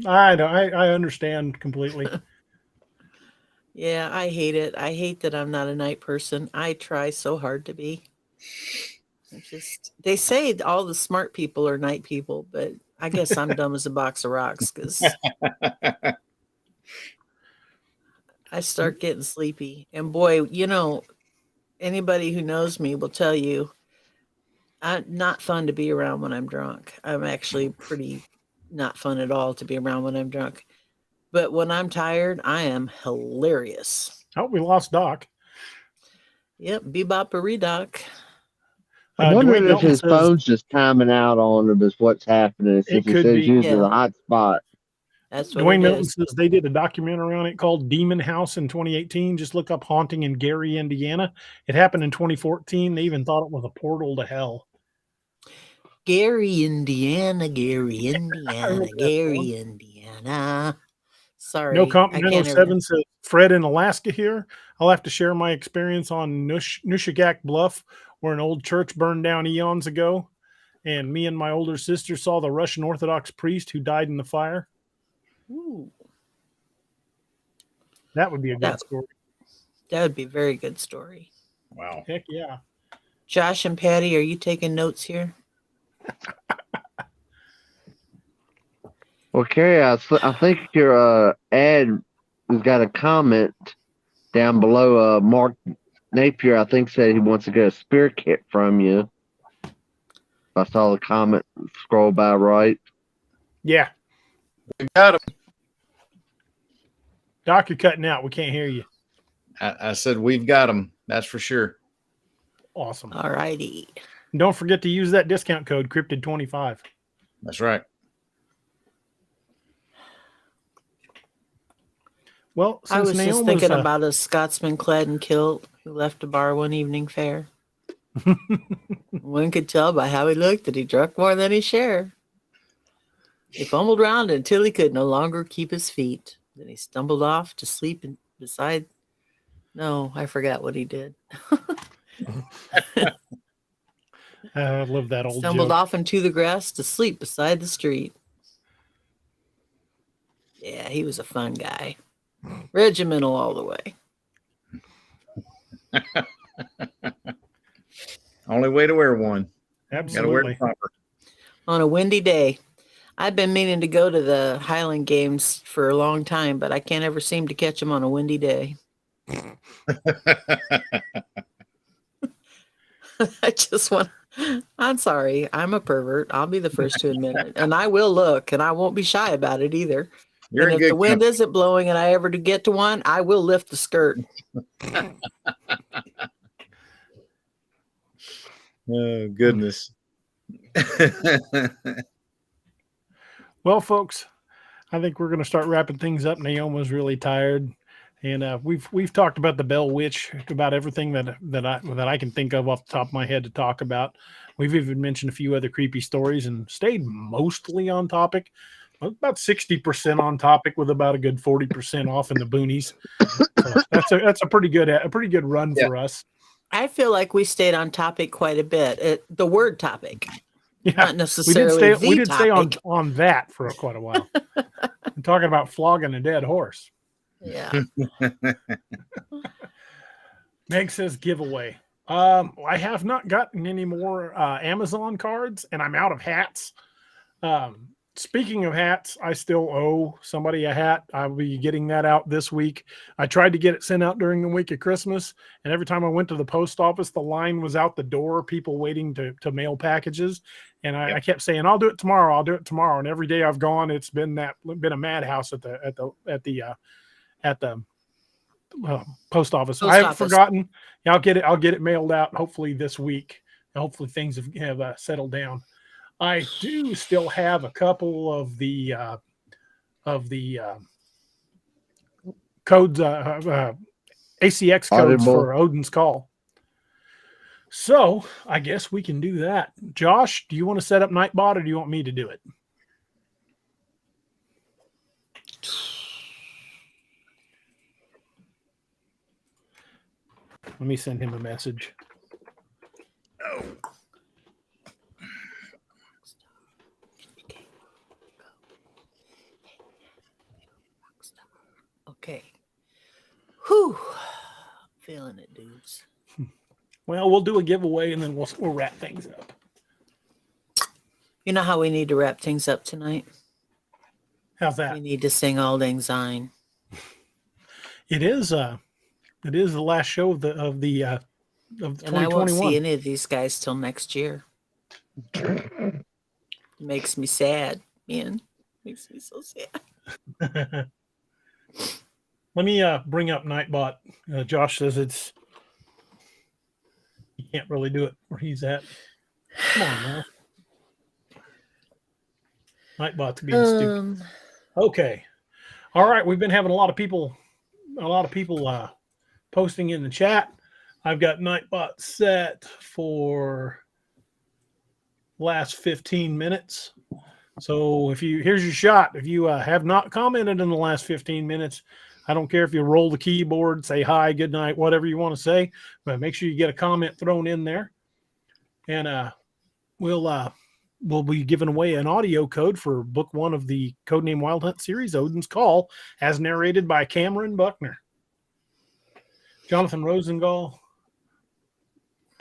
I understand completely. Yeah, I hate it. I hate that I'm not a night person. I try so hard to be. They say all the smart people are night people, but I guess I'm dumb as a box of rocks because I start getting sleepy. And boy, anybody who knows me will tell you I'm not fun to be around when I'm drunk. I'm actually pretty not fun at all to be around when I'm drunk. But when I'm tired, I am hilarious. Oh, we lost Doc. Yep, bebop doc. I'm wondering Dwayne if Melton his says phone's just timing out on him is what's happening. Since he could says be. using Yeah. the hot spot. That's what Dwayne it Milton is. says they did a documentary on it called Demon House in 2018. Just look up Haunting in Gary, Indiana. It happened in 2014. They even thought it was a portal to hell. Gary, Indiana. Sorry. No I Comment can't 907 says Fred in Alaska here. I'll have to share my experience on Nushagak Bluff, where an old church burned down eons ago. And me and my older sister saw the Russian Orthodox priest who died in the fire. Ooh, That would be a good That- story. that would be a very good story. Wow. Heck yeah. Josh and Patty, are you taking notes here? Well, Carrie, I think your ad has got a comment down below. Mark Napier, I think, said he wants to get a spear kit from you. I saw the comment scroll by right. Yeah. We got him. Doc, you're cutting out. We can't hear you. I said we've got them. That's for sure. Awesome. All righty. Don't forget to use that discount code Cryptid25. That's right. Well, I since was Naomi just thinking about a Scotsman clad in kilt who left a bar one evening fair. One could tell by how he looked that he drank more than he shared. He fumbled round until he could no longer keep his feet. Then he stumbled off to sleep beside. No, I forgot what he did. I love that old Stumbled joke. off into the grass to sleep beside the street. Yeah, he was a fun guy. Regimental all the way. Only way to wear one. Got to wear Absolutely. it proper. On a windy day. I've been meaning to go to the Highland Games for a long time, but I can't ever seem to catch them on a windy day. I just want. I'm sorry. I'm a pervert. I'll be the first to admit it. And I will look, and I won't be shy about it either. You're And a if good the wind isn't blowing and I ever do get to one, I will lift the skirt. Oh, goodness. Well, folks, I think we're going to start wrapping things up. Naomi's really tired, and we've talked about the Bell Witch, about everything that I can think of off the top of my head to talk about. We've even mentioned a few other creepy stories and stayed mostly on topic, about 60% on topic, with about a good 40% off in the boonies. So that's a pretty good run for us. I feel like we stayed on topic quite a bit. The word topic, Yeah, not necessarily we did stay topic. on that for quite a while. I'm talking about flogging a dead horse. Yeah. Meg says giveaway. I have not gotten any more Amazon cards, and I'm out of hats. Speaking of hats, I still owe somebody a hat. I'll be getting that out this week. I tried to get it sent out during the week of Christmas, and every time I went to the post office, the line was out the door, people waiting to mail packages. And I kept saying, "I'll do it tomorrow. I'll do it tomorrow." And every day I've gone, it's been a madhouse at the post office. I haven't forgotten. I'll get it mailed out hopefully this week. Hopefully things have settled down. I do still have a couple of the codes, ACX codes Audible. for Odin's Call. So I guess we can do that. Josh, do you want to set up Nightbot, or do you want me to do it? Let me send him a message. Okay. Whew. Feeling it, dudes. Well, we'll do a giveaway and then we'll wrap things up. You know how we need to wrap things up tonight? How's that? We need to sing Auld Lang Syne. It is the last show of the And I won't 2021. see any of these guys till next year. Makes me sad, man. Makes me so sad. Let me bring up Nightbot. Josh says he can't really do it where he's at. Come on now. Nightbot's being stupid. Okay. All right. We've been having a lot of people posting in the chat. I've got Nightbot set for last 15 minutes. So here's your shot. If you have not commented in the last 15 minutes, I don't care if you roll the keyboard, say hi, good night, whatever you want to say, but make sure you get a comment thrown in there. And we'll we'll be giving away an audio code for book 1 of the Codename Wild Hunt series, Odin's Call, as narrated by Cameron Buckner. Jonathan Rosenthal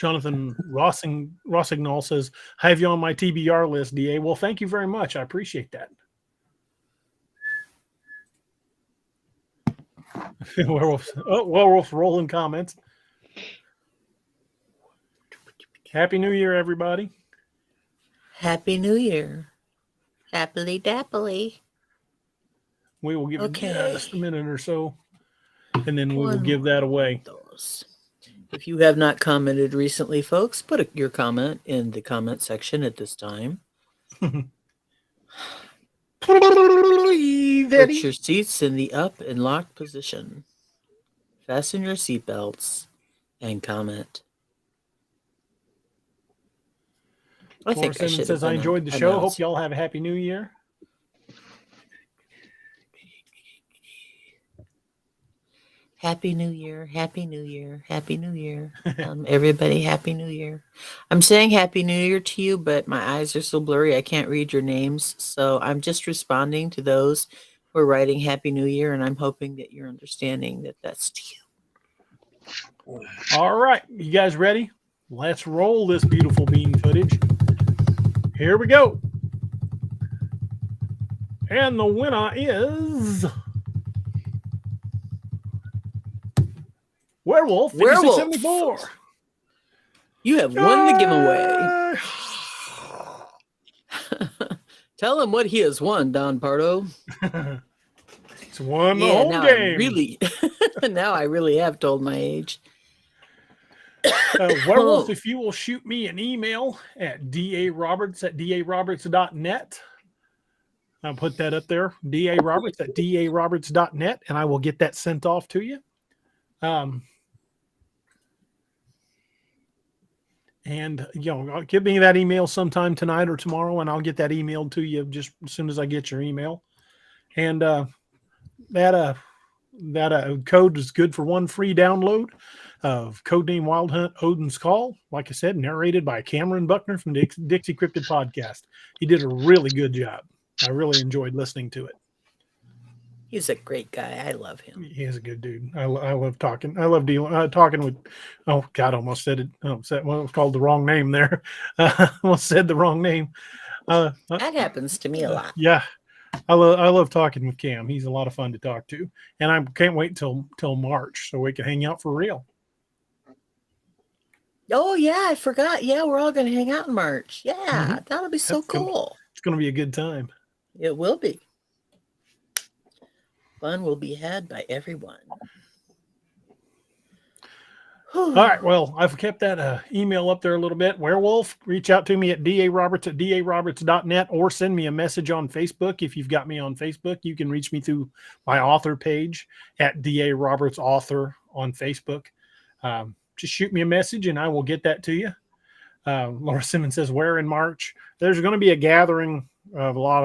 Rossignol says, I have you on my TBR list, DA. Well, thank you very much. I appreciate that. Werewolf's rolling comments. Happy New Year, everybody. Happy New Year. Happily dappily. We will give it Okay. just a minute or so, and then we will One give that away. Those. If you have not commented recently, folks, put your comment in the comment section at this time. Put your seats in the up and locked position. Fasten your seatbelts and comment. I Laura think I Simmons should says, I enjoyed the show. Hope y'all have a happy new year. Happy New Year, Happy New Year, Happy New Year. Everybody, Happy New Year. I'm saying Happy New Year to you, but my eyes are so blurry I can't read your names. So I'm just responding to those who are writing Happy New Year, and I'm hoping that you're understanding that that's to you. All right. You guys ready? Let's roll this beautiful bean footage. Here we go. And the winner is Werewolf 5674. You have won the giveaway. Tell him what he has won, Don Pardo. It's won the Yeah, whole game. Now I really have told my age. Werewolf, if you will shoot me an email at daroberts@daroberts.net. I'll put that up there, daroberts@daroberts.net, and I will get that sent off to you. And, give me that email sometime tonight or tomorrow, and I'll get that emailed to you just as soon as I get your email. And that code is good for one free download of Codename Wild Hunt Odin's Call. Like I said, narrated by Cameron Buckner from the Dixie Cryptid Podcast. He did a really good job. I really enjoyed listening to it. He's a great guy. I love him. He is a good dude. I love talking. I love talking with. Oh God, almost said it. It was called the wrong name there. Almost said the wrong name. That happens to me a lot. Yeah, I love talking with Cam. He's a lot of fun to talk to, and I can't wait till March so we can hang out for real. Oh yeah, I forgot. Yeah, we're all going to hang out in March. Yeah, that'll be so cool. It's going to be a good time. It will be. Fun will be had by everyone. All right. Well, I've kept that email up there a little bit. Werewolf, reach out to me at daroberts@daroberts.net or send me a message on Facebook. If you've got me on Facebook, you can reach me through my author page at DA Roberts Author on Facebook. Just shoot me a message and I will get that to you. Laura Simmons says, where in March? There's going to be a gathering of a lot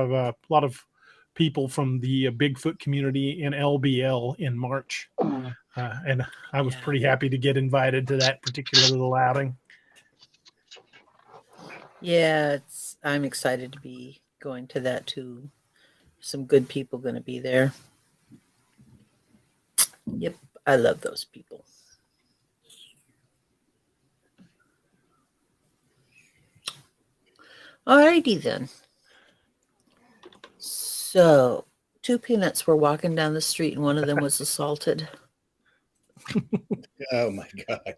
of people from the Bigfoot community in LBL in March. And I was pretty happy to get invited to that particular little outing. Yeah, I'm excited to be going to that too. Some good people going to be there. Yep, I love those people. Alrighty then. So, 2 peanuts were walking down the street and one of them was assaulted. Oh my God.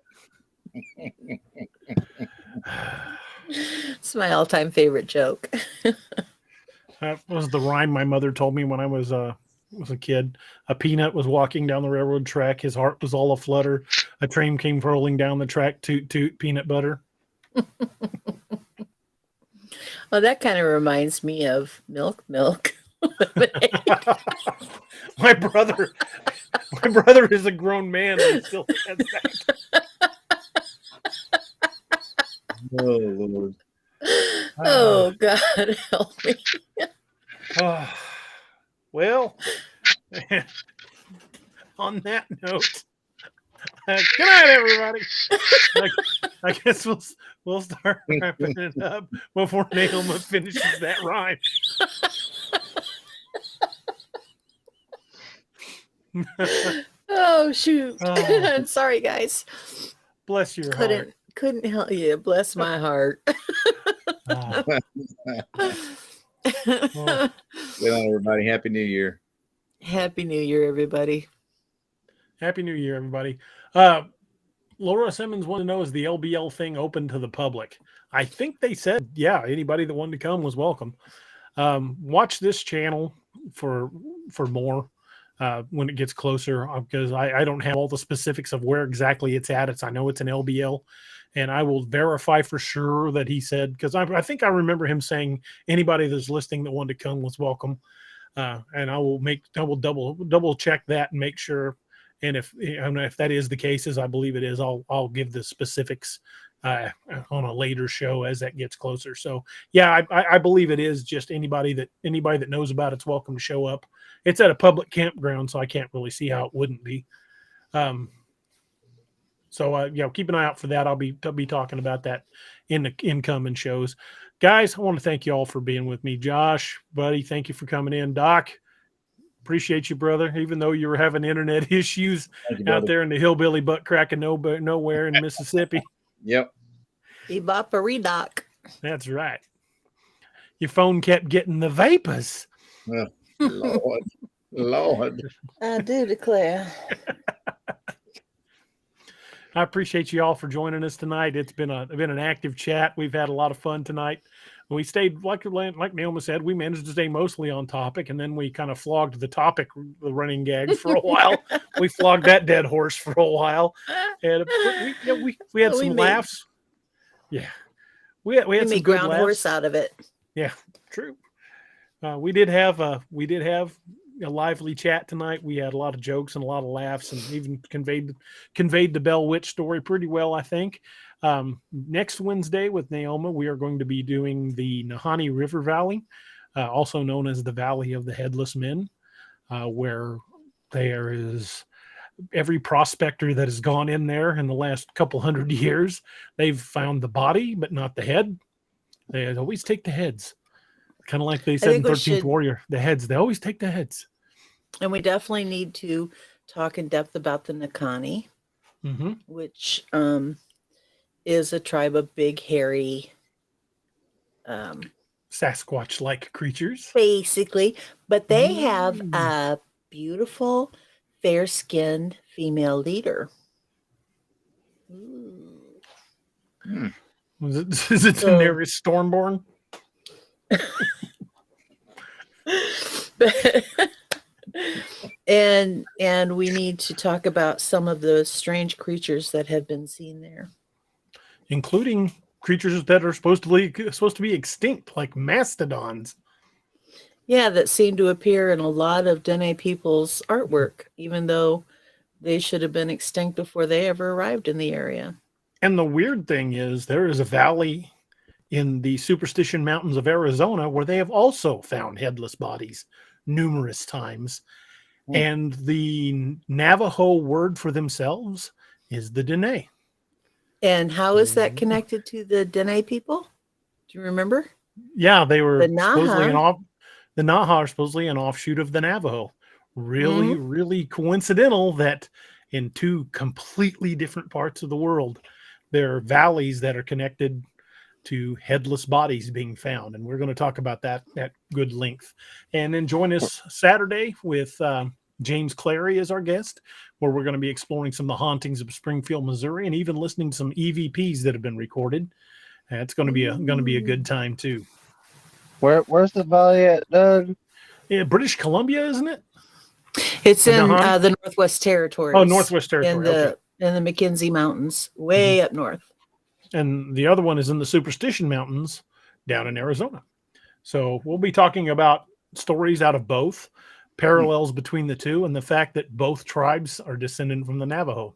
It's my all-time favorite joke. That was the rhyme my mother told me when I was a kid. A peanut was walking down the railroad track. His heart was all aflutter. A train came rolling down the track. Toot, toot, peanut butter. Well, that kind of reminds me of milk. My brother is a grown man and still says that. Oh Lord. Oh God, help me. Well, on that note, Good night, everybody. I guess we'll start wrapping it up before Naoma finishes that rhyme. Oh shoot! Oh. Sorry, guys. Bless your heart. Couldn't help you. Bless my heart. Ah. Well, Good night, everybody. Happy New Year. Happy New Year, everybody. Happy New Year, everybody. Laura Simmons wanted to know, is the LBL thing open to the public? I think they said, yeah, anybody that wanted to come was welcome. Watch this channel for more when it gets closer, because I don't have all the specifics of where exactly it's at. I know it's an LBL, and I will verify for sure that he said, because I think I remember him saying anybody that's listening that wanted to come was welcome. And I will double check that and make sure. And if that is the case, as I believe it is, I'll give the specifics on a later show as that gets closer. So yeah, I believe it is just anybody that knows about it's welcome to show up. It's at a public campground, so I can't really see how it wouldn't be. So keep an eye out for that. I'll be talking about that in the incoming shows. Guys, I want to thank you all for being with me. Josh, buddy, thank you for coming in. Doc, appreciate you, brother, even though you were having internet issues out there in the hillbilly butt crack of nowhere in Mississippi. Yep. Doc. That's right. Your phone kept getting the vapors. Lord. I do declare. I appreciate you all for joining us tonight. It's been an active chat. We've had a lot of fun tonight. We stayed, like Naoma said, we managed to stay mostly on topic, and then we kind of flogged the running gag for a while. We flogged that dead horse for a while, and we had some laughs. Yeah, we had some made good ground laughs. horse out of it. Yeah, true. We did have a lively chat tonight. We had a lot of jokes and a lot of laughs, and even conveyed the Bell Witch story pretty well, I think. Next Wednesday with Naoma, we are going to be doing the Nahani River Valley, also known as the Valley of the Headless Men, where there is every prospector that has gone in there in the last couple hundred years. They've found the body, but not the head. They always take the heads. Kind of like they said in 13th Warrior, the heads. They always take the heads. And we definitely need to talk in depth about the Nahani, which is a tribe of big, hairy, Sasquatch-like creatures. basically. But they have a beautiful, fair-skinned female leader. Is it Daenerys Stormborn? and we need to talk about some of the strange creatures that have been seen there, including creatures that are supposed to be extinct, like mastodons. Yeah, that seem to appear in a lot of Dene people's artwork, even though they should have been extinct before they ever arrived in the area. And the weird thing is, there is a valley in the Superstition Mountains of Arizona where they have also found headless bodies numerous times. And the Navajo word for themselves is the Dene. And how is that connected to the Dene people? Do you remember? Yeah, they were the Naha are supposedly an offshoot of the Navajo. Really, really coincidental that in two completely different parts of the world, there are valleys that are connected to headless bodies being found. And we're going to talk about that at good length. And then join us Saturday with James Clary as our guest, where we're going to be exploring some of the hauntings of Springfield, Missouri, and even listening to some EVPs that have been recorded. It's going to be a good time too. Where's the valley at, Doug? Yeah, British Columbia, isn't it? It's in the Northwest Territories. Oh, Northwest Territory. In the McKenzie Mountains, way up north. And the other one is in the Superstition Mountains down in Arizona. So we'll be talking about stories out of both, parallels between the two, and the fact that both tribes are descended from the Navajo.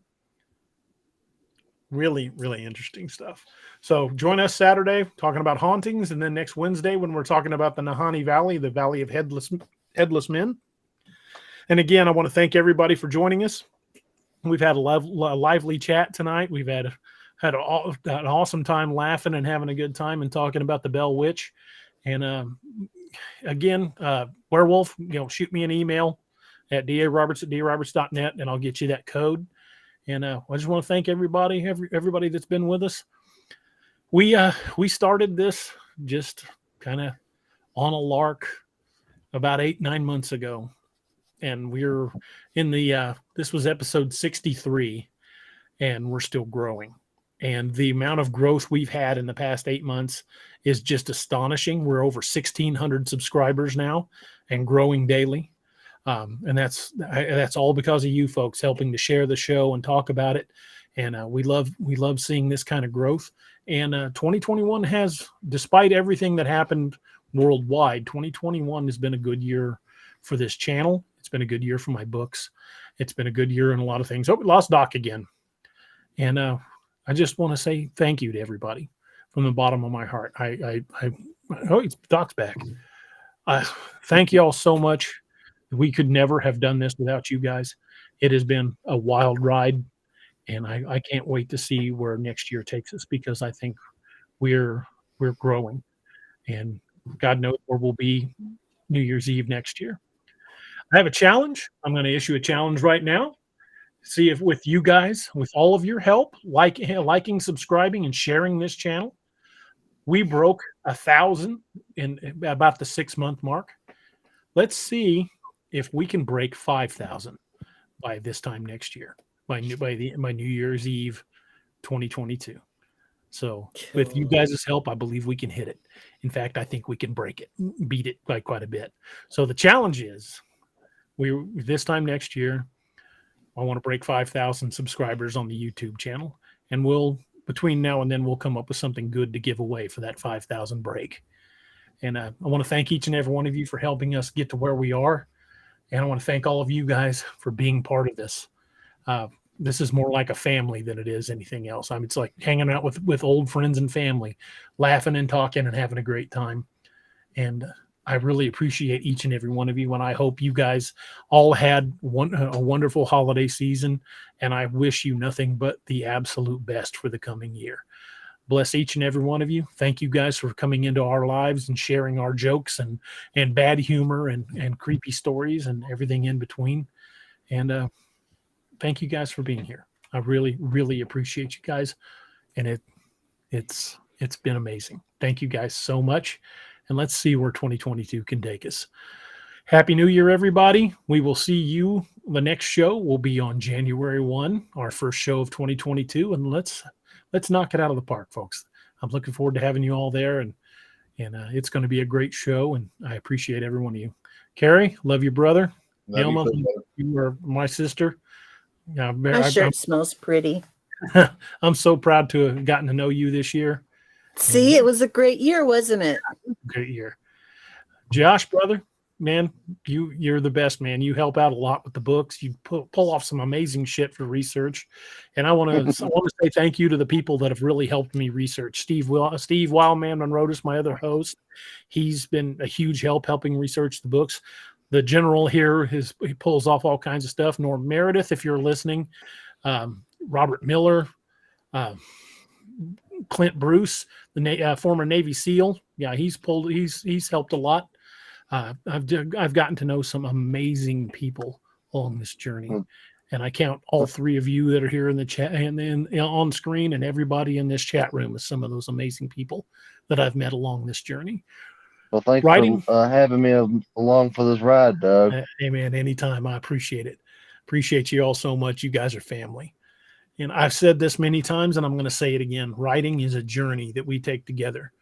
Really, really interesting stuff. So join us Saturday talking about hauntings, and then next Wednesday when we're talking about the Nahani Valley, the Valley of Headless Men. And again, I want to thank everybody for joining us. We've had a lively chat tonight. We've had an awesome time laughing and having a good time and talking about the Bell Witch. And again, Werewolf, shoot me an email at daroberts@daroberts.net, and I'll get you that code. And I just want to thank everybody that's been with us. We started this just kind of on a lark about 8-9 months ago, and we're in the this was episode 63, and we're still growing. And the amount of growth we've had in the past 8 months is just astonishing. We're over 1,600 subscribers now and growing daily. And that's all because of you folks helping to share the show and talk about it. And we love seeing this kind of growth. And 2021 has, despite everything that happened worldwide, 2021 has been a good year for this channel. It's been a good year for my books. It's been a good year in a lot of things. Oh, we lost Doc again. And I just want to say thank you to everybody from the bottom of my heart. Doc's back. Thank you all so much. We could never have done this without you guys. It has been a wild ride, and I can't wait to see where next year takes us, because I think we're growing, and God knows where we'll be New Year's Eve next year. I have a challenge. I'm going to issue a challenge right now. See if with you guys, with all of your help, liking, subscribing, and sharing this channel, we broke 1,000 in about the 6-month mark. Let's see if we can break 5,000 by this time next year, by New Year's Eve 2022. So with you guys' help, I believe we can hit it. In fact, I think we can break it, beat it by quite a bit. So the challenge is, this time next year, I want to break 5,000 subscribers on the YouTube channel, and between now and then we'll come up with something good to give away for that 5,000 break. And I want to thank each and every one of you for helping us get to where we are. And I want to thank all of you guys for being part of this. This is more like a family than it is anything else. It's like hanging out with old friends and family, laughing and talking and having a great time. And I really appreciate each and every one of you. And I hope you guys all had a wonderful holiday season. And I wish you nothing but the absolute best for the coming year. Bless each and every one of you. Thank you guys for coming into our lives and sharing our jokes and bad humor and creepy stories and everything in between. And thank you guys for being here. I really, really appreciate you guys. And it's been amazing. Thank you guys so much. And let's see where 2022 can take us. Happy New Year, everybody. We will see you. The next show will be on January 1, our first show of 2022. And let's knock it out of the park, folks. I'm looking forward to having you all there, and it's going to be a great show, and I appreciate every one of you. Carrie, love you, brother. Elma, you are my sister. My shirt smells pretty. I'm so proud to have gotten to know you this year. See, it was a great year, wasn't it? Great year. Josh, brother, man, you're the best, man. You help out a lot with the books. You pull off some amazing shit for research. And I want to say thank you to the people that have really helped me research. Steve Wildman Monrotis, my other host. He's been a huge help helping research the books. The general here, he pulls off all kinds of stuff. Norm Meredith, if you're listening. Robert Miller. Clint Bruce, the former Navy SEAL. Yeah, he's helped a lot. I've gotten to know some amazing people along this journey, and I count all three of you that are here in the chat and then on screen, and everybody in this chat room as some of those amazing people that I've met along this journey. Well, thanks for having me along for this ride, Doug. Hey, man, anytime. I appreciate it. Appreciate you all so much. You guys are family. And I've said this many times, and I'm going to say it again. Writing is a journey that we take together.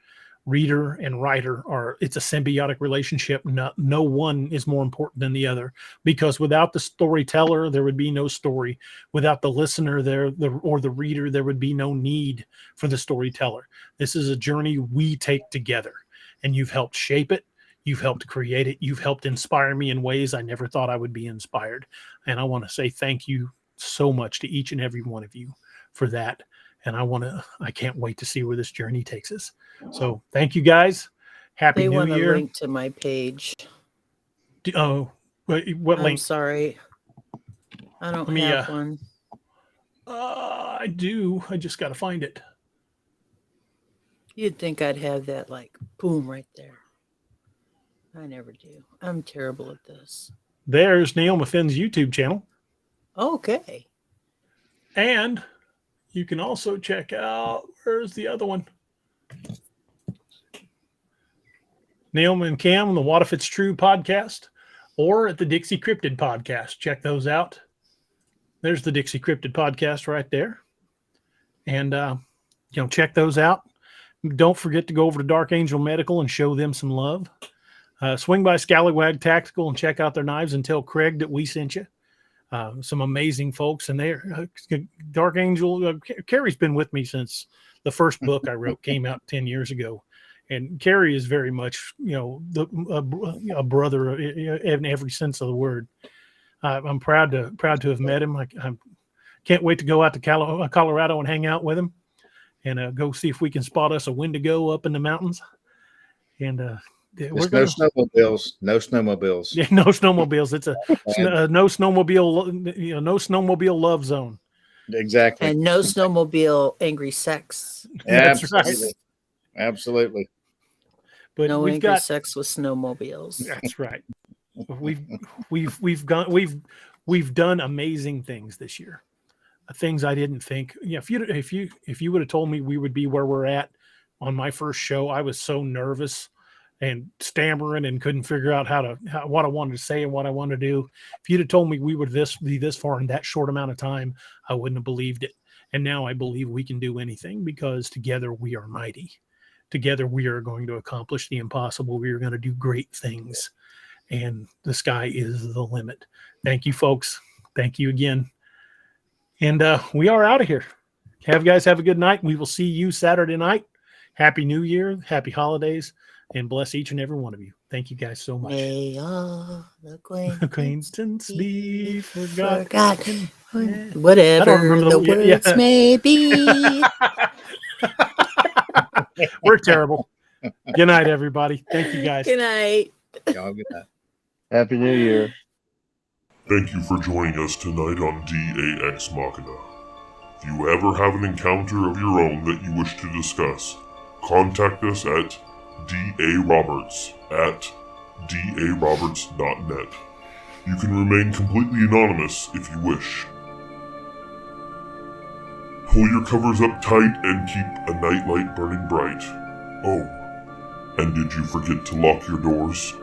Reader and writer it's a symbiotic relationship. No one is more important than the other, because without the storyteller, there would be no story. Without the listener or the reader, there would be no need for the storyteller. This is a journey we take together, and you've helped shape it. You've helped create it. You've helped inspire me in ways I never thought I would be inspired. And I want to say thank you so much to each and every one of you for that. And I can't wait to see where this journey takes us. So thank you guys. Happy New Year. They want a link to my page. What link? I'm sorry. I don't have one. I do. I just got to find it. You'd think I'd have that like boom right there. I never do. I'm terrible at this. There's Naomi Finn's YouTube channel. Okay. And you can also check out, where's the other one? Naomi and Cam on the What If It's True podcast, or at the Dixie Cryptid podcast. Check those out. There's the Dixie Cryptid podcast right there. And, check those out. Don't forget to go over to Dark Angel Medical and show them some love. Swing by Scallywag Tactical and check out their knives and tell Craig that we sent you. Some amazing folks. And they're Dark Angel. Carrie's been with me since the first book I wrote came out 10 years ago. And Carrie is very much, a brother in every sense of the word. I'm proud to have met him. I can't wait to go out to Colorado and hang out with him, and go see if we can spot us a Wendigo up in the mountains. And no snowmobiles. No snowmobiles. Yeah, no snowmobiles. It's a no snowmobile. No snowmobile love zone. Exactly. And no snowmobile angry sex. That's right. Absolutely. But no we've angry got sex with snowmobiles. That's right. We've done amazing things this year. Things I didn't think. Yeah, if you would have told me we would be where we're at on my first show, I was so nervous and stammering and couldn't figure out what I wanted to say and what I wanted to do. If you'd have told me we would be this far in that short amount of time, I wouldn't have believed it. And now I believe we can do anything because together we are mighty. Together we are going to accomplish the impossible. We are going to do great things. And the sky is the limit. Thank you, folks. Thank you again. And we are out of here. Have a good night. We will see you Saturday night. Happy New Year. Happy holidays. And bless each and every one of you. Thank you guys so much. May all acquaintance be forgotten. Whatever the words may be. We're terrible. Good night, everybody. Thank you, guys. Good night. Y'all good night. Happy New Year. Thank you for joining us tonight on DAX Machina. If you ever have an encounter of your own that you wish to discuss, contact us at daroberts@daroberts.net. You can remain completely anonymous if you wish. Pull your covers up tight and keep a nightlight burning bright. Oh, and did you forget to lock your doors?